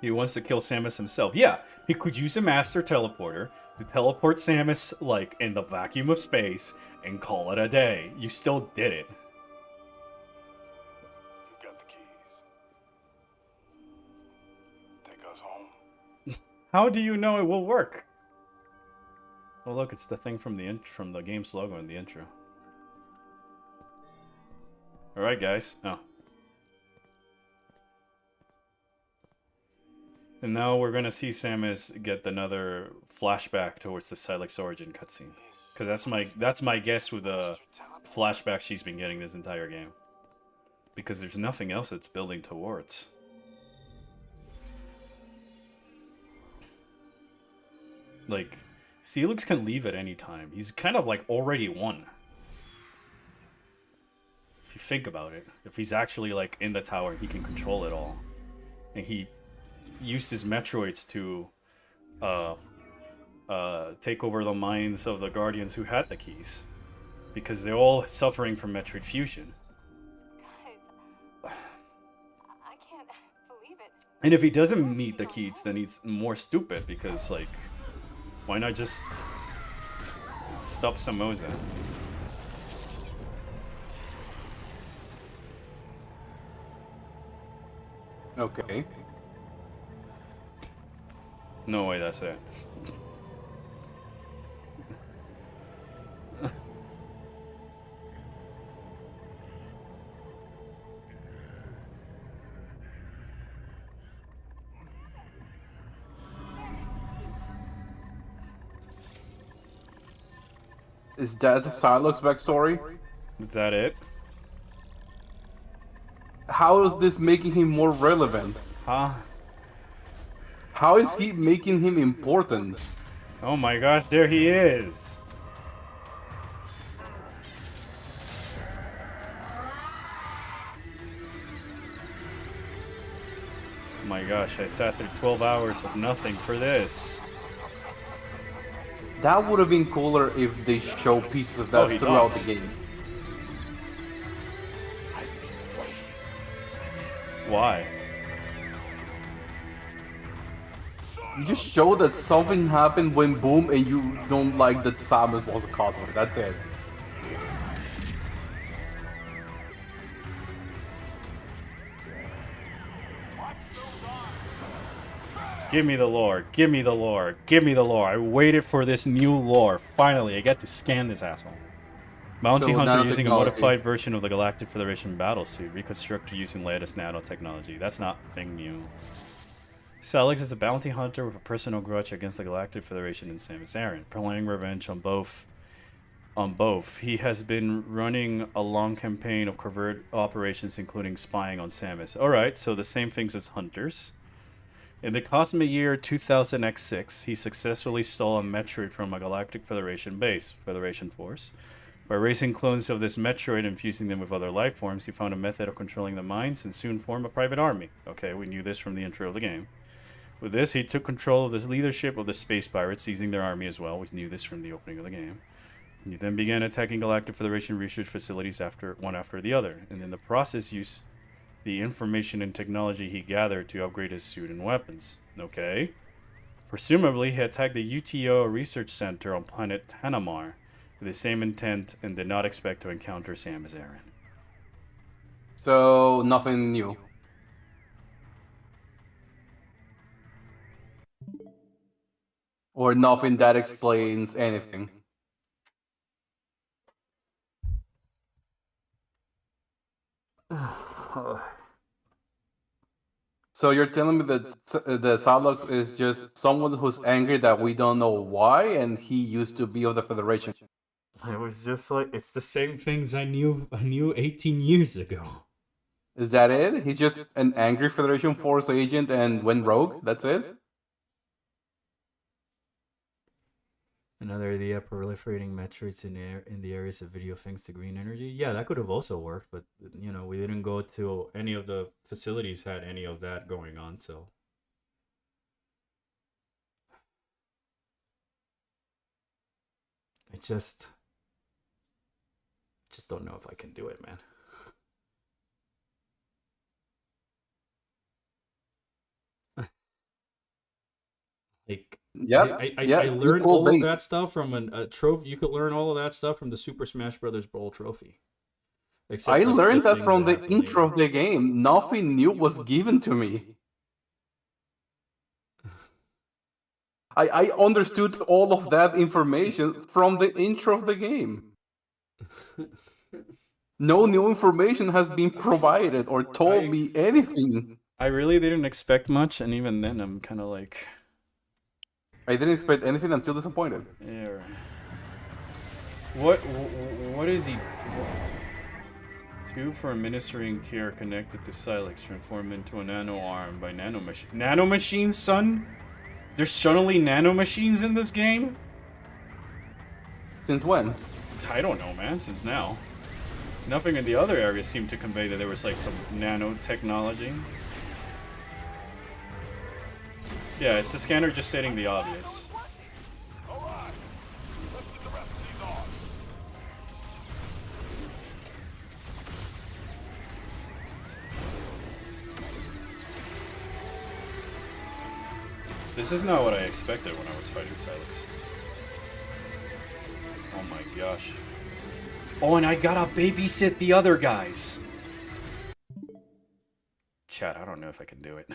He wants to kill Samus himself. Yeah, he could use a Master Teleporter to teleport Samus, like, in the vacuum of space and call it a day. You still did it. You got the keys. Take us home. How do you know it will work? Oh look, it's the thing from the game's logo in the intro. All right, guys. Oh. And now we're gonna see Samus get another flashback towards the Sylux origin cutscene. Because that's my guess with the flashback she's been getting this entire game. Because there's nothing else it's building towards. Like, Sylux can leave at any time. He's kind of like already won. If you think about it. If he's actually like in the tower, he can control it all. And he used his Metroids to take over the minds of the Guardians who had the keys. Because they're all suffering from Metroid fusion. Guys, I can't believe it. And if he doesn't need the keys, then he's more stupid because, like, why not just stop Samoza? Okay. No way, that's it. Is that the Sylux backstory? Is that it? How is this making him more relevant? Huh? How is he making him important? Oh my gosh, there he is! Oh my gosh, I sat there 12 hours of nothing for this. That would have been cooler if they show pieces of that he throughout does. the game. Why? You just show that something happened when boom and you don't like that Samus was a cause of it. That's it. Give me the lore, give me the lore, give me the lore. I waited for this new lore. Finally, I get to scan this asshole. Bounty So, Hunter using a nanotechnology. modified version of the Galactic Federation battlesuit, reconstructed using latest nanotechnology. That's not thing new. Sylux is a bounty hunter with a personal grudge against the Galactic Federation and Samus Aran, planning revenge on both. He has been running a long campaign of covert operations, including spying on Samus. Alright, so the same things as hunters. In the cosmic year 2000X6, he successfully stole a Metroid from a Galactic Federation base, Federation force. By raising clones of this Metroid and fusing them with other life forms, he found a method of controlling the minds and soon formed a private army. Okay, we knew this from the intro of the game. With this, he took control of the leadership of the space pirates, seizing their army as well. We knew this from the opening of the game. He then began attacking Galactic Federation research facilities one after the other, and in the process used the information and technology he gathered to upgrade his suit and weapons. Okay. Presumably, he attacked the UTO research center on planet Tanamar with the same intent and did not expect to encounter Samus Aran. So, nothing new. Or nothing that explains anything. So you're telling me that the Sylux is just someone who's angry that we don't know why, and he used to be of the Federation. It was just like, it's the same things I knew 18 years ago. Is that it? He's just an angry Federation Force agent and went rogue? That's it? Another idea, proliferating Metroids in the areas of video thanks to green energy. Yeah, that could have also worked, but, you know, we didn't go to any of the facilities had any of that going on, so. I just don't know if I can do it, man. Like, Yep. I learned all of that stuff from a trophy. You could learn all of that stuff from the Super Smash Brothers Brawl trophy. I learned that things from the happen intro later. of the game. Nothing new was given to me. I understood all of that information from the intro of the game. No new information has been provided or told me anything. I really didn't expect much, and even then, I'm kind of like, I didn't expect anything. I'm still disappointed. yeah. Right. What is he? Two for administering care connected to Sylux, transformed into a nano arm by nanomachine. Nanomachines, son? There's suddenly nanomachines in this game? Since when? I don't know, man. Since now. Nothing in the other areas seemed to convey that there was like some nanotechnology. Yeah, it's the scanner just stating the obvious. Alright, let's get the rest of these on. This is not what I expected when I was fighting Sylux. Oh my gosh. Oh, and I gotta babysit the other guys. Chat, I don't know if I can do it.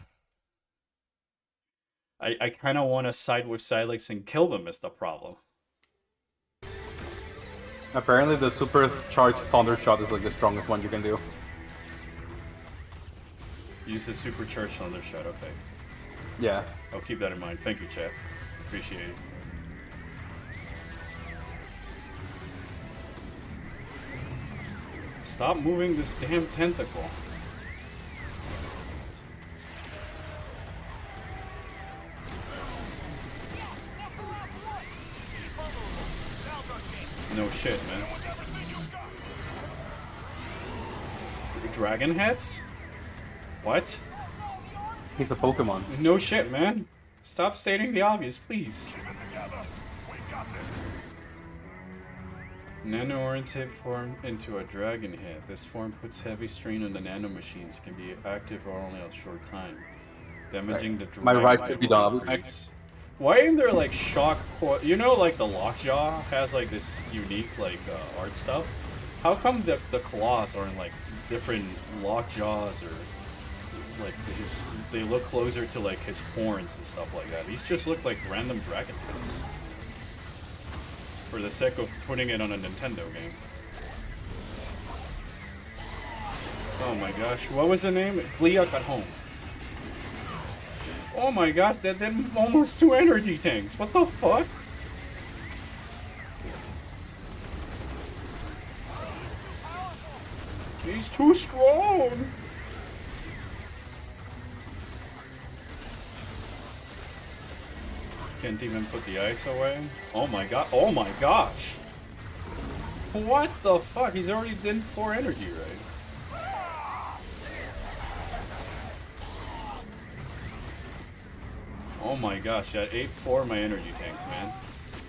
I kind of want to side with Sylux and kill them is the problem. Apparently, the supercharged thunder shot is like the strongest one you can do. Use the supercharged thunder shot, okay. Yeah. I'll keep that in mind. Thank you, chat. Appreciate it. Stop moving this damn tentacle. No shit, man. Dragon heads? What? He's a Pokemon. No shit, man. Stop stating the obvious, please. Nano-oriented form into a dragon head. This form puts heavy strain on the nanomachines. It can be active for only a short time, damaging the My dragon. right should be done, obviously. Why isn't there like shock? You know, like the Lockjaw has like this unique like art stuff. How come the claws aren't like different Lockjaws or like his? They look closer to like his horns and stuff like that. These just look like random dragon heads. For the sake of putting it on a Nintendo game. Oh my gosh, what was the name? Gliok at home. Oh my gosh, that did almost 2 energy tanks. What the fuck? He's too strong. Can't even put the ice away. Oh my god. Oh my gosh. What the fuck? He's already did 4 energy, right? Oh my gosh, that ate 4 of my energy tanks, man.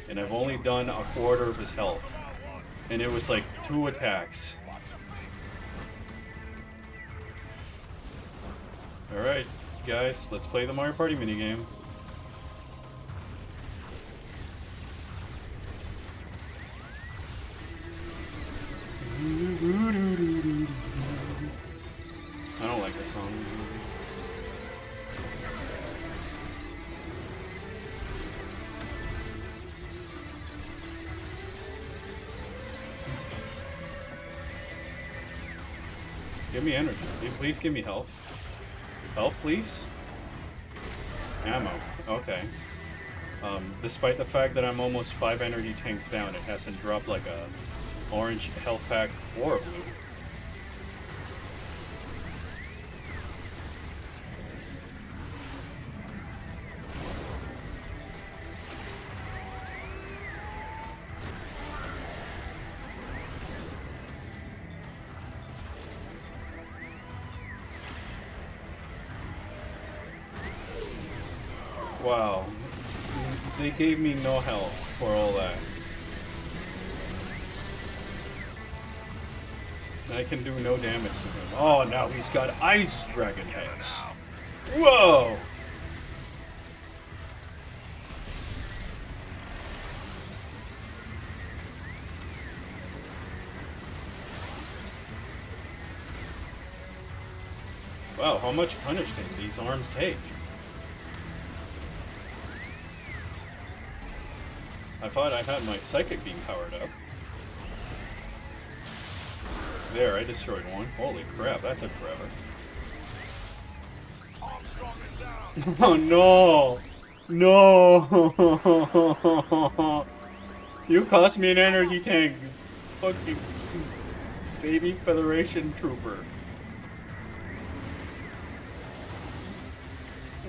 And I've only done a quarter of his health. And it was like 2 attacks. Alright, guys, let's play the Mario Party minigame. I don't like this song. Give me energy. Please give me health. Health, please? Ammo. Okay. Despite the fact that I'm almost 5 energy tanks down, it hasn't dropped like a orange health pack or a blue. Wow. They gave me no health for all that. I can do no damage to him. Oh, now he's got ice dragon heads. Whoa! Wow, how much punish can these arms take? I thought I had my psychic beam powered up. There, I destroyed one. Holy crap, that took forever. Oh no! No! You cost me an energy tank, you fucking baby Federation trooper.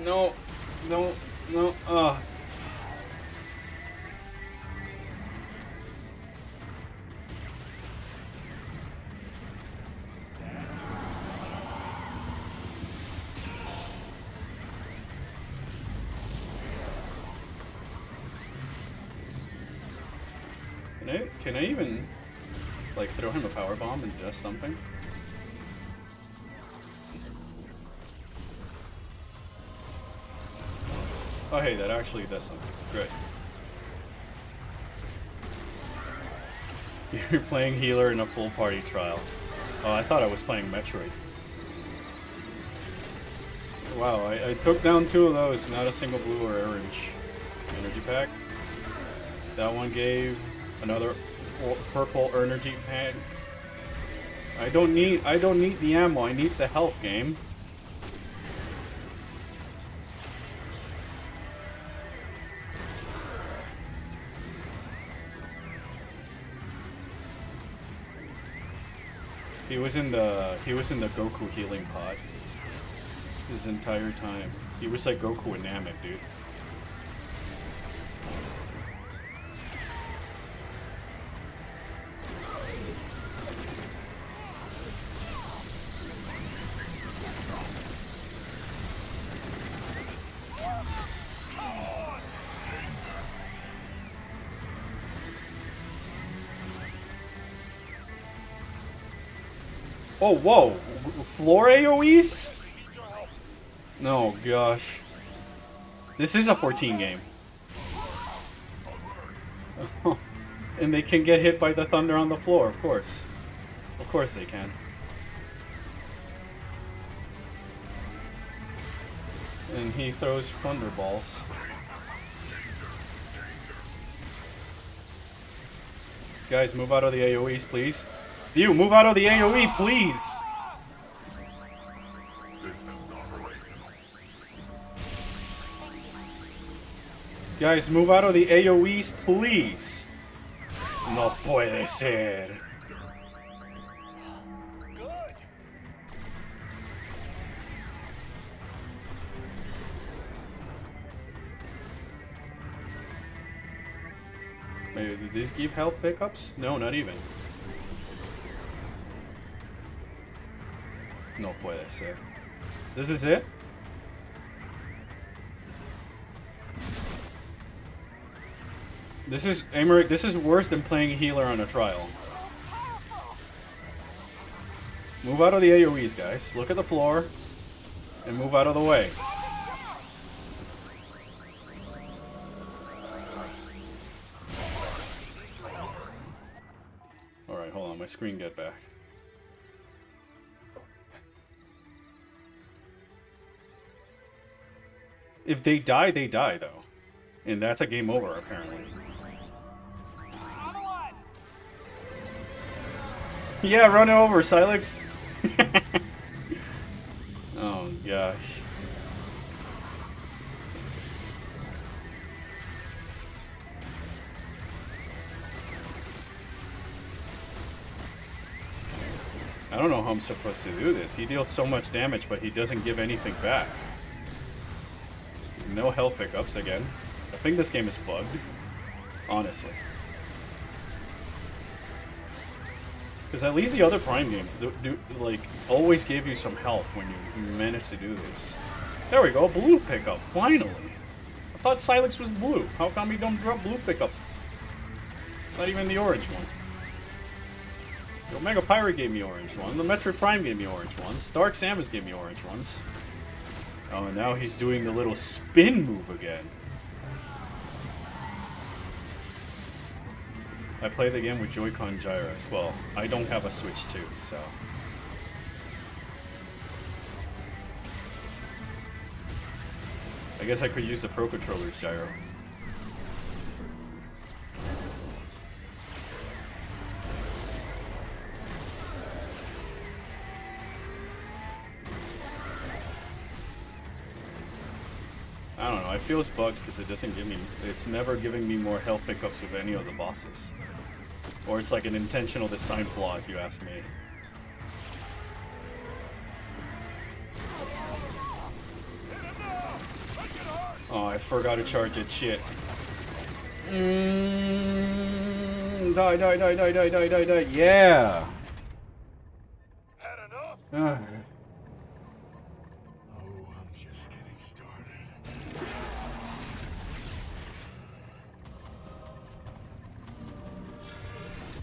No, no, no, Can I even, like, throw him a power bomb and just something? Oh hey, that actually does something. Great. You're playing healer in a full party trial. Oh, I thought I was playing Metroid. Wow, I took down 2 of those, not a single blue or orange energy pack. That one gave another purple energy pack. I don't need the ammo, I need the health, game. He was in the Goku healing pod his entire time. He was like Goku and Namek, dude. Oh, whoa! Floor AoEs? No, gosh. This is a 14 game. And they can get hit by the thunder on the floor, of course. Of course they can. And he throws thunderballs. Guys, move out of the AoEs, please. View, move out of the AoE, please! Guys, move out of the AoEs, please! No puede ser. Good. Maybe, did these give health pickups? No, not even. No puede ser. This is it? This is, Americ, this is worse than playing a healer on a trial. Move out of the AoEs, guys. Look at the floor. And move out of the way. Alright, hold on. My screen get back. If they die, though. And that's a game over, apparently. Yeah, run it over, Sylux. Oh, gosh. I don't know how I'm supposed to do this. He deals so much damage, but he doesn't give anything back. No health pickups again. I think this game is bugged. Honestly. Because at least the other Prime games do like always give you some health when you manage to do this. There we go, blue pickup, finally. I thought Sylux was blue. How come he don't drop blue pickup? It's not even the orange one. The Omega Pirate gave me orange one. The Metroid Prime gave me orange ones. Stark Samus gave me orange ones. Oh, and now he's doing the little spin move again. I play the game with Joy-Con gyros. Well, I don't have a Switch 2, so... I guess I could use the Pro Controller's gyro. I don't know. I feel it's bugged because it doesn't give me. It's never giving me more health pickups with any of the bosses, or it's like an intentional design flaw, if you ask me. Oh, I forgot to charge it. Shit. Die, die, die, die, die, die, die, die. Yeah. Had enough? Ugh. Oh, I'm just getting started.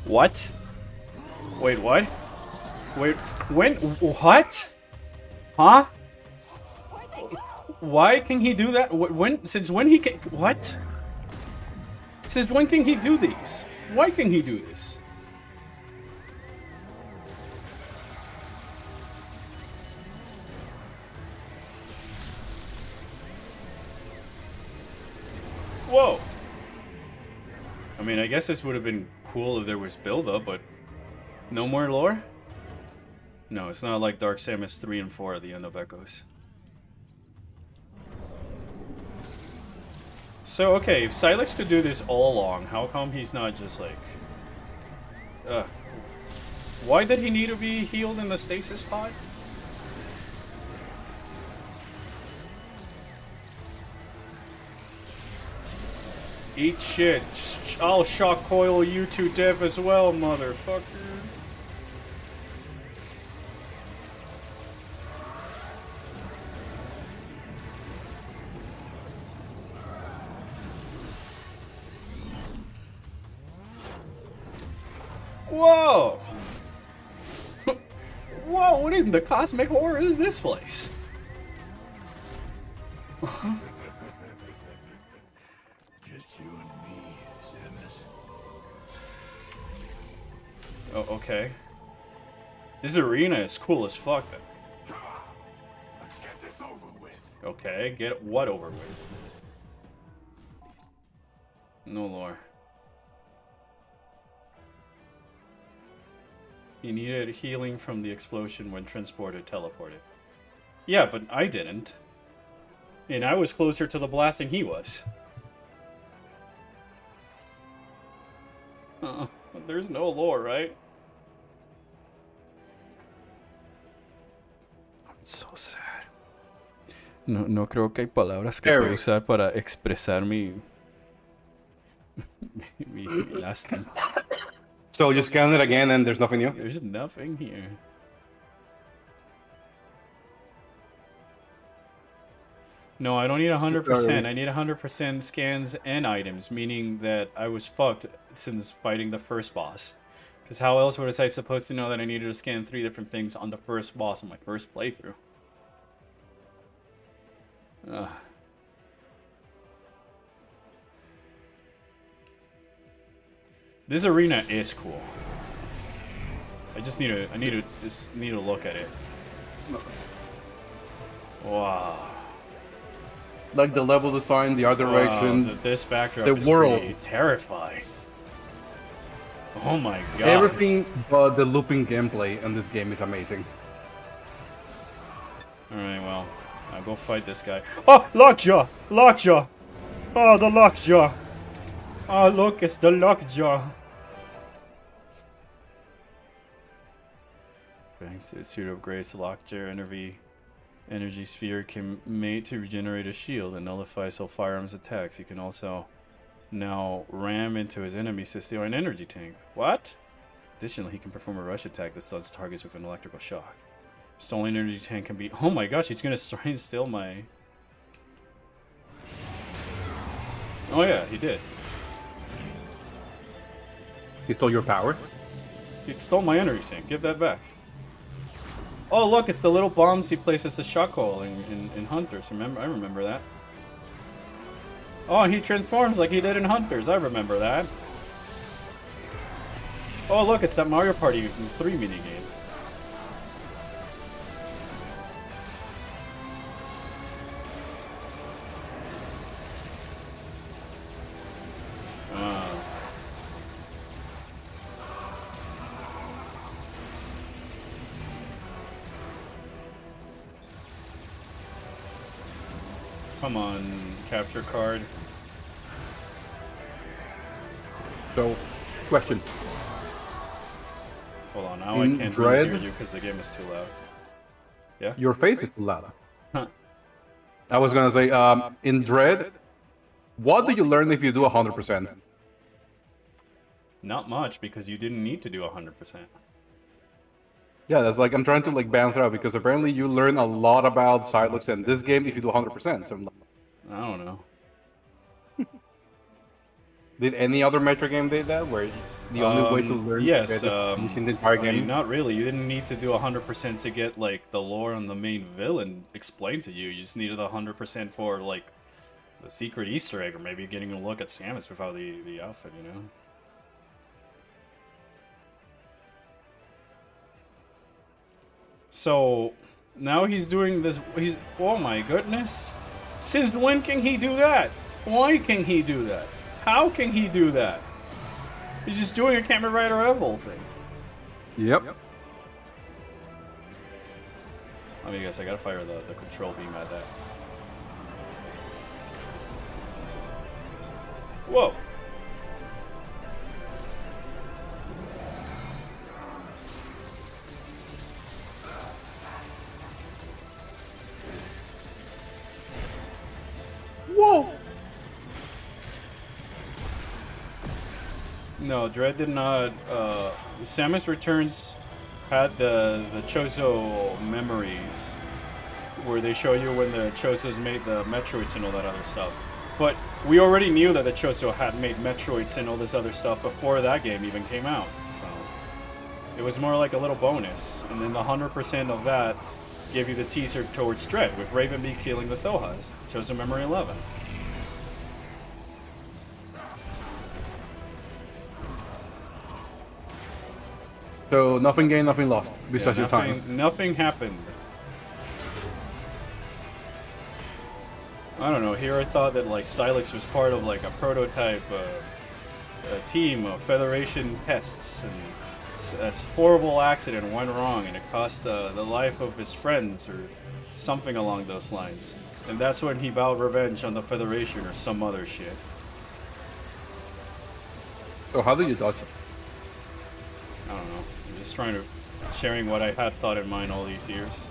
What? Wait, what? Wait, when? What? Huh? Why can he do that? When? Since when he can? What? Since when can he do these? Why can he do this? Whoa. I mean, I guess this would have been cool if there was build-up, but no more lore? No, it's not like Dark Samus 3 and 4 at the end of Echoes. So, okay, if Sylux could do this all along, how come he's not just like... Why did he need to be healed in the stasis spot? Eat shit. I'll shock coil you to death as well, motherfucker. Whoa! Whoa, what in the cosmic horror is this place? Just you and me, Samus. Oh, okay. This arena is cool as fuck, then. Let's get this over with. Okay, get what over with? No lore. He needed healing from the explosion when transported, teleported. Yeah, but I didn't. And I was closer to the blast than he was. There's no lore, right? I'm so sad. No creo que hay palabras que puedo usar para expresar mi lástima. So you scan it again and there's nothing new? There's nothing here. No, I don't need 100%. I need 100% scans and items, meaning that I was fucked since fighting the first boss. Because how else was I supposed to know that I needed to scan 3 different things on the first boss in my first playthrough? Ugh. This arena is cool. I just need to look at it. Wow. Like the level design, the art direction, Wow, this backdrop the is world. pretty terrifying. Oh my god. everything but the looping gameplay in this game is amazing. Alright, well, I'll go fight this guy. Oh, lockjaw! Lockjaw! Oh, the lockjaw! Oh, look, it's the lockjaw. Thanks to suit upgrades, lockjaw energy sphere can mate to regenerate a shield and nullifies all firearms attacks. He can also now ram into his enemies to steal an energy tank. What? Additionally, he can perform a rush attack that stuns targets with an electrical shock. Stolen energy tank can be... Oh my gosh, he's gonna try and steal my... Oh yeah, he did. He stole your power? He stole my energy tank. Give that back. Oh look, it's the little bombs he places the shock coil in Hunters. Remember? I remember that. Oh, he transforms like he did in Hunters. I remember that. Oh look, it's that Mario Party 3 minigame. Come on, capture card. So, question. Hold on, now In I can't really hear Dread- you because the game is too loud. Yeah? Your face is too loud. Huh. I was gonna say, in Dread, what do you learn if you do 100%? Not much, because you didn't need to do 100%. Yeah, that's like, I'm trying to like balance it out because apparently you learn a lot about Sylux in this game if you do 100%. So, I don't know. did any other Metro game do that? Where the only way to learn Yes, is finishing the entire I mean, game? not really. You didn't need to do 100% to get, like, the lore on the main villain explained to you. You just needed 100% for, like, the secret Easter egg, or maybe getting a look at Samus without the outfit, you know? So, now he's doing this, oh my goodness. Since when can he do that? Why can he do that? How can he do that? He's just doing a Kamen Rider Evil thing. Yep. Let me guess, I gotta fire the control beam at that. Whoa! Whoa! No, Dread did not. Samus Returns had the Chozo memories, where they show you when the Chozos made the Metroids and all that other stuff. But we already knew that the Chozo had made Metroids and all this other stuff before that game even came out. So it was more like a little bonus. And then the 100% of that gave you the teaser towards Dread, with Ravenby killing the Thohas. Chozo Memory 11. So nothing gained, nothing lost, besides your nothing, time. nothing happened. I don't know. Here I thought that like Sylux was part of like a prototype a team of Federation tests, and a horrible accident went wrong, and it cost the life of his friends or something along those lines. And that's when he vowed revenge on the Federation or some other shit. So how do you dodge it? I don't know. I'm just sharing what I had thought in mind all these years.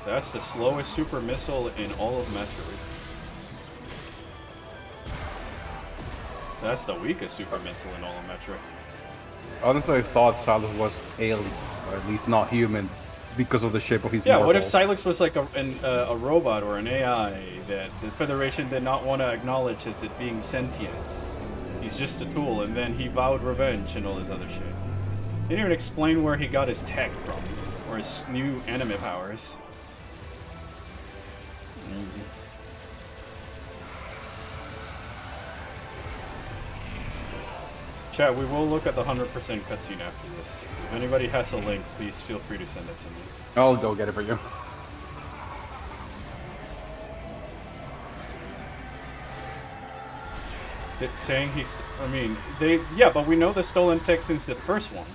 That's the slowest super missile in all of Metroid. That's the weakest super missile in all of Metroid. Honestly, I thought Sylux was alien, or at least not human, because of the shape of his Yeah, what if mortal. Sylux was like a robot or an AI that the Federation did not want to acknowledge as it being sentient? He's just a tool, and then he vowed revenge and all this other shit. He didn't even explain where he got his tech from, or his new anime powers. Chat, we will look at the 100% cutscene after this. If anybody has a link, please feel free to send it to me. I'll go get it for you. Saying he's, I mean, yeah, but we know the stolen tech since the first one.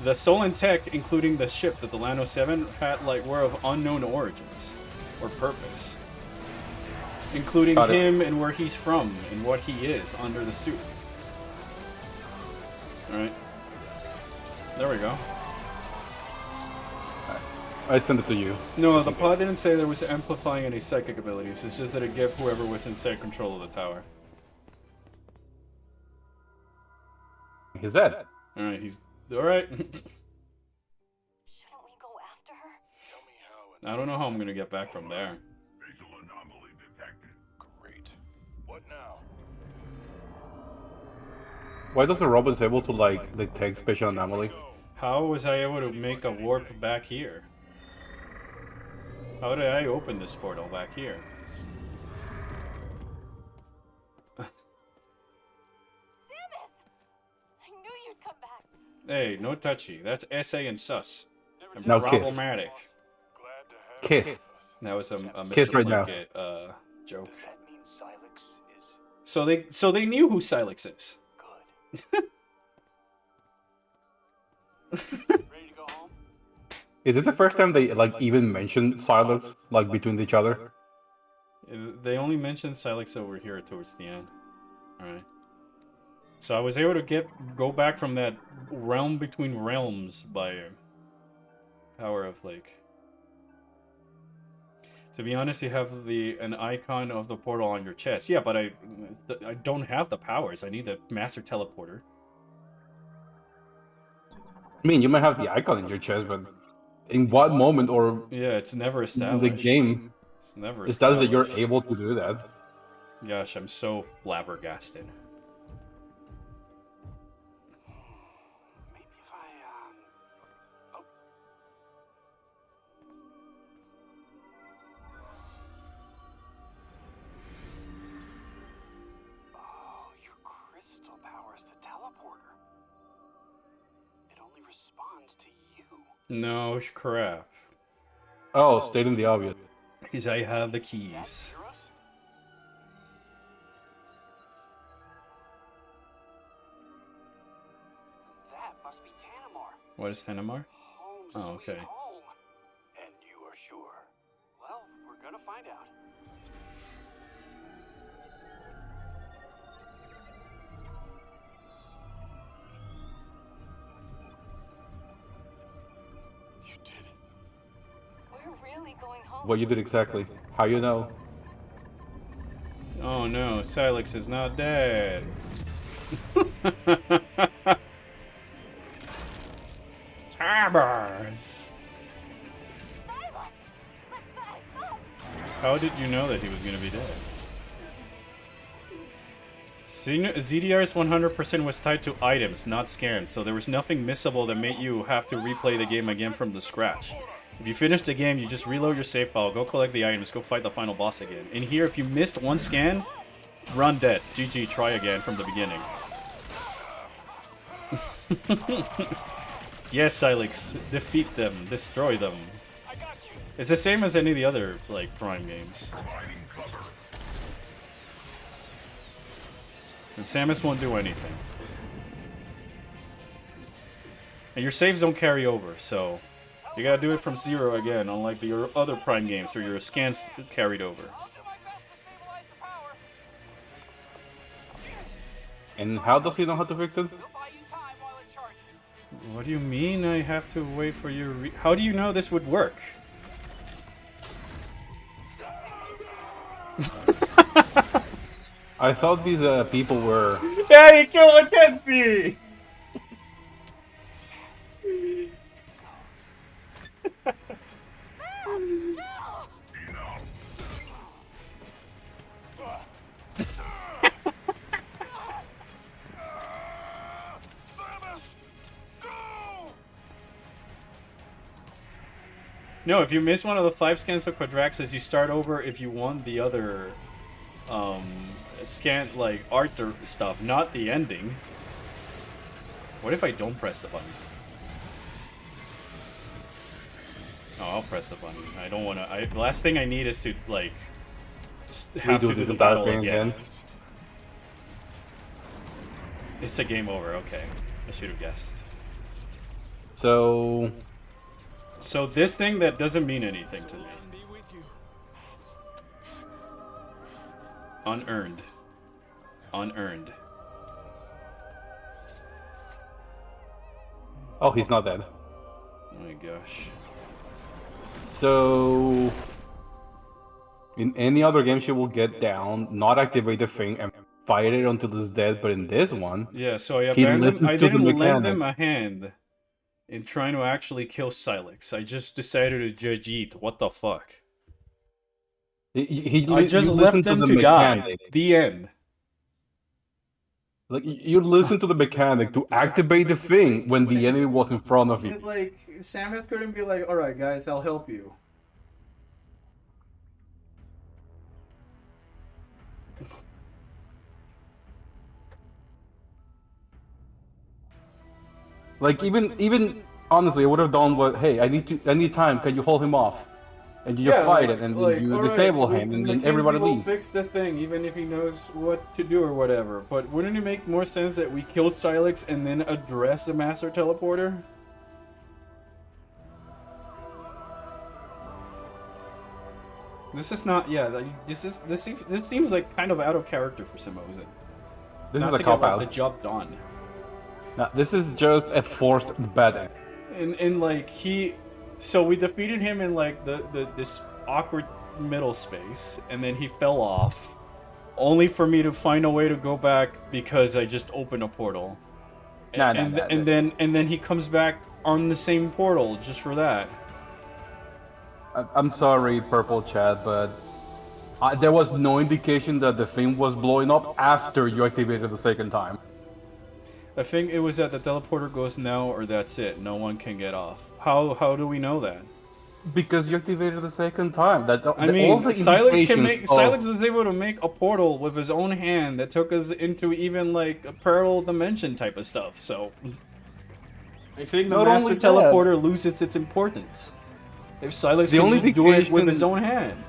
The stolen tech, including the ship that the Lano 7 had, like, were of unknown origins or purpose, including him and where he's from and what he is under the suit. All right, there we go. I sent it to you. No, the pod didn't say there was amplifying any psychic abilities. It's just that it gave whoever was inside control of the tower. He's dead. All right, he's all right. Shouldn't we go after her? Tell me how I don't know how I'm gonna get back from there. spatial anomaly detected. Great. What now? Why does the robot able to like detect spatial anomaly? How was I able to make a warp back here? How did I open this portal back here? Samus! I knew you'd come back. Hey, no touchy. That's SA and sus. And No kiss. problematic. Glad to have Kiss. That was a Mr. Kiss right now. Blanket joke. Does that mean Sylux is So they knew who Sylux is. good? Ready to go home? Is this the first time they like even mentioned Sylux like between each other? They only mentioned Sylux over here towards the end. Alright. So I was able to go back from that realm between realms by power of like. To be honest, you have an icon of the portal on your chest. Yeah, but I don't have the powers. I need the master teleporter. I mean, you might have the icon in your chest, but in what moment or Yeah, it's never in the established. game It's never established that you're established. able to do that? Gosh, I'm so flabbergasted. Maybe if I, oh. Oh, your crystal powers the teleporter. It only responds to you. No crap. Oh, stating the obvious. Because I have the keys. Heroes? That must be Tanamar. What is Tenamar? Home, Oh, sweet okay. home. And you are sure? Well, we're gonna find out. You did it. We're really going home. What you did exactly? How you know? Oh no, Sylux is not dead. Timbers! Sylux! Look! How did you know that he was gonna be dead? ZDR's 100% was tied to items, not scans, so there was nothing missable that made you have to replay the game again from the scratch. If you finish the game, you just reload your save file, go collect the items, go fight the final boss again. In here, if you missed one scan, run dead. GG, try again from the beginning. Yes, Sylux, defeat them, destroy them. It's the same as any of the other, like, Prime games. Providing cover. And Samus won't do anything. And your saves don't carry over, so you gotta do it from zero again, unlike the other Prime games where your scans carried over. I'll do my best to stabilize the power. And how does he know how to fix it? We'll buy you time while it charges. What do you mean I have to wait for you? How do you know this would work? I thought these people were. Yeah, you killed Mackenzie! No, if you miss one of the 5 scans of Quadraxis, you start over if you want the other scan, like, art stuff, not the ending. What if I don't press the button? Oh, I'll press the button. I don't want to. The last thing I need is to, like, have to do the battle again. It's a game over, okay. I should have guessed. So So this thing that doesn't mean anything to me. Unearned. Unearned. oh, he's not dead. Oh my gosh. So in any other game, she will get down, not activate the thing, and fight it until it's dead. But in this one, Yeah, so I He abandoned. listens I to the didn't lend mechanic. them a hand in trying to actually kill Sylux. I just decided to judge eat. What the fuck? I just you left listen them the to die. mechanic. The end. Like you listen to the mechanic to activate the thing when the enemy was in front of you. Like Samus couldn't be like, "All right, guys, I'll help you." Like even honestly, I would have done what. Hey, I need time. Can you hold him off? And you just fight it, and then you alright, disable him, and then Mackenzie everybody will leaves. fix the thing, even if he knows what to do or whatever. But wouldn't it make more sense that we kill Sylux and then address the Master Teleporter? This is not. Yeah, this seems like kind of out of character for Samosa. This Not is to a get cop like, out. the job done. No, this is just a forced betting. And like so we defeated him in like this awkward middle space, and then he fell off, only for me to find a way to go back because I just opened a portal. And then he comes back on the same portal just for that. I'm sorry, Purple Chat, but there was no indication that the thing was blowing up after you activated the second time. I think it was that the teleporter goes now or that's it. No one can get off. How do we know that? Because you activated the second time. I mean, Sylux was of- able to make a portal with his own hand that took us into even like a parallel dimension type of stuff. So I think the Not master only that- teleporter loses its importance if Sylux The can only just do it with indication- his own hand.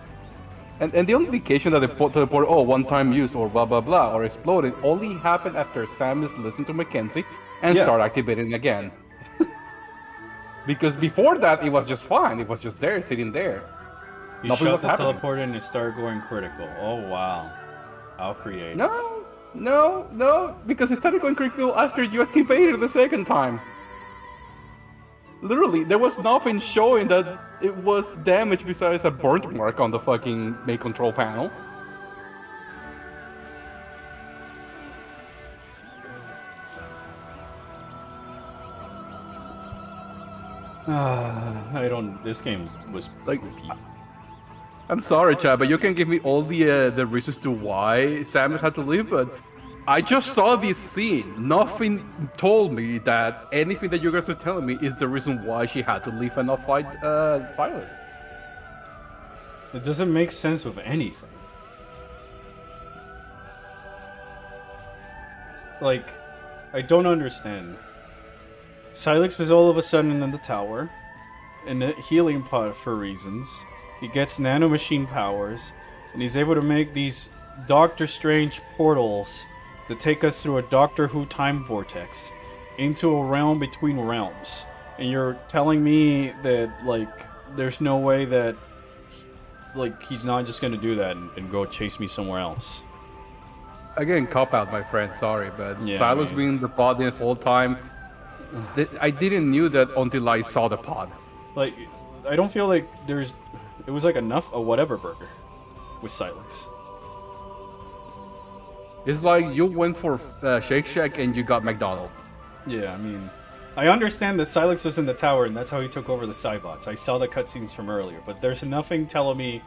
And the only indication that the teleporter, one-time use or blah blah blah, or exploded, only happened after Samus listened to Mackenzie and Yeah. started activating again. Because before that, it was just fine. It was just there, sitting there. He Nothing shut was the happening. teleporter and it started going critical. Oh wow, how creative. No, because it started going critical after you activated the second time. Literally, there was nothing showing that it was damaged besides a burnt mark on the fucking main control panel. I don't. This game was Like, poopy. I'm sorry, Chad, but you can give me all the reasons to why Samus had to leave, but I just saw this scene. Nothing told me that anything that you guys are telling me is the reason why she had to leave and not fight Silent. It doesn't make sense with anything. Like, I don't understand. Sylux was all of a sudden in the tower, in a healing pod for reasons. He gets nanomachine powers, and he's able to make these Doctor Strange portals that take us through a Doctor Who time vortex into a realm between realms. And you're telling me that, like, there's no way that, like, he's not just gonna do that and go chase me somewhere else. Again, cop out, my friend. Sorry, but Yeah, Silas man. being the pod the whole time. I didn't knew that until I saw the pod. Like, I don't feel like it was like enough a whatever burger with Sylux. It's like you went for Shake Shack and you got McDonald's. Yeah, I mean, I understand that Sylux was in the tower and that's how he took over the Cybots. I saw the cutscenes from earlier, but there's nothing telling me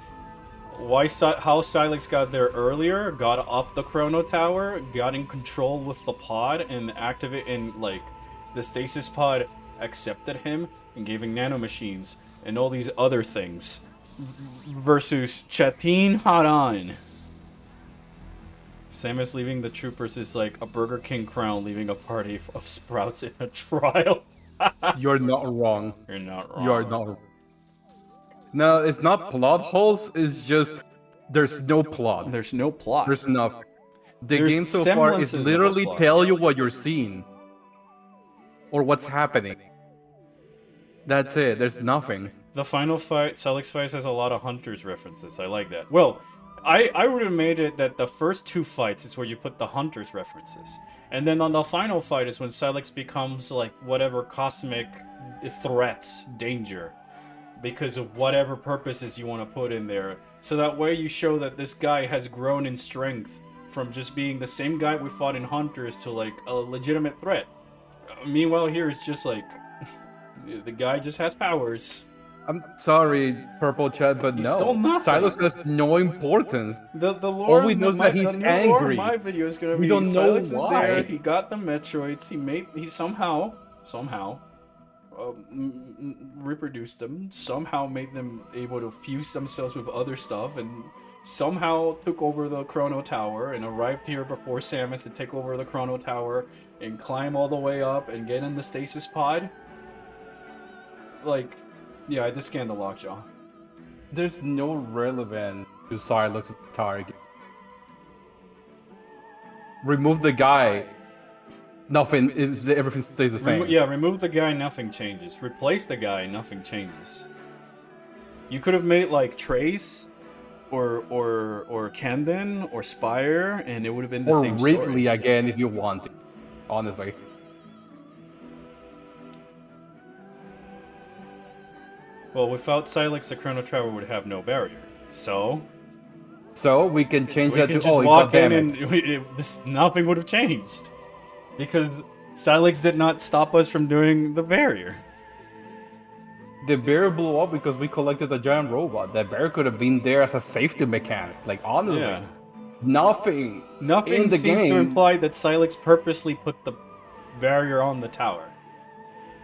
how Sylux got there earlier, got up the Chrono Tower, got in control with the pod, and like the stasis pod accepted him and gave him nanomachines and all these other things. Versus Chatin Haran. Samus leaving the troopers is like a Burger King crown leaving a party of sprouts in a trial. You're not wrong. You're not wrong. You're not. No, it's not plot holes. It's just there's no plot. There's no plot. There's enough. The There's game so far is semblances of a literally plot. tell you what you're seeing or what's happening. That's it. There's nothing. The final fight, Sylux fights, has a lot of Hunters references. I like that. Well, I would have made it that the first two fights is where you put the Hunters references. And then on the final fight is when Sylux becomes like whatever cosmic threat, danger. Because of whatever purposes you want to put in there. So that way you show that this guy has grown in strength from just being the same guy we fought in Hunters to like a legitimate threat. Meanwhile here it's just like the guy just has powers. I'm sorry, Purple Chat, but He no. stole nothing. Silas has no importance. The lore. All we know is that he's the new lore angry. in my video is gonna We be don't know Sylux is why. there. He got the Metroids. He somehow reproduced them. Somehow made them able to fuse themselves with other stuff, and somehow took over the Chrono Tower and arrived here before Samus to take over the Chrono Tower and climb all the way up and get in the stasis pod. Like, yeah, I just scanned the lockjaw. There's no relevance to Silas' target. Remove the guy. Nothing. Everything stays the same. Remove the guy, nothing changes. Replace the guy, nothing changes. You could have made like Trace or Camden or Spire, and it would have been the Or same Ridley story. again if you want to. Honestly. Well, without Sylux, the Chrono Traveler would have no barrier. So So we can change we that can to just it walk got in damaged. and nothing would have changed because Sylux did not stop us from doing the barrier. The bear blew up because we collected a giant robot. That bear could have been there as a safety mechanic. Like honestly, Yeah. nothing Nothing in the seems to game. imply that Sylux purposely put the barrier on the tower.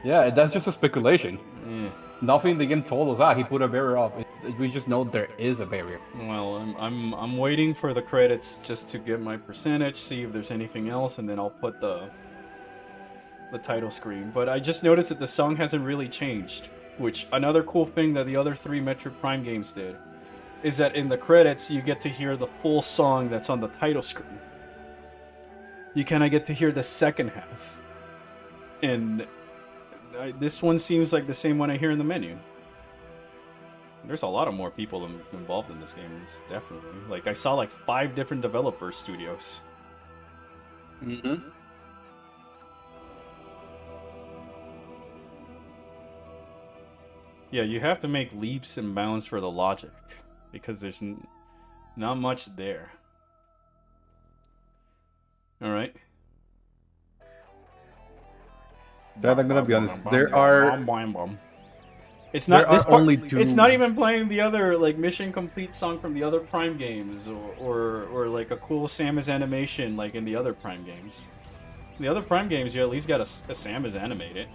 Yeah, that's just a speculation. Eh. Nothing in the game told us he put a barrier up. We just know there is a barrier. Well, I'm waiting for the credits just to get my percentage, see if there's anything else, and then I'll put the title screen. But I just noticed that the song hasn't really changed. Which another cool thing that the other 3 Metroid Prime games did is that in the credits you get to hear the full song that's on the title screen. You kind of get to hear the second half, and this one seems like the same one I hear in the menu. There's a lot of more people involved in this game. It's definitely like I saw like 5 different developer studios. Mm-hmm. Yeah, you have to make leaps and bounds for the logic because there's not much there. All right. Dad, I'm gonna be honest. There are It's not there this are part, only 2. It's not even playing the other like Mission Complete song from the other Prime games, or like a cool Samus animation like in the other Prime games. The other Prime games, you at least got a Samus animated.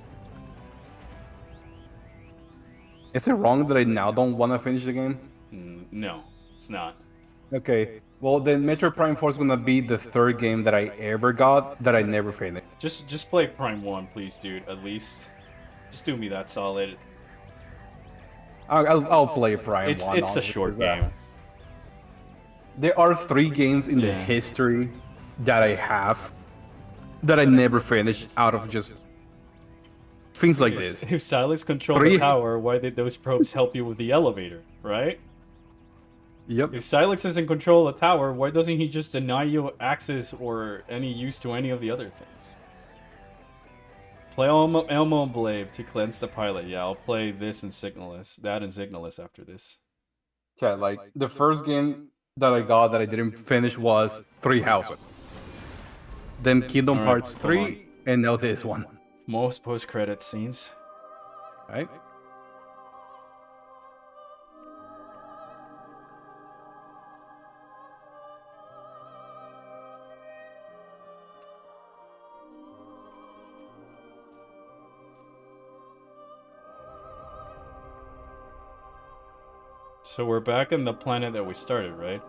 Is it wrong that I now don't want to finish the game? No, it's not. Okay. Well, then Metroid Prime 4 is gonna be the 3rd game that I ever got that I never finished. Just play Prime 1, please, dude. At least, just do me that solid. I'll play Prime 1. It's a honestly, short 'cause, game. There are 3 games in the history that I have that I never finished out of just things like this. If Sylux controlled the tower, why did those probes help you with the elevator, right? Yep. If Sylux is in control of the tower, why doesn't he just deny you access or any use to any of the other things? Play Elmo and Blade to cleanse the pilot. Yeah, I'll play this and Signalis. That and Signalis after this. Yeah, like the first game that I got that I didn't finish was Three Houses. Then Kingdom Alright, Hearts come 3, and now this one. Most post-credit scenes. Right? So we're back on the planet that we started, right?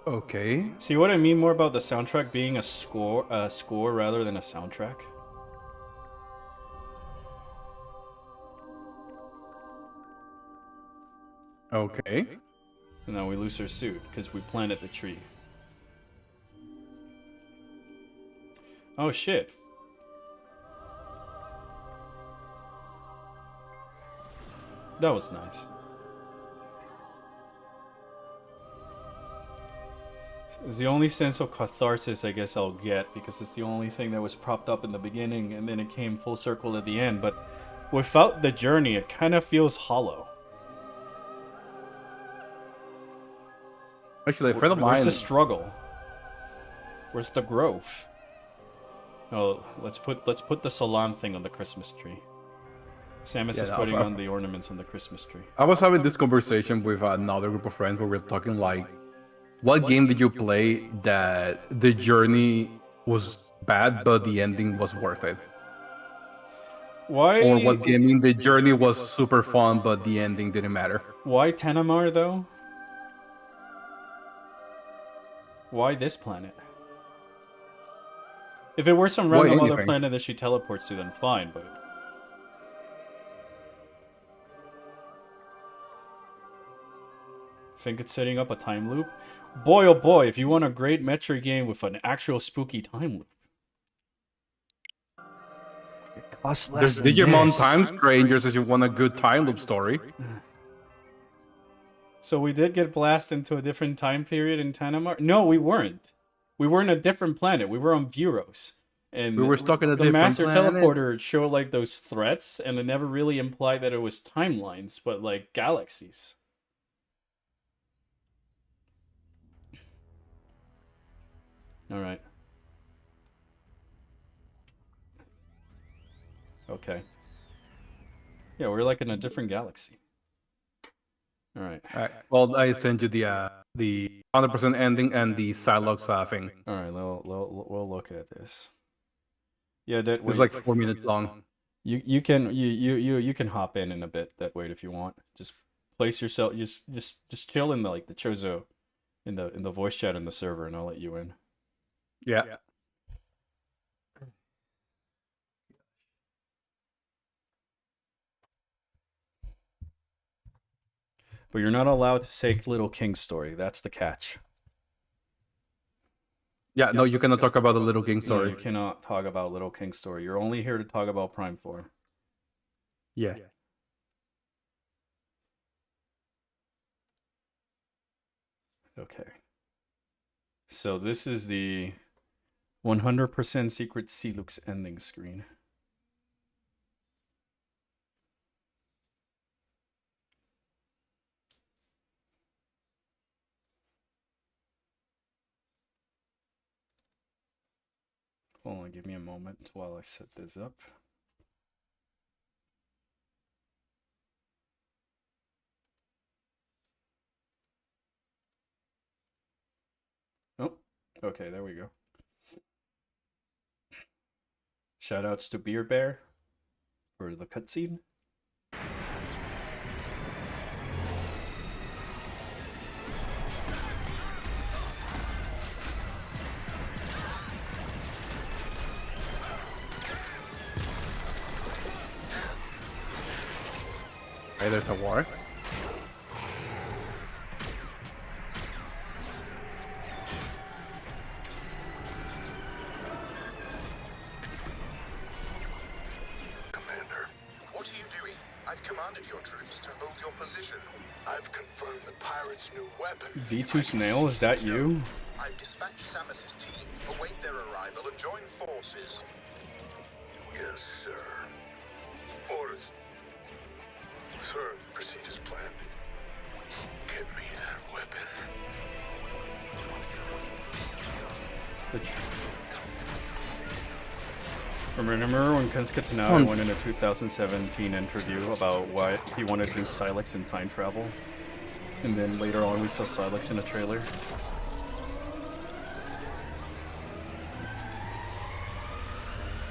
Okay. See what I mean more about the soundtrack being a score rather than a soundtrack? Okay. And now we lose our suit because we planted the tree. Oh shit. That was nice. It's the only sense of catharsis I guess I'll get because it's the only thing that was propped up in the beginning and then it came full circle at the end, but without the journey it kind of feels hollow. Actually, a friend of mine. Where's the struggle? Where's the growth? Oh, let's put the Salon thing on the Christmas tree. Samus is putting on the ornaments on the Christmas tree. I was having this conversation with another group of friends where we were talking like, what game did you play that the journey was bad but the ending was worth it? Why? Or what gaming the journey was super fun but the ending didn't matter? Why Tenamar though? Why this planet? If it were some random other planet that she teleports to, then fine, but... Think it's setting up a time loop? Boy oh boy, if you want a great Metroid game with an actual spooky time loop. Cost There's less than Digimon this. Time Strangers if you want a good time loop story. So we did get blasted into a different time period in Tanamar? No, we weren't. We were in a different planet. We were on Vuros. And We were stuck in a the different Master planet. Teleporter showed like those threats, and it never really implied that it was timelines, but like galaxies. Alright. Okay. Yeah, we're like in a different galaxy. Alright. Well, I sent you the 100% ending and the Sylux thing. Alright, we'll look at this. Yeah, that It's like 4 minutes long. You can hop in a bit that wait if you want. Just place yourself just chill in the like the Chozo in the voice chat in the server and I'll let you in. Yeah. But you're not allowed to say Little King's story. That's the catch. Yeah, no, you cannot talk about the Little King No, story. you cannot talk about Little King's story. You're only here to talk about Prime 4. Yeah. Okay. So this is the 100% secret Sylux ending screen. Hold on, give me a moment while I set this up. Oh, okay, there we go. Shoutouts to Beer Bear for the cutscene. Hey, there's a war. Commander, what are you doing? I've commanded your troops to hold your position. I've confirmed the pirates' new weapon. V2 Snail, is that you? I've dispatched Samus's team. Await their arrival and join forces. Yes, sir. Orders. Sir, proceed as planned. Get me that weapon. Remember when Kensuke Tanaka went in a 2017 interview about why he wanted to do Sylux in time travel? And then later on we saw Sylux in a trailer.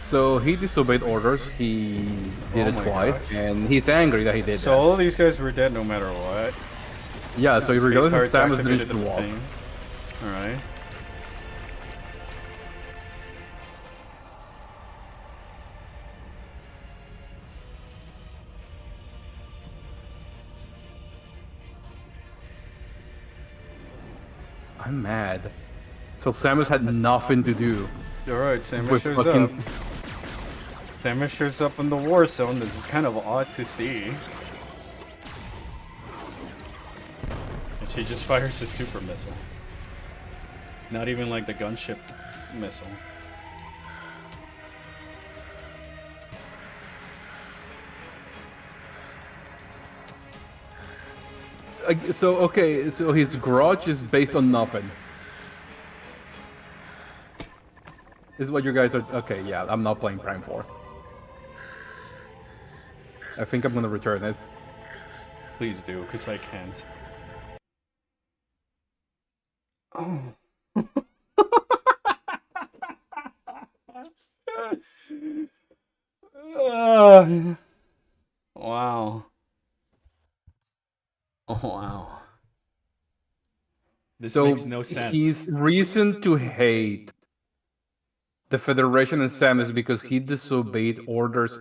So he disobeyed orders. He did it my twice, gosh. and he's angry that he did So that. all of these guys were dead no matter what. Yeah, so Space regardless of Pirates Sam was activated going to the walk. thing. Alright. I'm mad. So Samus had nothing to do Alright, Samus with shows fucking. up. Samus shows up in the war zone. This is kind of odd to see. And she just fires a super missile. Not even like the gunship missile. So okay, so his grudge is based on nothing. This is what you guys are. Okay, yeah, I'm not playing Prime 4. I think I'm gonna return it. Please do, because I can't. Oh. Wow. Oh, wow. This So makes no sense. his reason to hate the Federation and Samus because he disobeyed orders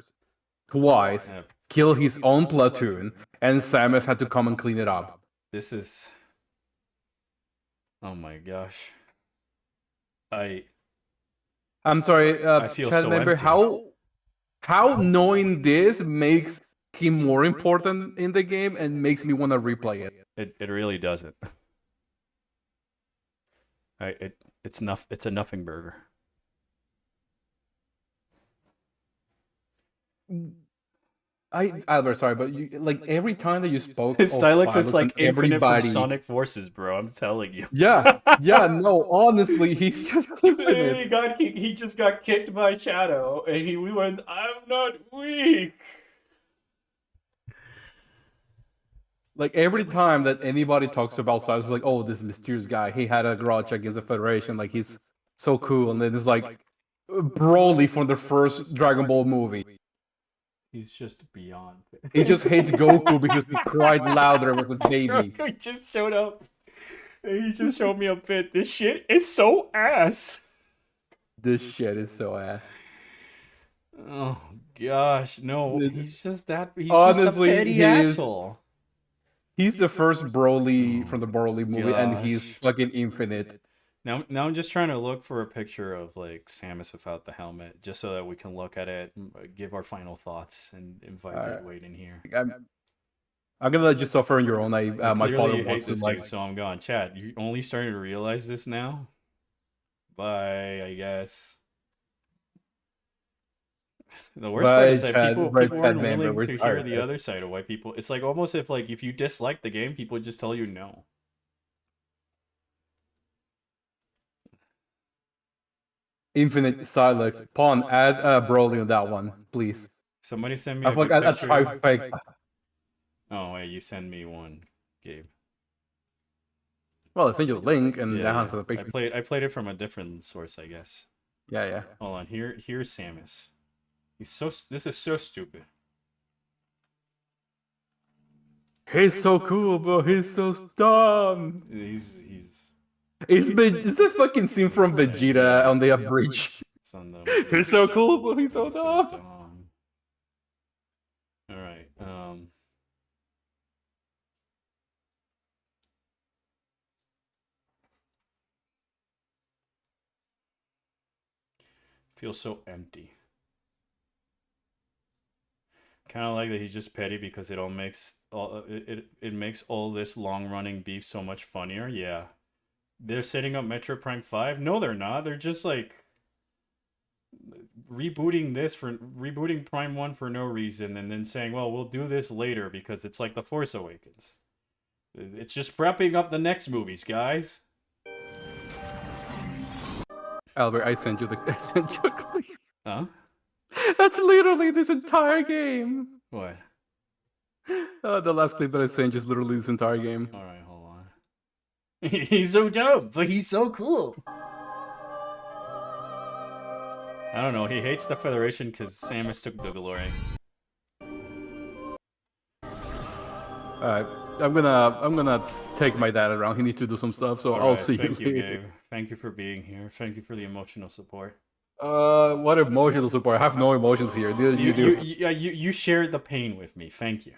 twice, Yeah. kill his own platoon, and Samus had to come and clean it up. This is... Oh my gosh. I'm sorry, I feel chat so member, empty. how how knowing this makes him more important in the game and makes me want to replay it. It really doesn't. It's a nothing burger. Albert, sorry, but you, like every time that you spoke, Sylux is like and infinite from Sonic Forces, bro. I'm telling you. Yeah, no, honestly, he's just infinite. He just got kicked by Shadow, and we went, I'm not weak. Like every time that anybody talks about Cyrus, like, oh, this mysterious guy, he had a grudge against the Federation, like he's so cool, and then it's like Broly from the first Dragon Ball movie. He's just beyond. He just hates Goku because he cried louder as a baby. Goku just showed up. And he just showed me a bit. This shit is so ass. This shit is so ass. Oh gosh, no. He's just that. He's Honestly, just a petty asshole. He's the first Broly from the Broly movie, and he's Gosh. fucking infinite. Now I'm just trying to look for a picture of like Samus without the helmet, just so that we can look at it, give our final thoughts, and invite Deadweight in here. I'm gonna let you suffer on your own. My Clearly father you hate wants to this like. game, so I'm gone. Chad, you only starting to realize this now? Bye, I guess. The worst part is that Chad, people right, aren't bad man, willing but to we're hear tired. the other side of why people. It's like almost if you dislike the game, people would just tell you no. Infinite Sylux. Pawn, add Broly on that one, please. Somebody send me I a feel good like a picture. trifecta. Oh wait, you send me one, Gabe. Well, I sent you the link, and Yeah, that yeah. has the picture. I played it from a different source, I guess. Yeah. Hold on, here's Samus. This is so stupid. He's so cool, but he's so dumb. He's It's the fucking scene from Vegeta on the bridge. It's on the He's so cool, but he's so dumb. All right. Feels so empty. Kind of like that he's just petty because it makes all this long running beef so much funnier. Yeah, they're setting up Metroid Prime 5. No, they're not. They're just like rebooting Prime 1 for no reason, and then saying, well, we'll do this later because it's like The Force Awakens. It's just prepping up the next movies, guys. Albert, I sent you a clip. Huh? That's literally this entire game. What? The last clip that I sent is literally this entire game. All right, hold on. He's so dumb, but he's so cool. I don't know. He hates the Federation because Samus took the glory. Alright, I'm gonna take my dad around. He needs to do some stuff, so I'll see you Thank you, later. Gabe. Thank you for being here. Thank you for the emotional support. What emotional support? I have no emotions here. You do. You shared the pain with me. Thank you.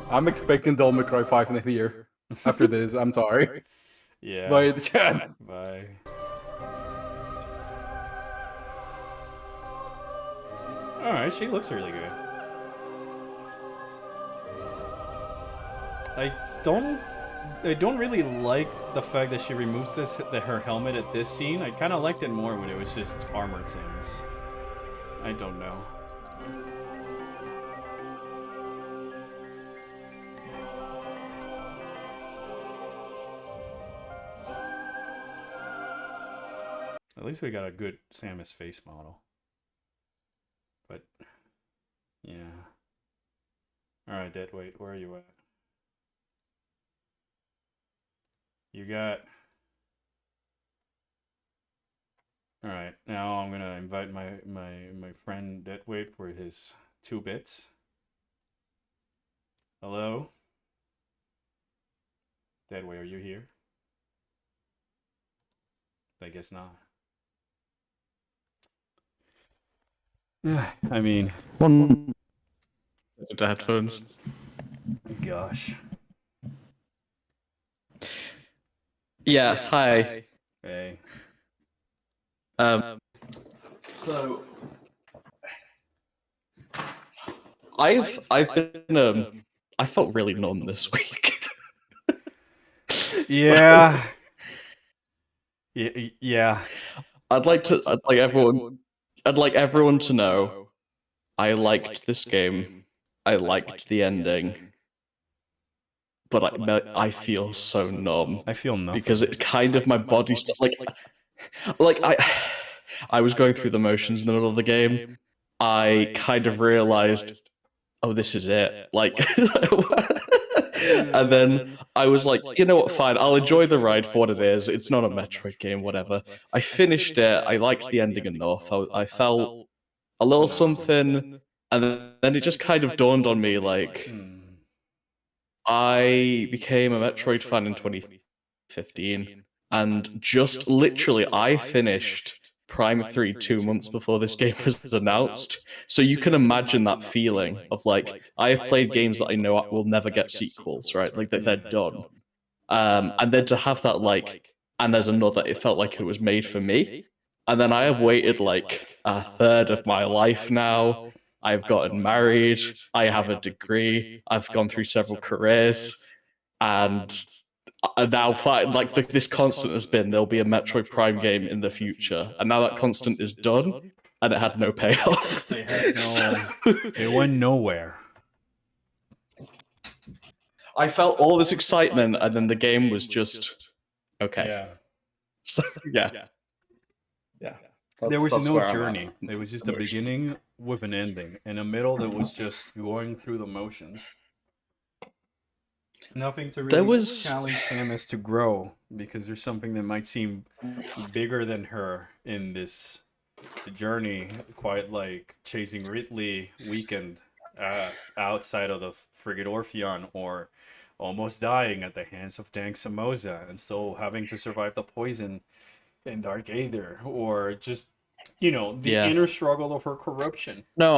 I'm expecting Devil May Cry 5 next year. After this, I'm sorry. Yeah. Bye, the chat. Bye. Alright, she looks really good. I don't really like the fact that she removes her helmet at this scene. I kind of liked it more when it was just armored Samus. I don't know. At least we got a good Samus face model. But, yeah. Alright, Deadweight, where are you at? You got... Alright, now I'm gonna invite my friend Deadweight for his 2 bits. Hello? Deadweight, are you here? I guess not. I mean... One. The headphones. Gosh. Yeah, hi. Hey. So, I've been I felt really numb this week. Yeah. Yeah. I'd like everyone to know I liked this game. I liked the ending. But I feel so numb I feel nothing. because it kind of my body like I was going through the motions in the middle of the game. I kind of realized, oh, this is it. Like, and then I was like, you know what? Fine, I'll enjoy the ride for what it is. It's not a Metroid game, whatever. I finished it. I liked the ending enough. I felt a little something, and then it just kind of dawned on me, like, I became a Metroid fan in 2015, and just literally, I finished Prime 3 2 months before this game was announced. So you can imagine that feeling of like, I have played games that I know will never get sequels, right? Like that they're done. And then to have that like, and there's another, it felt like it was made for me. And then I have waited like a third of my life now. I've gotten married. I have a degree. I've gone through several careers, and now like this constant has been there'll be a Metroid Prime game in the future, and now that constant is done, and it had no payoff. They had it went nowhere. I felt all this excitement, and then the game was just okay. Yeah. So, yeah. There was That's no where I'm journey. at. There was just a beginning with an ending, and a middle that was just going through the motions. Nothing to really challenge Samus to grow, because there's something that might seem bigger than her in this journey, quite like chasing Ridley weekend outside of the frigate Orpheon, or almost dying at the hands of Dank Samoza and still having to survive the poison in Dark Aether, or just, you know, the inner struggle of her corruption. No,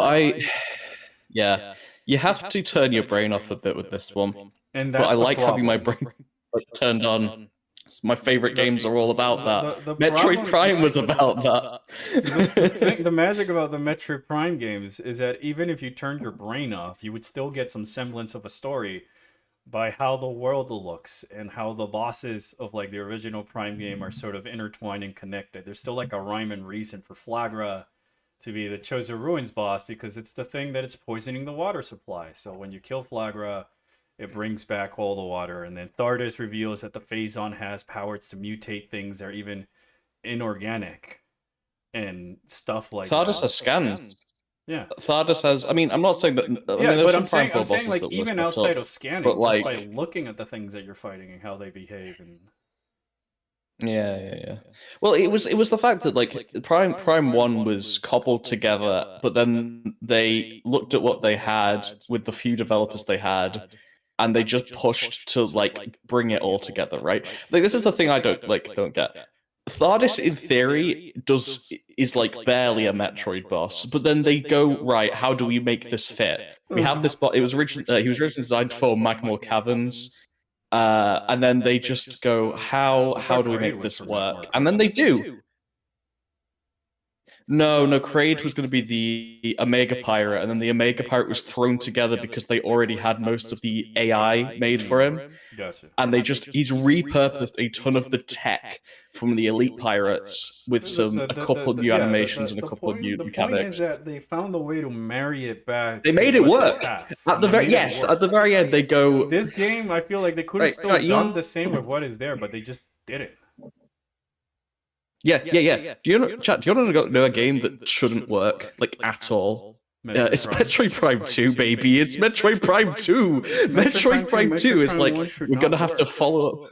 you have to turn your brain off a bit with this one. And but that's I the like having my problem. brain turned on. My favorite games are all about that. The Metroid problem- Prime was about that. The magic about the Metroid Prime games is that even if you turned your brain off, you would still get some semblance of a story by how the world looks and how the bosses of like the original Prime game are sort of intertwined and connected. There's still like a rhyme and reason for Flagra to be the Chosen Ruins boss, because it's the thing that it's poisoning the water supply. So when you kill Flagra, it brings back all the water, and then Thardis reveals that the Phazon has powers to mutate things that are even inorganic and stuff like Thardis that. has scans. Yeah. Thardis has. I mean, I'm not saying that. But I'm saying like even outside of scanning, but like, just by looking at the things that you're fighting and how they behave, and yeah. Well, it was the fact that like Prime 1 was cobbled together, but then they looked at what they had with the few developers they had, and they just pushed to like bring it all together, right? Like this is the thing I don't get. Thardis, in theory, is like barely a Metroid boss, but then they go, right, how do we make this fit? We have this boss. He was originally designed for Magmore Caverns, and then they just go, how do we make this work? And then they do. No, Kraid was going to be the Omega Pirate, and then the Omega Pirate was thrown together because they already had most of the AI made for him. Gotcha. And he's repurposed a ton of the tech from the Elite Pirates with a couple of new animations and a couple of new mechanics. The point is that they found a way to marry it back. They made it work. At the very end, they go. This game, I feel like they could have still done the same with what is there, but they just didn't. Yeah. Do you want to know a game that shouldn't work like at all? It's Metroid Prime 2, baby. It's Metroid Prime 2. Metroid Prime 2 is like we're gonna have to follow up.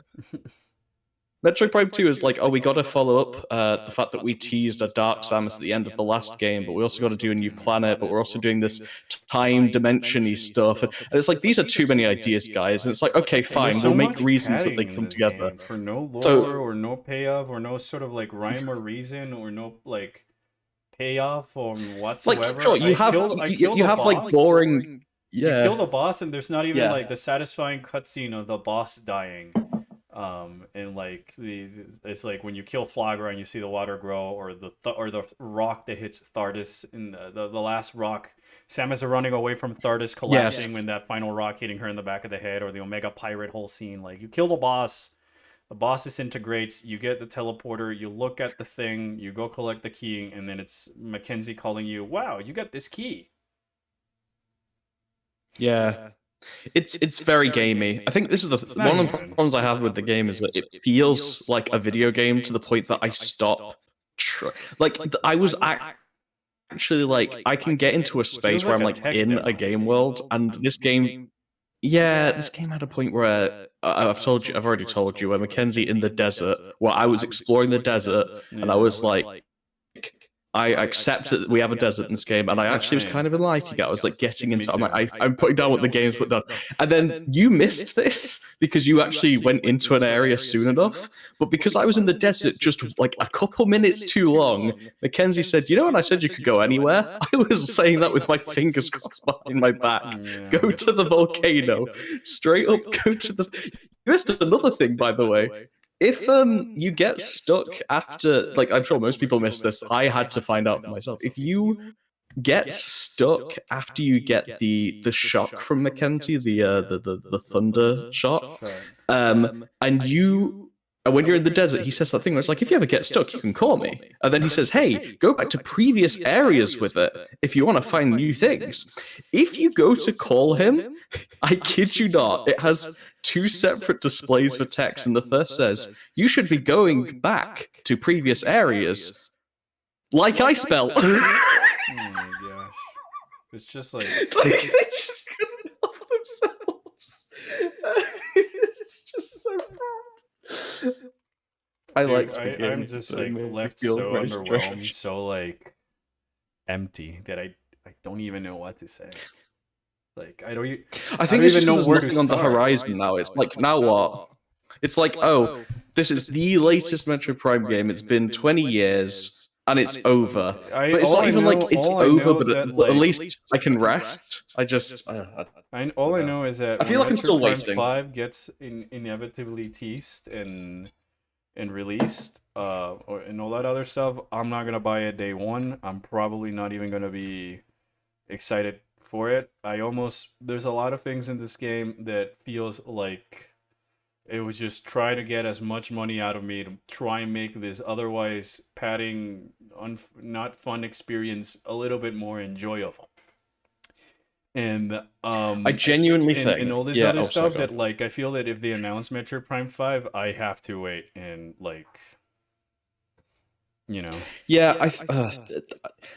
Metroid Prime 2 is like, oh, we got to follow up the fact that we teased a Dark Samus at the end of the last game, but we also got to do a new planet, but we're also doing this time dimension-y stuff. And it's like, these are too many ideas, guys. And it's like, okay, fine, we'll make reasons that they come together. For no lore or no payoff or no sort of like rhyme or reason or no like payoff or whatsoever. Like, sure, you have like boring. Yeah. You kill the boss and there's not even like the satisfying cutscene of the boss dying. And like it's like when you kill Flagra and you see the water grow, or the rock that hits Thardus in the last rock. Samus are running away from Thardus collapsing when that final rock hitting her in the back of the head, or the Omega Pirate whole scene. Like you kill the boss disintegrates, you get the teleporter, you look at the thing, you go collect the key, and then it's Mackenzie calling you, wow, you got this key. Yeah. It's very gamey. I think this is one of the problems I have with the game is that it feels like a video game to the point that I stop. I was actually like, I can get into a space where I'm like in a game world, and this game, this game had a point where I've already told you, where Mackenzie in the desert, where I was exploring the desert, and I was like, I accept that we have a desert in this game, and I actually was kind of liking it. I was like getting into. I'm putting down what the game's put down, and then you missed this because you actually went into an area soon enough. But because I was in the desert just like a couple minutes too long, Mackenzie said, "You know, when I said you could go anywhere, I was saying that with my fingers crossed behind my back. Go to the volcano, straight up. Go to the." You missed another thing, by the way. If you get stuck after, like, I'm sure most people miss this. I had to find out for myself. If you get stuck after you get the shock from Mackenzie, the thunder shot, and you. And when you're in the desert, he says that thing where it's like, if you ever get stuck, you can call me. And then he says, hey, go back to previous areas with it if you want to find new things. If you go to call him, I kid you not, it has two separate displays for text. And the first says, you should be going back to previous areas. Like I spell. Oh my gosh. It's just like... they just couldn't help themselves. It's just so bad. I'm just like left so underwhelmed, so like empty that I don't even know what to say. Like I think it's just know where nothing to on the start. horizon now. It's like, now what? It's like, oh, this is the latest Metroid Prime game. It's been 20 years and it's over. But it's not even like it's over, but at least I can rest. All I know is that I feel like I'm still Prime waiting. 5 gets inevitably teased and released, and all that other stuff, I'm not gonna buy it day one. I'm probably not even gonna be excited for it. There's a lot of things in this game that feels like it was just trying to get as much money out of me to try and make this otherwise padding, not fun experience a little bit more enjoyable. And I genuinely think, and all this other stuff that like I feel that if they announce Metroid Prime 5, I have to wait and like, you know. Yeah,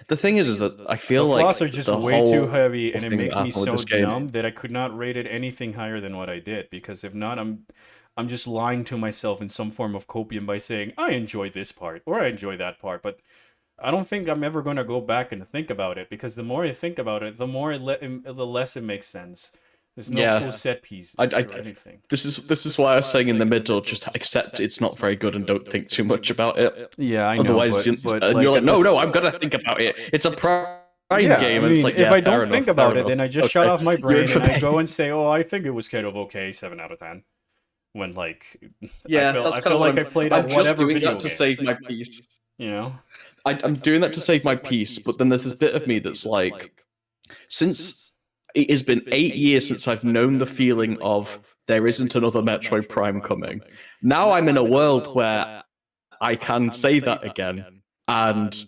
the thing is that I feel the like floss are just way too heavy, and it makes me so dumb that I could not rate it anything higher than what I did. Because if not, I'm just lying to myself in some form of copium by saying I enjoyed this part or I enjoy that part, but I don't think I'm ever going to go back and think about it, because the more I think about it, the less it makes sense. There's no cool set pieces or anything. This is why I was saying in the middle, just accept it's not very good and don't think too much about it. Yeah, I know. Otherwise, but you're like, no, I'm going to think about it. It's a Prime game. I mean, it's like, if I don't think about it, then I just shut off my brain and I go and say, oh, I think it was kind of okay, 7 out of 10. When like, I feel like I played out whatever video game. To save my peace. You know? I'm doing that to save my peace, but then there's this bit of me that's like, since it has been 8 years since I've known the feeling of there isn't another Metroid Prime coming, now I'm in a world where I can say that again, and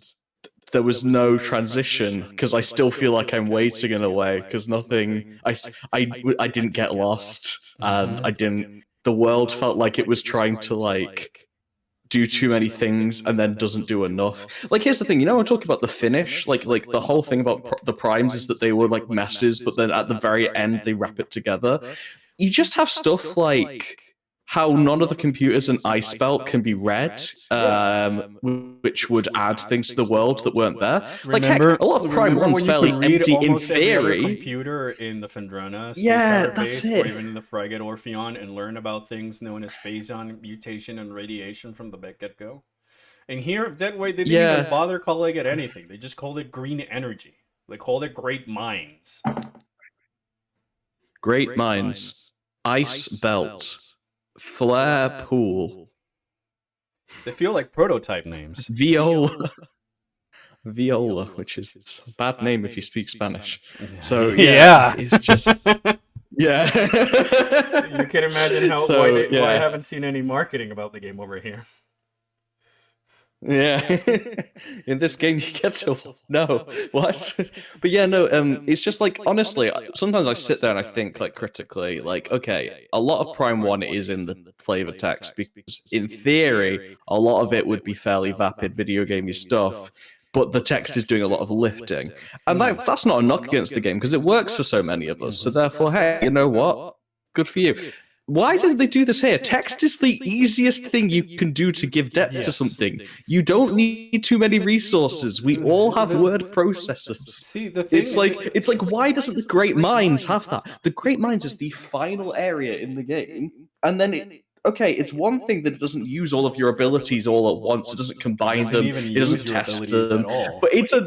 there was no transition, because I still feel like I'm waiting in a way, because nothing, I didn't get lost, and I didn't, the world felt like it was trying to like do too many things and then doesn't do enough. Like, here's the thing, you know, I'm talking about the finish, like the whole thing about the primes is that they were like messes, but then at the very end they wrap it together. You just have stuff like how none of the computers in Ice Belt can be read, which would add things to the world that weren't there. Remember, like, heck, a lot of Prime 1's fairly empty in theory. Computer in the Fendrana Space base, or even in the Frigate Orpheon, and learn about things known as phazon, mutation, and radiation from the get-go. And here, that way, they didn't even bother calling it anything. They just called it green energy. They called it Great Minds. Great Minds. Ice Belt. Flare Pool. They feel like prototype names. Viola. Viola, which is a bad name if you speak Spanish. So Yeah. it's just yeah. You can imagine how So, why I haven't seen any marketing about the game over here. Yeah, in this game you get to no what, but yeah, no, it's just like honestly, sometimes I sit there and I think like critically, like okay, a lot of Prime 1 is in the flavor text because in theory, a lot of it would be fairly vapid video gamey stuff, but the text is doing a lot of lifting, and that's not a knock against the game because it works for so many of us. So therefore, hey, you know what? Good for you. Why did they do this here? Text is the easiest thing you can do to give depth to something. You don't need too many resources. We all have word processors. See, the thing It's like why doesn't the Great Minds have that? The Great Minds is the final area in the game, and then okay, it's one thing that it doesn't use all of your abilities all at once. It doesn't combine them. It doesn't test them. But it's a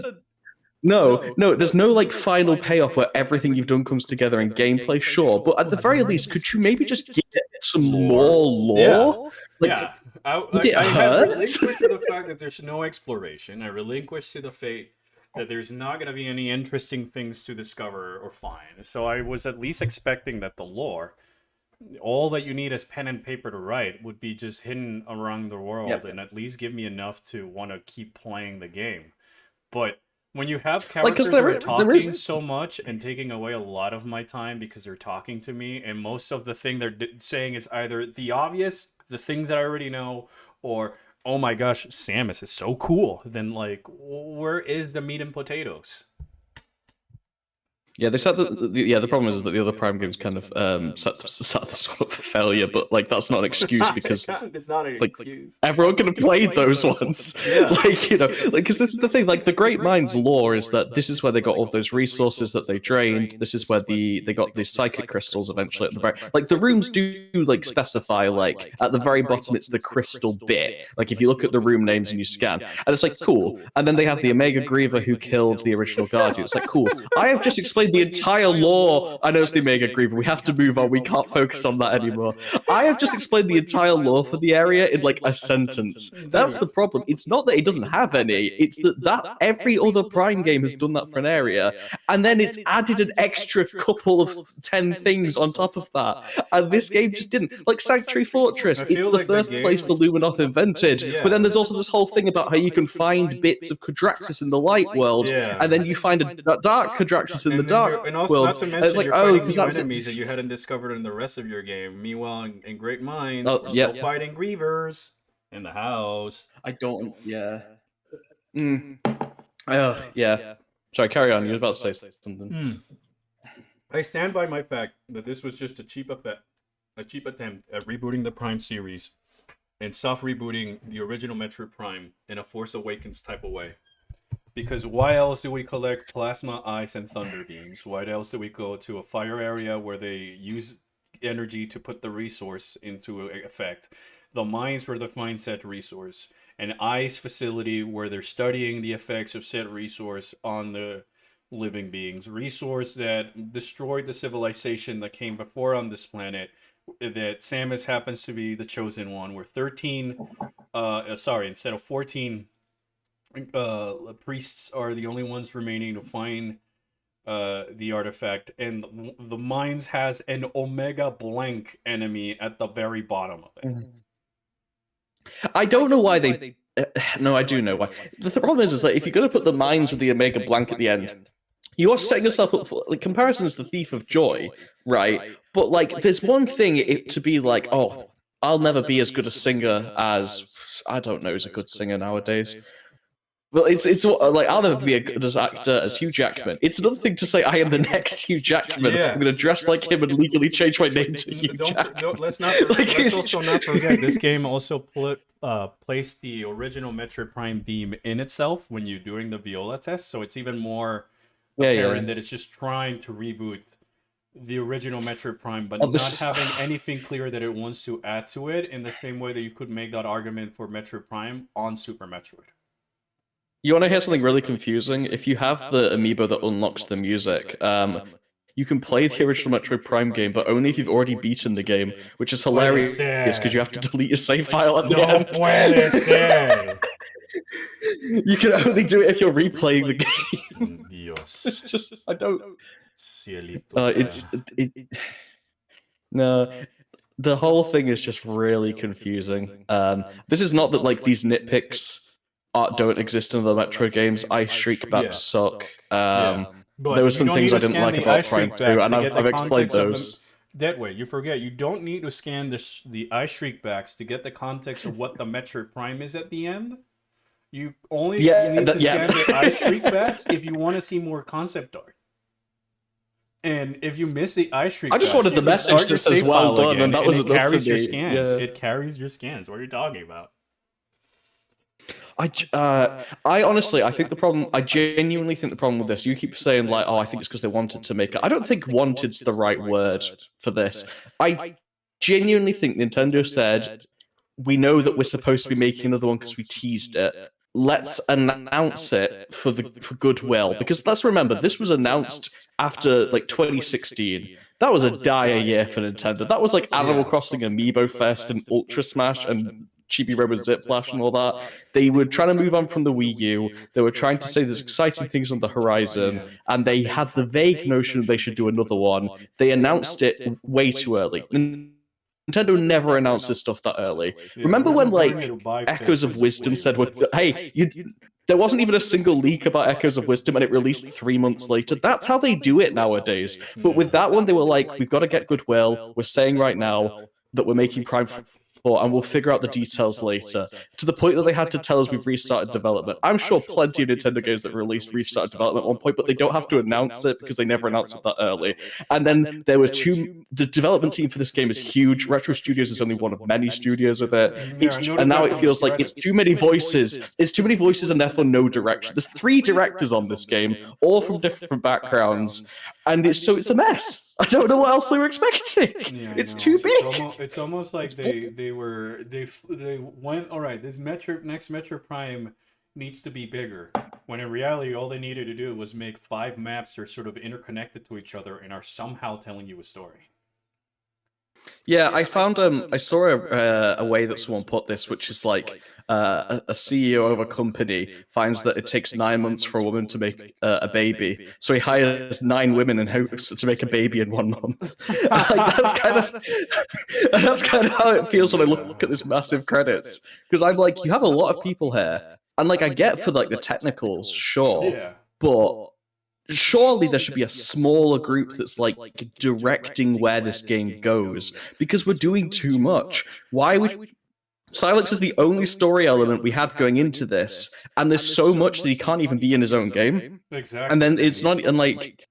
no, there's no like final payoff where everything you've done comes together in gameplay, sure. But at the very least, could you maybe just get some more lore? Like, yeah. it I have hurts. relinquished to the fact that there's no exploration. I relinquished to the fate that there's not going to be any interesting things to discover or find. So I was at least expecting that the lore, all that you need as pen and paper to write, would be just hidden around the world and at least give me enough to want to keep playing the game. But when you have characters that are talking so much and taking away a lot of my time because they're talking to me, and most of the thing they're saying is either the obvious, the things that I already know, or oh my gosh, Samus is so cool, then like, where is the meat and potatoes? Yeah, they said that. The problem is that the other Prime games kind of set this one up for failure, but like that's not an excuse because it's not an excuse. Everyone could have played those ones. Yeah. Like you know, like because this is the thing. Like the Great Minds lore is that this is where they got all those resources that they drained. This is where they got the psychic crystals eventually at the very. Like the rooms do like specify like at the very bottom it's the crystal bit. Like if you look at the room names and you scan, and it's like cool. And then they have the Omega Griever who killed the original Guardian. It's like cool. I have just explained the entire lore. I know it's the Omega Griever. We have to move on. We can't focus on that anymore. I have just explained the entire lore for the area in like a sentence. That's the problem. It's not that it doesn't have any. It's that every other Prime game has done that for an area, and then it's added an extra couple of 10 things on top of that. And this game just didn't. Like Sanctuary Fortress, it's the first place the Luminoth invented. But then there's also this whole thing about how you can find bits of Quadraxis in the light world, and then you find a dark Quadraxis in the dark and also, world. not to mention, it's like, you're oh, fighting because new that's enemies that you hadn't discovered in the rest of your game. Meanwhile, in Great Minds, we're still fighting Grievers in the house. I don't. Yeah. Yeah. Sorry, carry on. You were about to say something. I stand by my fact that this was just a cheap attempt at rebooting the Prime series and soft rebooting the original Metroid Prime in a Force Awakens type of way. Because why else do we collect plasma, ice, and thunder beams? Why else do we go to a fire area where they use energy to put the resource into effect? The mines for the find said resource. An ice facility where they're studying the effects of said resource on the living beings. Resource that destroyed the civilization that came before on this planet. That Samus happens to be the chosen one. Where instead of 14 priests are the only ones remaining to find the artifact, and the mines has an Omega blank enemy at the very bottom of it. I don't know why they. No, I do know why. The problem is that if you're going to put the mines with the Omega blank at the end, you are setting yourself up for like comparisons to Thief of Joy, right? But like, there's one thing to be like, oh, I'll never be as good a singer as I don't know, who's a good singer nowadays. Well, it's like I'll never be a good actor as Hugh Jackman. It's another thing to say I am the next Hugh Jackman. Yes. I'm going to dress like him and legally change my name to Hugh Jackman. Let's also not forget this game also placed the original Metroid Prime theme in itself when you're doing the Viola test, so it's even more apparent that it's just trying to reboot the original Metroid Prime, but not having anything clear that it wants to add to it in the same way that you could make that argument for Metroid Prime on Super Metroid. You want to hear something really confusing? If you have the amiibo that unlocks the music, you can play the original Metroid Prime game, but only if you've already beaten the game, which is hilarious because you have to delete your save file at the end. puede ser. You can only do it if you're replaying the game. Dios. It's just, I don't. Cielito. No. The whole thing is just really confusing. This is not that like these nitpicks don't exist in the Metroid games. Ice Shriek backs suck. There were some things I didn't like about Prime 2, and I've explained those. That way, you forget, you don't need to scan the Ice Shriek backs to get the context of what the Metroid Prime is at the end. You only need to scan the Ice Shriek backs if you want to see more concept art. And if you miss the Ice Shriek, I just wanted the message that says well done, and that was enough for me. Your scans. Yeah. It carries your scans. What are you talking about? I honestly, I genuinely think the problem with this, you keep saying like, oh, I think it's because they wanted to make it. I don't think wanted's the right word for this. I genuinely think Nintendo said, we know that we're supposed to be making another one because we teased it. Let's announce it for goodwill, because let's remember this was announced after like 2016. That was a dire year for Nintendo. That was like Animal Crossing Amiibo Fest and Ultra Smash and Chibi Robo Ziplash and all that. They were trying to move on from the Wii U. They were trying to say there's exciting things on the horizon, and they had the vague notion they should do another one. They announced it way too early. Nintendo never announced this stuff that early. Remember when, like, Echoes of Wisdom said, hey, there wasn't even a single leak about Echoes of Wisdom, and it released 3 months later? That's how they do it nowadays. But with that one, they were like, we've got to get goodwill. We're saying right now that we're making Prime 4, and we'll figure out the details later. To the point that they had to tell us we've restarted development. I'm sure plenty of Nintendo games that released restarted development at one point, but they don't have to announce it because they never announced it that early. And then there were the development team for this game is huge. Retro Studios is only one of many studios with it. And now it feels like it's too many voices. It's too many voices and therefore no direction. There's 3 directors on this game, all from different backgrounds. And it's a mess. I don't know what else they were expecting. Yeah, it's too big. It's almost like they went, all right, this next Metro Prime needs to be bigger. When in reality, all they needed to do was make 5 maps that are sort of interconnected to each other and are somehow telling you a story. Yeah, I found I saw a way that someone put this, which is like a CEO of a company finds that it takes 9 months for a woman to make a baby, so he hires 9 women and hopes to make a baby in 1 month. Like, that's kind of how it feels when I look at this massive credits, because I'm like, you have a lot of people here, and like I get for like the technicals, sure, but surely there should be a smaller group that's like directing where this game goes, because we're doing too much. Why would Sylux is the only story element we had going into this, and there's so much that he can't even be in his own game. Exactly. And then it's not, and like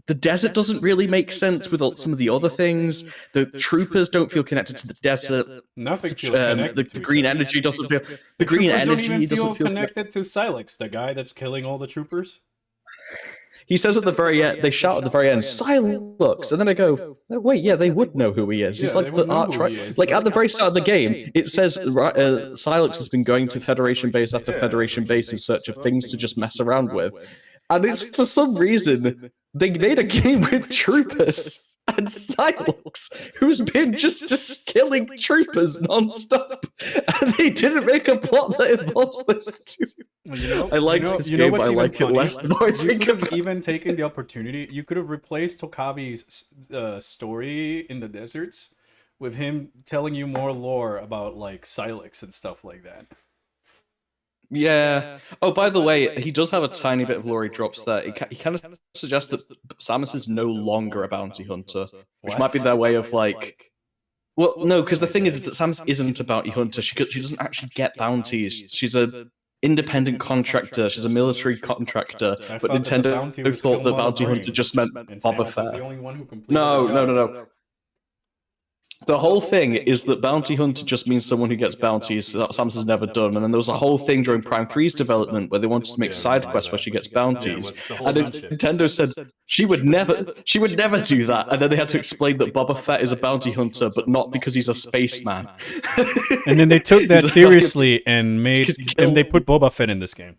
the desert doesn't really make sense with some of the other things. The troopers don't feel connected to the desert. Nothing feels connected. The green energy doesn't feel. The green energy doesn't feel connected to Sylux, the guy that's killing all the troopers. He says at the very end, they shout at the very end, Sylux, and then I go, oh, wait, yeah, they would know who he is. He's like the arch, right? Like at the very start of the game, it says Sylux has been going to Federation base after Federation base in search of things to just mess around with. And it's for some reason, they made a game with troopers and Sylux, who's been just killing troopers non-stop. And they didn't make a plot that involves those two. I like this game, but I like it less the more I think about it. Even taken the opportunity, you could have replaced Tokabi's story in the deserts with him telling you more lore about like Sylux and stuff like that. Yeah. Oh, by the way, he does have a tiny bit of lore he drops there. He kind of suggests that Samus is no longer a bounty hunter, which might be their way of like. Well, no, because the thing is that Samus isn't a bounty hunter. She doesn't actually get bounties. She's a independent contractor. She's a military contractor. But Nintendo thought the bounty hunter just meant Boba Fett. No. The whole thing is that bounty hunter just means someone who gets bounties that Samus has never done. And then there was a whole thing during Prime 3's development where they wanted to make side quests where she gets bounties. And Nintendo said she would never do that. And then they had to explain that Boba Fett is a bounty hunter, but not because he's a spaceman. And then they took that seriously and they put Boba Fett in this game.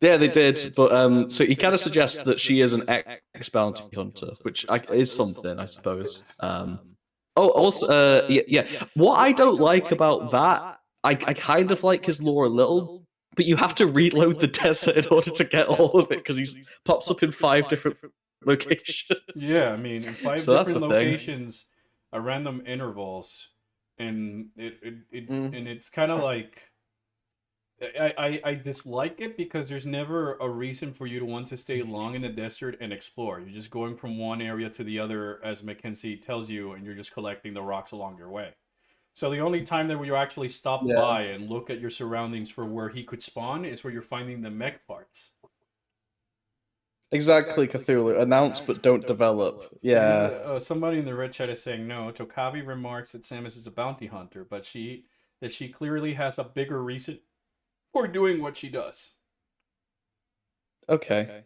Yeah, they did, but so he kind of suggests that she is an ex-bounty hunter, which is something, I suppose. Also, yeah. What I don't like about that, I kind of like his lore a little, but you have to reload the desert in order to get all of it because he pops up in 5 different locations. Yeah, I mean, in 5 So that's different the thing. locations, at random intervals, and Mm. and it's kind of like I dislike it because there's never a reason for you to want to stay long in the desert and explore. You're just going from one area to the other, as Mackenzie tells you, and you're just collecting the rocks along your way. So the only time that you actually stop Yeah. by and look at your surroundings for where he could spawn is where you're finding the mech parts. Exactly, Cthulhu. Announce but don't develop. Yeah. Somebody in the red chat is saying no. Tokavi remarks that Samus is a bounty hunter, but she clearly has a bigger reason for doing what she does. Okay.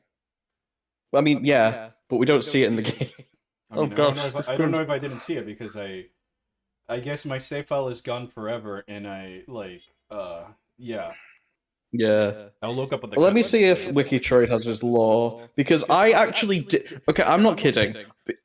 Well, I mean, yeah, but we don't see it in the game. I mean, gosh, I don't know if I didn't see it because I guess my save file is gone forever, and yeah. Yeah. I'll look up at the. Well, let me cutscene. see if Wikitroid has his lore, because I actually did. Okay, I'm not kidding.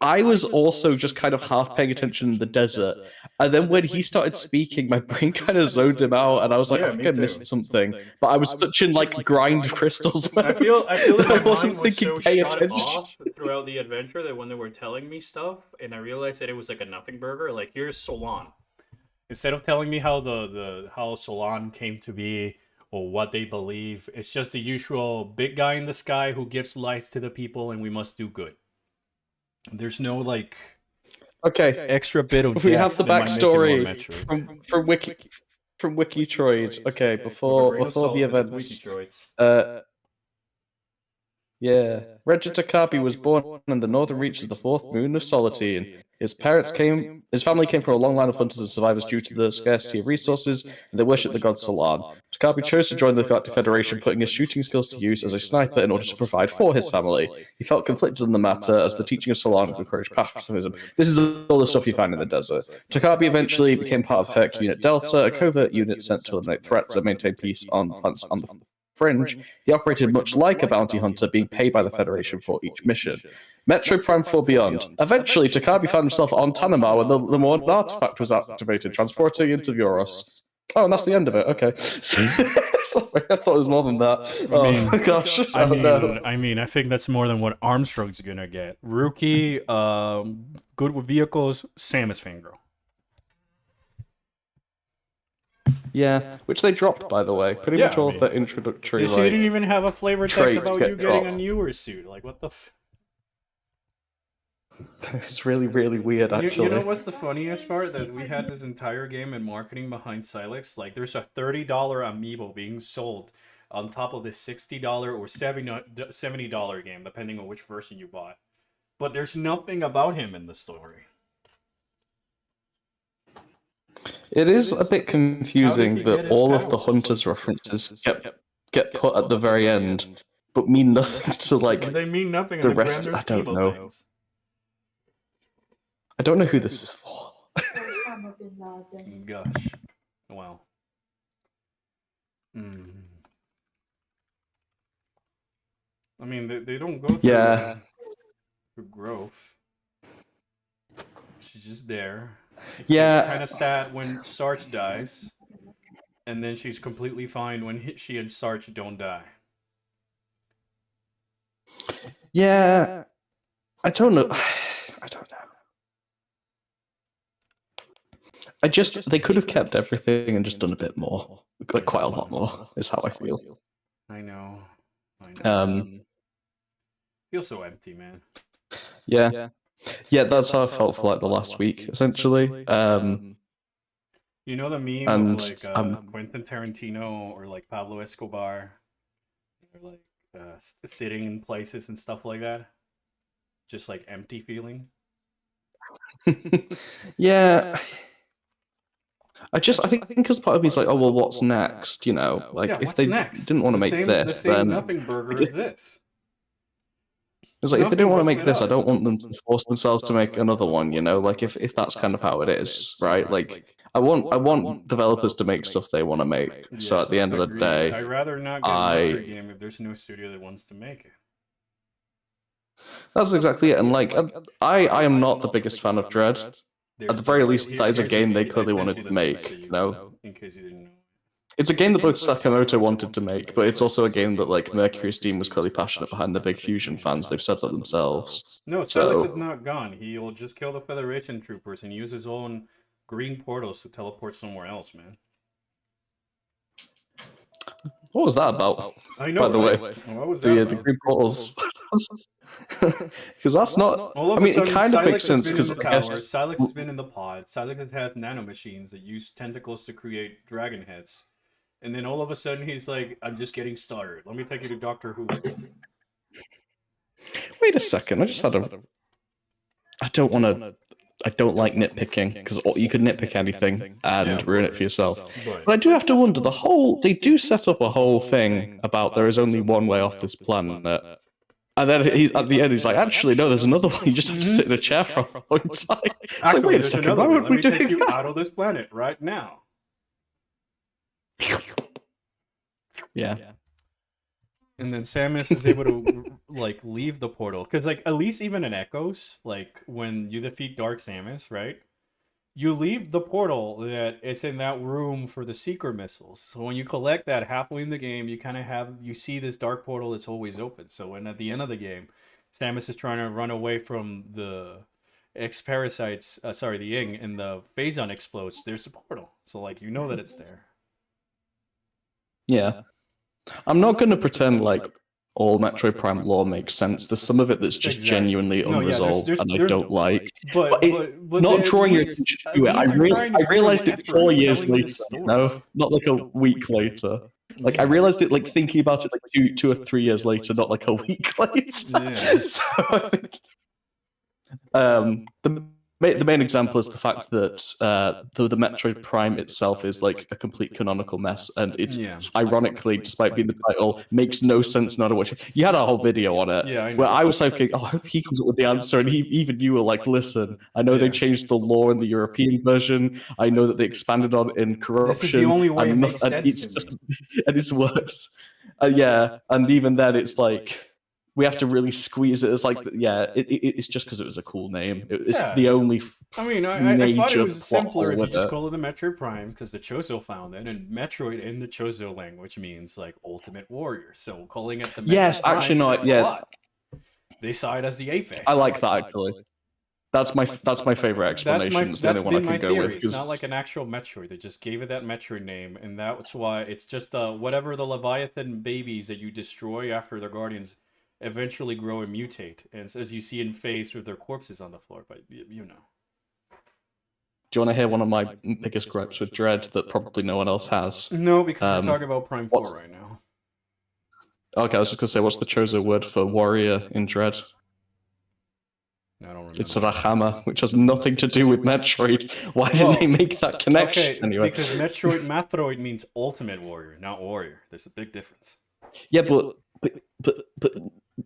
I was also just kind of half paying attention in the desert, and then when he started speaking, my brain kind of zoned him out, and I was like, Yeah, I think me I missed too. something. But I was such in like grind crystals. I feel that my I wasn't mind was thinking so pay shut attention. off throughout the adventure that when they were telling me stuff, and I realized that it was like a nothing burger. Like, here's Solon. Instead of telling me how how Solon came to be or what they believe, it's just the usual big guy in the sky who gives lights to the people, and we must do good. There's no like Okay, extra bit of we have depth the that might make it more backstory Metroid. from Wikitroid. Okay, With a before grain of salt, the this is events. Wikitroids. Yeah. Reggie Takabi was born in the northern reaches of the fourth moon of Solitude. His family came from a long line of hunters and survivors due to the scarcity of resources, and they worshipped the god Solon. Takabi chose to join the Galactic Federation, putting his shooting skills to use as a sniper in order to provide for his family. He felt conflicted on the matter, as the teaching of Solon encouraged pacifism. This is all the stuff you find in the desert. Takabi eventually became part of Herc Unit Delta, a covert unit sent to eliminate threats and maintain peace on planets on the Fringe. He operated much like a bounty hunter, being paid by the Federation for each mission. Metroid Prime 4 Beyond. Eventually, Takabi found himself on Tanamar when the Lemon artifact was activated, transporting into Vuros. Oh, and that's the end of it. Okay. I thought it was more than that. Oh my gosh. I mean, I think that's more than what Armstrong's gonna get. Rookie, good with vehicles, Samus fangirl. Yeah, which they dropped, by the way. Pretty much all of the introductory. She didn't even have a flavor text traits about get you getting a dropped. newer suit. Like, what the It's really, really weird, actually. You know what's the funniest part? That we had this entire game and marketing behind Sylux. Like, there's a $30 amiibo being sold on top of this $60 or $70 game, depending on which version you bought. But there's nothing about him in the story. It is a bit confusing that all of the Hunter's references get put at the very end, but mean nothing to like They mean nothing the in the rest. grander I don't scheme of know. things. I don't know who this is for. Gosh. Wow. I mean, they don't go through growth. She's just there. She gets kind of sad when Sarge dies, and then she's completely fine when she and Sarge don't die. Yeah, I don't know. I don't know. They could have kept everything and just done a bit more, like quite a lot more. Is how I feel. I know. Feels so empty, man. Yeah, that's how I felt for like the last week, essentially. You know the meme and, of like Quentin Tarantino or like Pablo Escobar, or like sitting in places and stuff like that, just like empty feeling. Yeah. I think because part of me is like, oh well, what's next? You know, like if they didn't want to make this, the same then nothing burger is this. It's like if they didn't want to make this, I don't want them to force themselves to make another one. You know, like if that's kind of how it is, right? Like I want developers to make stuff they want to make. So at the end of the agreed. day, I'd rather not get a Metroid game if there's no studio that wants to make it. that's exactly it. And like, I am not the biggest fan of Dread. At the very least, that is a game they clearly wanted to make. You know, in case you didn't know. it's a game that both Sakamoto wanted to make, but it's also a game that like Mercury Steam was clearly passionate behind. The big Fusion fans, they've said that themselves. No, So- Sylux is not gone. He'll just kill the Federation troopers and use his own green portals to teleport somewhere else, man. What was that about? I know. By the way, What was that? the about? green portals. Because that's not. All of I mean, a sudden, it kind of Sylux makes has sense been in because the I tower, guess Sylux has been in the pod. Sylux has nanomachines that use tentacles to create dragon heads. And then all of a sudden he's like, I'm just getting started. Let me take you to Doctor Who. Wait a second. I just had a. I don't want to. I don't like nitpicking because you could nitpick anything and ruin it for yourself. But I do have to wonder. They do set up a whole thing about there is only one way off this planet. And then at the end, he's like, actually, no, there's another one. You just have to sit in a chair for a long time. It's Actually, like, wait a there's second, another why one. would Let we me do take you that? out of this planet right now. Yeah. And then Samus is able to like leave the portal because like at least even in Echoes, like when you defeat Dark Samus, right? You leave the portal that it's in that room for the seeker missiles. So when you collect that halfway in the game, you kind of you see this dark portal that's always open. So when at the end of the game, Samus is trying to run away from the X-Parasites, the Ying, and the Phazon explodes, there's the portal. So like you know that it's there. Yeah. I'm not going to pretend like all Metroid Prime lore makes sense. There's some of it that's just Exactly. genuinely No, yeah, unresolved there's- and I there's- don't like. But Not they drawing your at least- attention to at it. least they're trying to I realized put it effort 4 in years telling later. this story. No, not like a week later. Like I realized it like thinking about it like two or 3 years later, not like a week later. Yeah. So I think the main example is the fact that the Metroid Prime itself is like a complete canonical mess, and it's ironically, despite being the title, makes no sense not to watch it. You had a whole video on it, Yeah, I know. where I was hoping, oh, I hope he comes up with the answer, and even you were like, listen, I know they changed the lore in the European version, I know that they expanded on it in Corruption. This is the only way it and makes and sense it's to just, me. and it's worse. Yeah, and even then, it's like we have to really squeeze it. It's like, it's just because it was a cool name. It's Yeah. the only. I mean, I major thought it was plot simpler hole if you with just it. call it the Metroid Prime because the Chozo found it, and Metroid in the Chozo language means like ultimate warrior. So calling it the Metroid Yes, Prime actually, no, says a yeah. lot. They saw it as the Apex. I like that actually. That's my favorite explanation. It's the only that's one I been my can go theory. with. It's not like an actual Metroid. They just gave it that Metroid name, and that's why it's just whatever the Leviathan babies that you destroy after their guardians eventually grow and mutate, and as you see in Phase with their corpses on the floor. But you know. Do you want to hear one of my biggest gripes with Dread that probably no one else has? No, because we're talking about Prime 4 what's- right now. Okay, I was just gonna say, what's the Chozo word for warrior in Dread? I don't remember. It's Rahama, which has nothing to do with Metroid. Why didn't Well, they make that connection? Okay, Anyway, because Metroid means ultimate warrior, not warrior. There's a big difference. yeah, but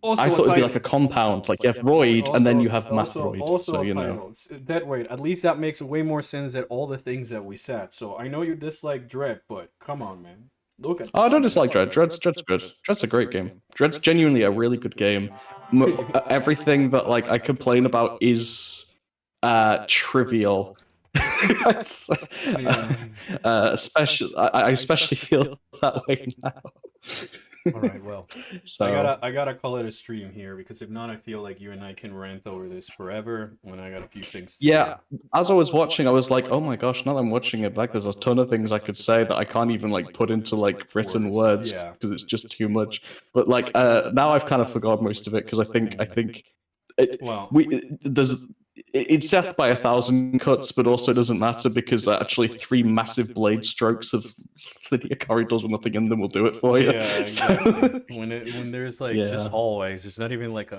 Also, I thought it'd be like a compound. Like you have Roid, and then you have Mathroid. Also, So you know. titles. Dead weight. At least that makes way more sense than all the things that we said. So I know you dislike Dread, but come on, man. Look at. Oh, I this. don't dislike Dread. Dread's good. Dread's a great game. Dread's genuinely a really good game. Everything that like I complain about is trivial. Especially, I especially feel that way now. All right, well, So I gotta call it a stream here because if not, I feel like you and I can rant over this forever. When I got a few things. To yeah, as I was watching, I was like, oh my gosh, now that I'm watching it back, there's a ton of things I could say that I can't even like put into like written words Yeah. because it's just too much. But like now I've kind of forgot most of it because I think Well, it's death by 1,000 cuts, but also it doesn't matter because actually 3 massive blade strokes of linear corridors with nothing in them will do it for you. yeah, So- exactly. when there's like Yeah. just hallways, there's not even like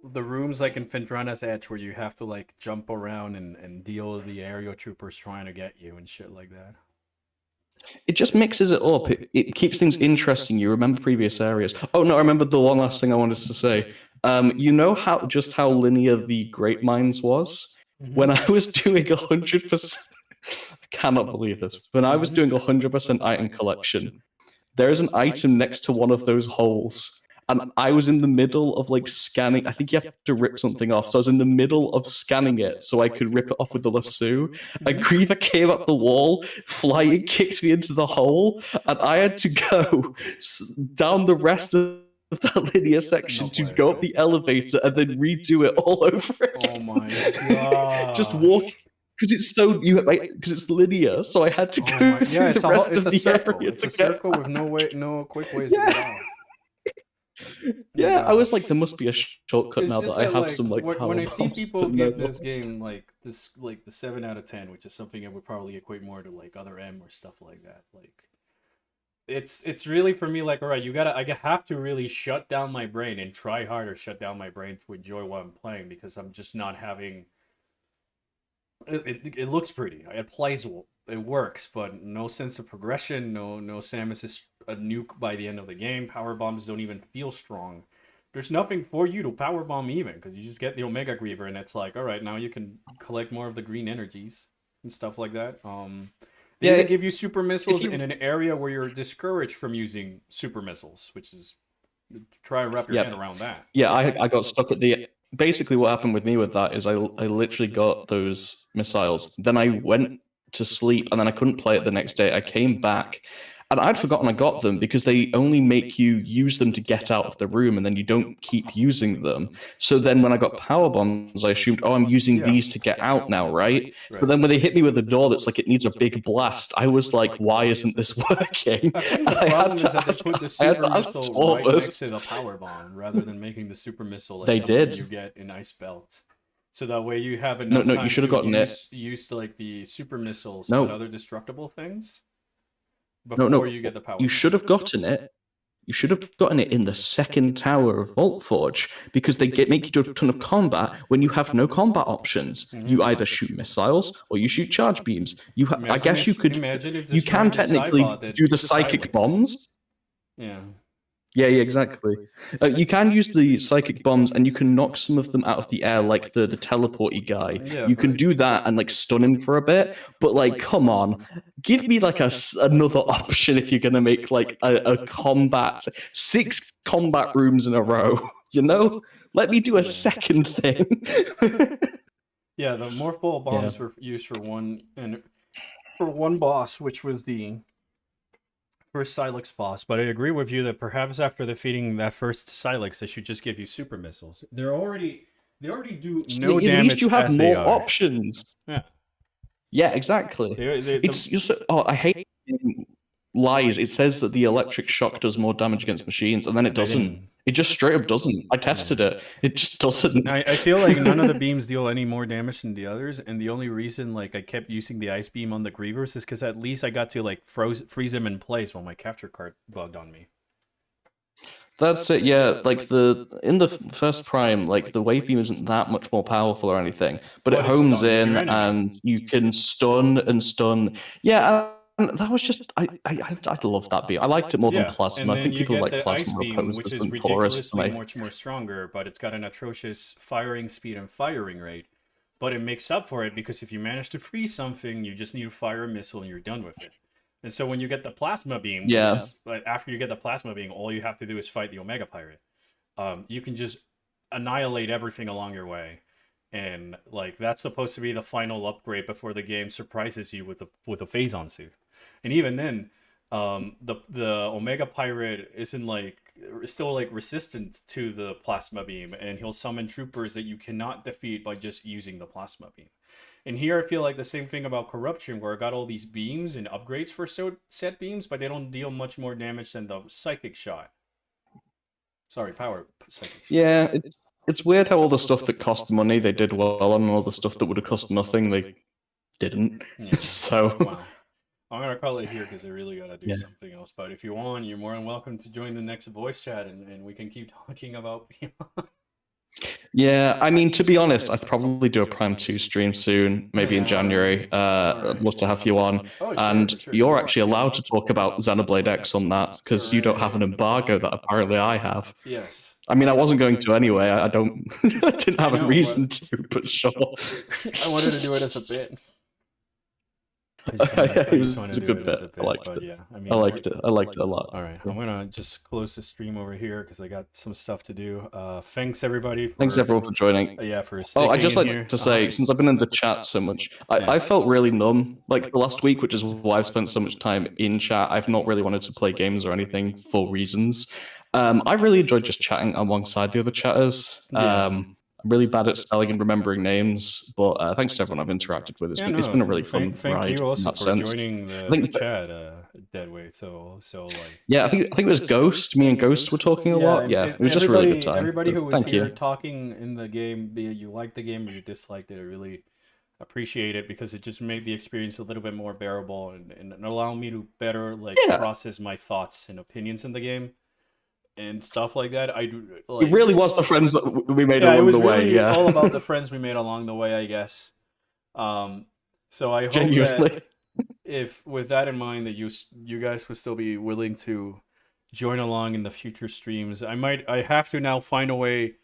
the rooms like in Fendrana's Edge where you have to like jump around and deal with the aerial troopers trying to get you and shit like that. It just mixes it up. It keeps things interesting. You remember previous areas. Oh no, I remember the one last thing I wanted to say. You know how linear the Great Mines was? Mm-hmm. When I was doing 100%, I cannot believe this. When I was doing 100% item collection, there is an item next to one of those holes. And I was in the middle of like scanning. I think you have to rip something off. So I was in the middle of scanning it so I could rip it off with the lasso. A Griever came up the wall, flying, kicked me into the hole, and I had to go down the rest of that linear section to go up the elevator and then redo it all over again. Oh my god! Just walk. Because it's so because it's linear, so I had to go through the rest of the area. It's a circle with no quick ways to get out. Yeah, I was like, there must be a shortcut It's now just that I have like, some like. when I see power people bombs, give but this game like the 7 out of 10, which is something that would probably equate more to like other M or stuff like that. Like, it's really for me like, all right, I have to really shut down my brain and try harder, shut down my brain to enjoy what I'm playing, because I'm just not having. It looks pretty. It plays well. It works, but no sense of progression. No Samus is a nuke by the end of the game. Power bombs don't even feel strong. There's nothing for you to power bomb even, because you just get the Omega Griever, and it's like, all right, now you can collect more of the green energies and stuff like that. They even give you super missiles in an area where you're discouraged from using super missiles, which is try and wrap your head around that. Yeah, I got stuck at the. Basically, what happened with me with that is I literally got those missiles. Then I went to sleep, and then I couldn't play it the next day. I came back, and I'd forgotten I got them because they only make you use them to get out of the room, and then you don't keep using them. So then when I got power bombs, I assumed, oh, I'm using these to get out now, right? So then when they hit me with a door that's like it needs a big blast, I was like, why isn't this working? I think the problem is that they put the super missile right next to the power bomb rather than making the super missile like something you get in Ice Belt. So that way you have enough time you should have gotten use like the super missiles and other destructible things. Before you get the power. You should have gotten it. You should have gotten it in the second tower of Vault Forge, because they make you do a ton of combat when you have no combat options. You either shoot missiles or you shoot charge beams. I guess you could. You can technically do the psychic bombs. Yeah. Yeah, exactly. You can use the psychic bombs, and you can knock some of them out of the air, like the teleporty guy. Yeah, you can do that and like stun him for a bit. But like, come on, give me like another option if you're gonna make like a combat 6 combat rooms in a row. You know, let me do a second thing. Yeah, the morph bombs were used for one boss, which was the first Sylux boss, but I agree with you that perhaps after defeating that first Sylux, they should just give you super missiles. They already do no damage. At least you have more SAR. options. Yeah, exactly. I hate lies. It says that the electric shock does more damage against machines, and then it doesn't. It just straight up doesn't. I tested it. It just doesn't. I feel like none of the beams deal any more damage than the others, and the only reason like I kept using the ice beam on the Grievers is because at least I got to like freeze them in place while my capture card bugged on me. That's it, yeah. Like in the first Prime, like the wave beam isn't that much more powerful or anything, but it homes in and you can stun and stun. Yeah. And that was just I love that beam. I liked it more than Plasma. I think people like Plasma opposed which as is than Porous. ridiculously much more stronger, but it's got an atrocious firing speed and firing rate. But it makes up for it because if you manage to freeze something, you just need to fire a missile and you're done with it. And so when you get the Plasma beam, which is, after you get the Plasma beam, all you have to do is fight the Omega Pirate. You can just annihilate everything along your way. And like that's supposed to be the final upgrade before the game surprises you with a Phazon suit. And even then, the Omega Pirate isn't still like resistant to the Plasma beam, and he'll summon troopers that you cannot defeat by just using the Plasma beam. And here I feel like the same thing about Corruption, where I got all these beams and upgrades for set beams, but they don't deal much more damage than the Psychic Shot. Sorry, Power Psychic Shot. Yeah, it's weird how all the stuff that cost money they did well, and all the stuff that would have cost nothing they didn't. Yeah. So. Wow. I'm gonna call it here because I really gotta do something else. But if you want, you're more than welcome to join the next voice chat, and we can keep talking about. Yeah, I mean, to be honest, I'd probably do a Prime 2 stream soon, maybe in January. I'd love to have you on. You're actually allowed to talk about Xenoblade X on that, because you don't have an embargo that apparently I have. Yes. I mean, I wasn't going to anyway. I didn't have a reason to, but sure. I wanted to do it as a bit. It just was wanna a do good it as bit. a I bit, liked but it. yeah, I I mean, liked it. I liked it a lot. all right, I'm gonna just close the stream over here because I got some stuff to do. Thanks everybody Thanks for everyone for joining. yeah for Oh, sticking I'd just in like here. to say, since I've been in the chat so much, I felt really numb like the last week, which is why I've spent so much time in chat. I've not really wanted to play games or anything for reasons. I really enjoyed just chatting alongside the other chatters. I'm really bad at spelling and remembering names, but thanks to everyone I've interacted with. Yeah, It's no, been a really fun thank ride you in also that for sense. joining I the think chat, Deadweight. So like yeah, I think it was Ghost. Me and Ghost were talking a lot. Yeah, it was just a really good time. Everybody So who was thank here you. talking in the game, be it you liked the game or you disliked it, I really appreciate it because it just made the experience a little bit more bearable and allow me to better like Yeah. process my thoughts and opinions in the game and stuff like that. I do It like really was the friends that we made yeah, it along was the way. really Yeah, all about the friends we made along the way, I guess. So I hope that genuinely. if with that in mind that you guys would still be willing to join along in the future streams. I have to now find a way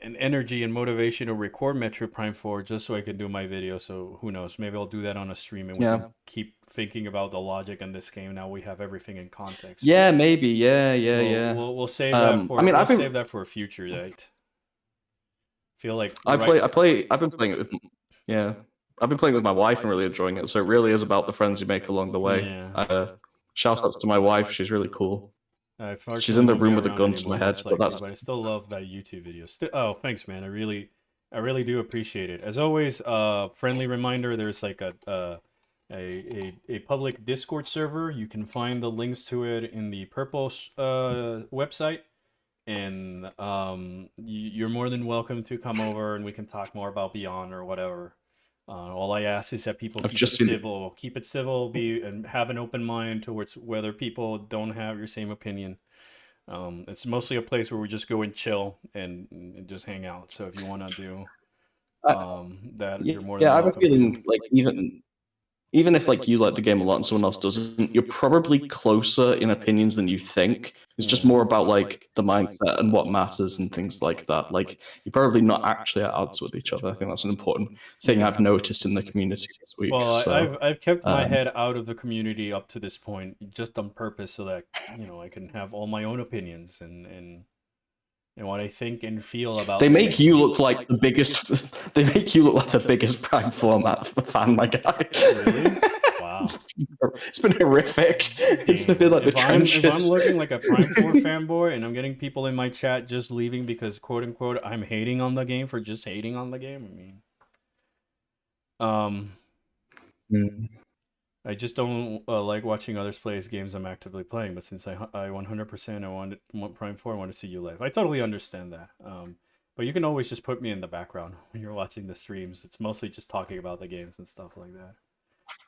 and energy and motivation to record Metroid Prime 4 just so I can do my video. So who knows? Maybe I'll do that on a stream and we Yeah. can keep thinking about the logic in this game. Now we have everything in context. Yeah, maybe. Yeah. We'll save that for I mean, save that for a future date. Feel like I've been playing it with yeah. I've been playing with my wife and really enjoying it. So it really is about the friends you make along the way. Yeah. Shout outs to my wife. She's really cool. Unfortunately, She's in the won't be room with a around gun to anymore, my head, most but likely, that's but I still love that YouTube video. Oh, thanks, man. I really do appreciate it. As always, friendly reminder: there's like a public Discord server. You can find the links to it in the purple website, and you're more than welcome to come over and we can talk more about Beyond or whatever. All I ask is that people keep it civil, and have an open mind towards whether people don't have your same opinion. It's mostly a place where we just go and chill and just hang out. So if you want to do that, you're more than I've welcome been feeling to. like even if like you like the game a lot and someone else doesn't, you're probably closer in opinions than you think. It's just more about like the mindset and what matters and things like that. Like you're probably not actually at odds with each other. I think that's an important thing I've noticed in the community this week. Well, so, I've kept my head out of the community up to this point just on purpose so that I can have all my own opinions and what I think and feel about. They make you look like the biggest. They make you look like the biggest Prime format fan, my guy. Really? Wow. It's been horrific. It's been like the trenches. If I'm looking like a Prime 4 fanboy and I'm getting people in my chat just leaving because quote unquote I'm hating on the game for just hating on the game, I mean, I just don't like watching others play games I'm actively playing. But since I 100% want Prime 4, I want to see you live. I totally understand that. But you can always just put me in the background when you're watching the streams. It's mostly just talking about the games and stuff like that.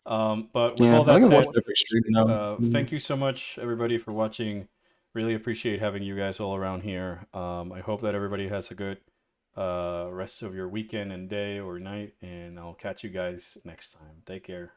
But with all that said, thank you so much, everybody, for watching. Really appreciate having you guys all around here. I hope that everybody has a good rest of your weekend and day or night. And I'll catch you guys next time. Take care.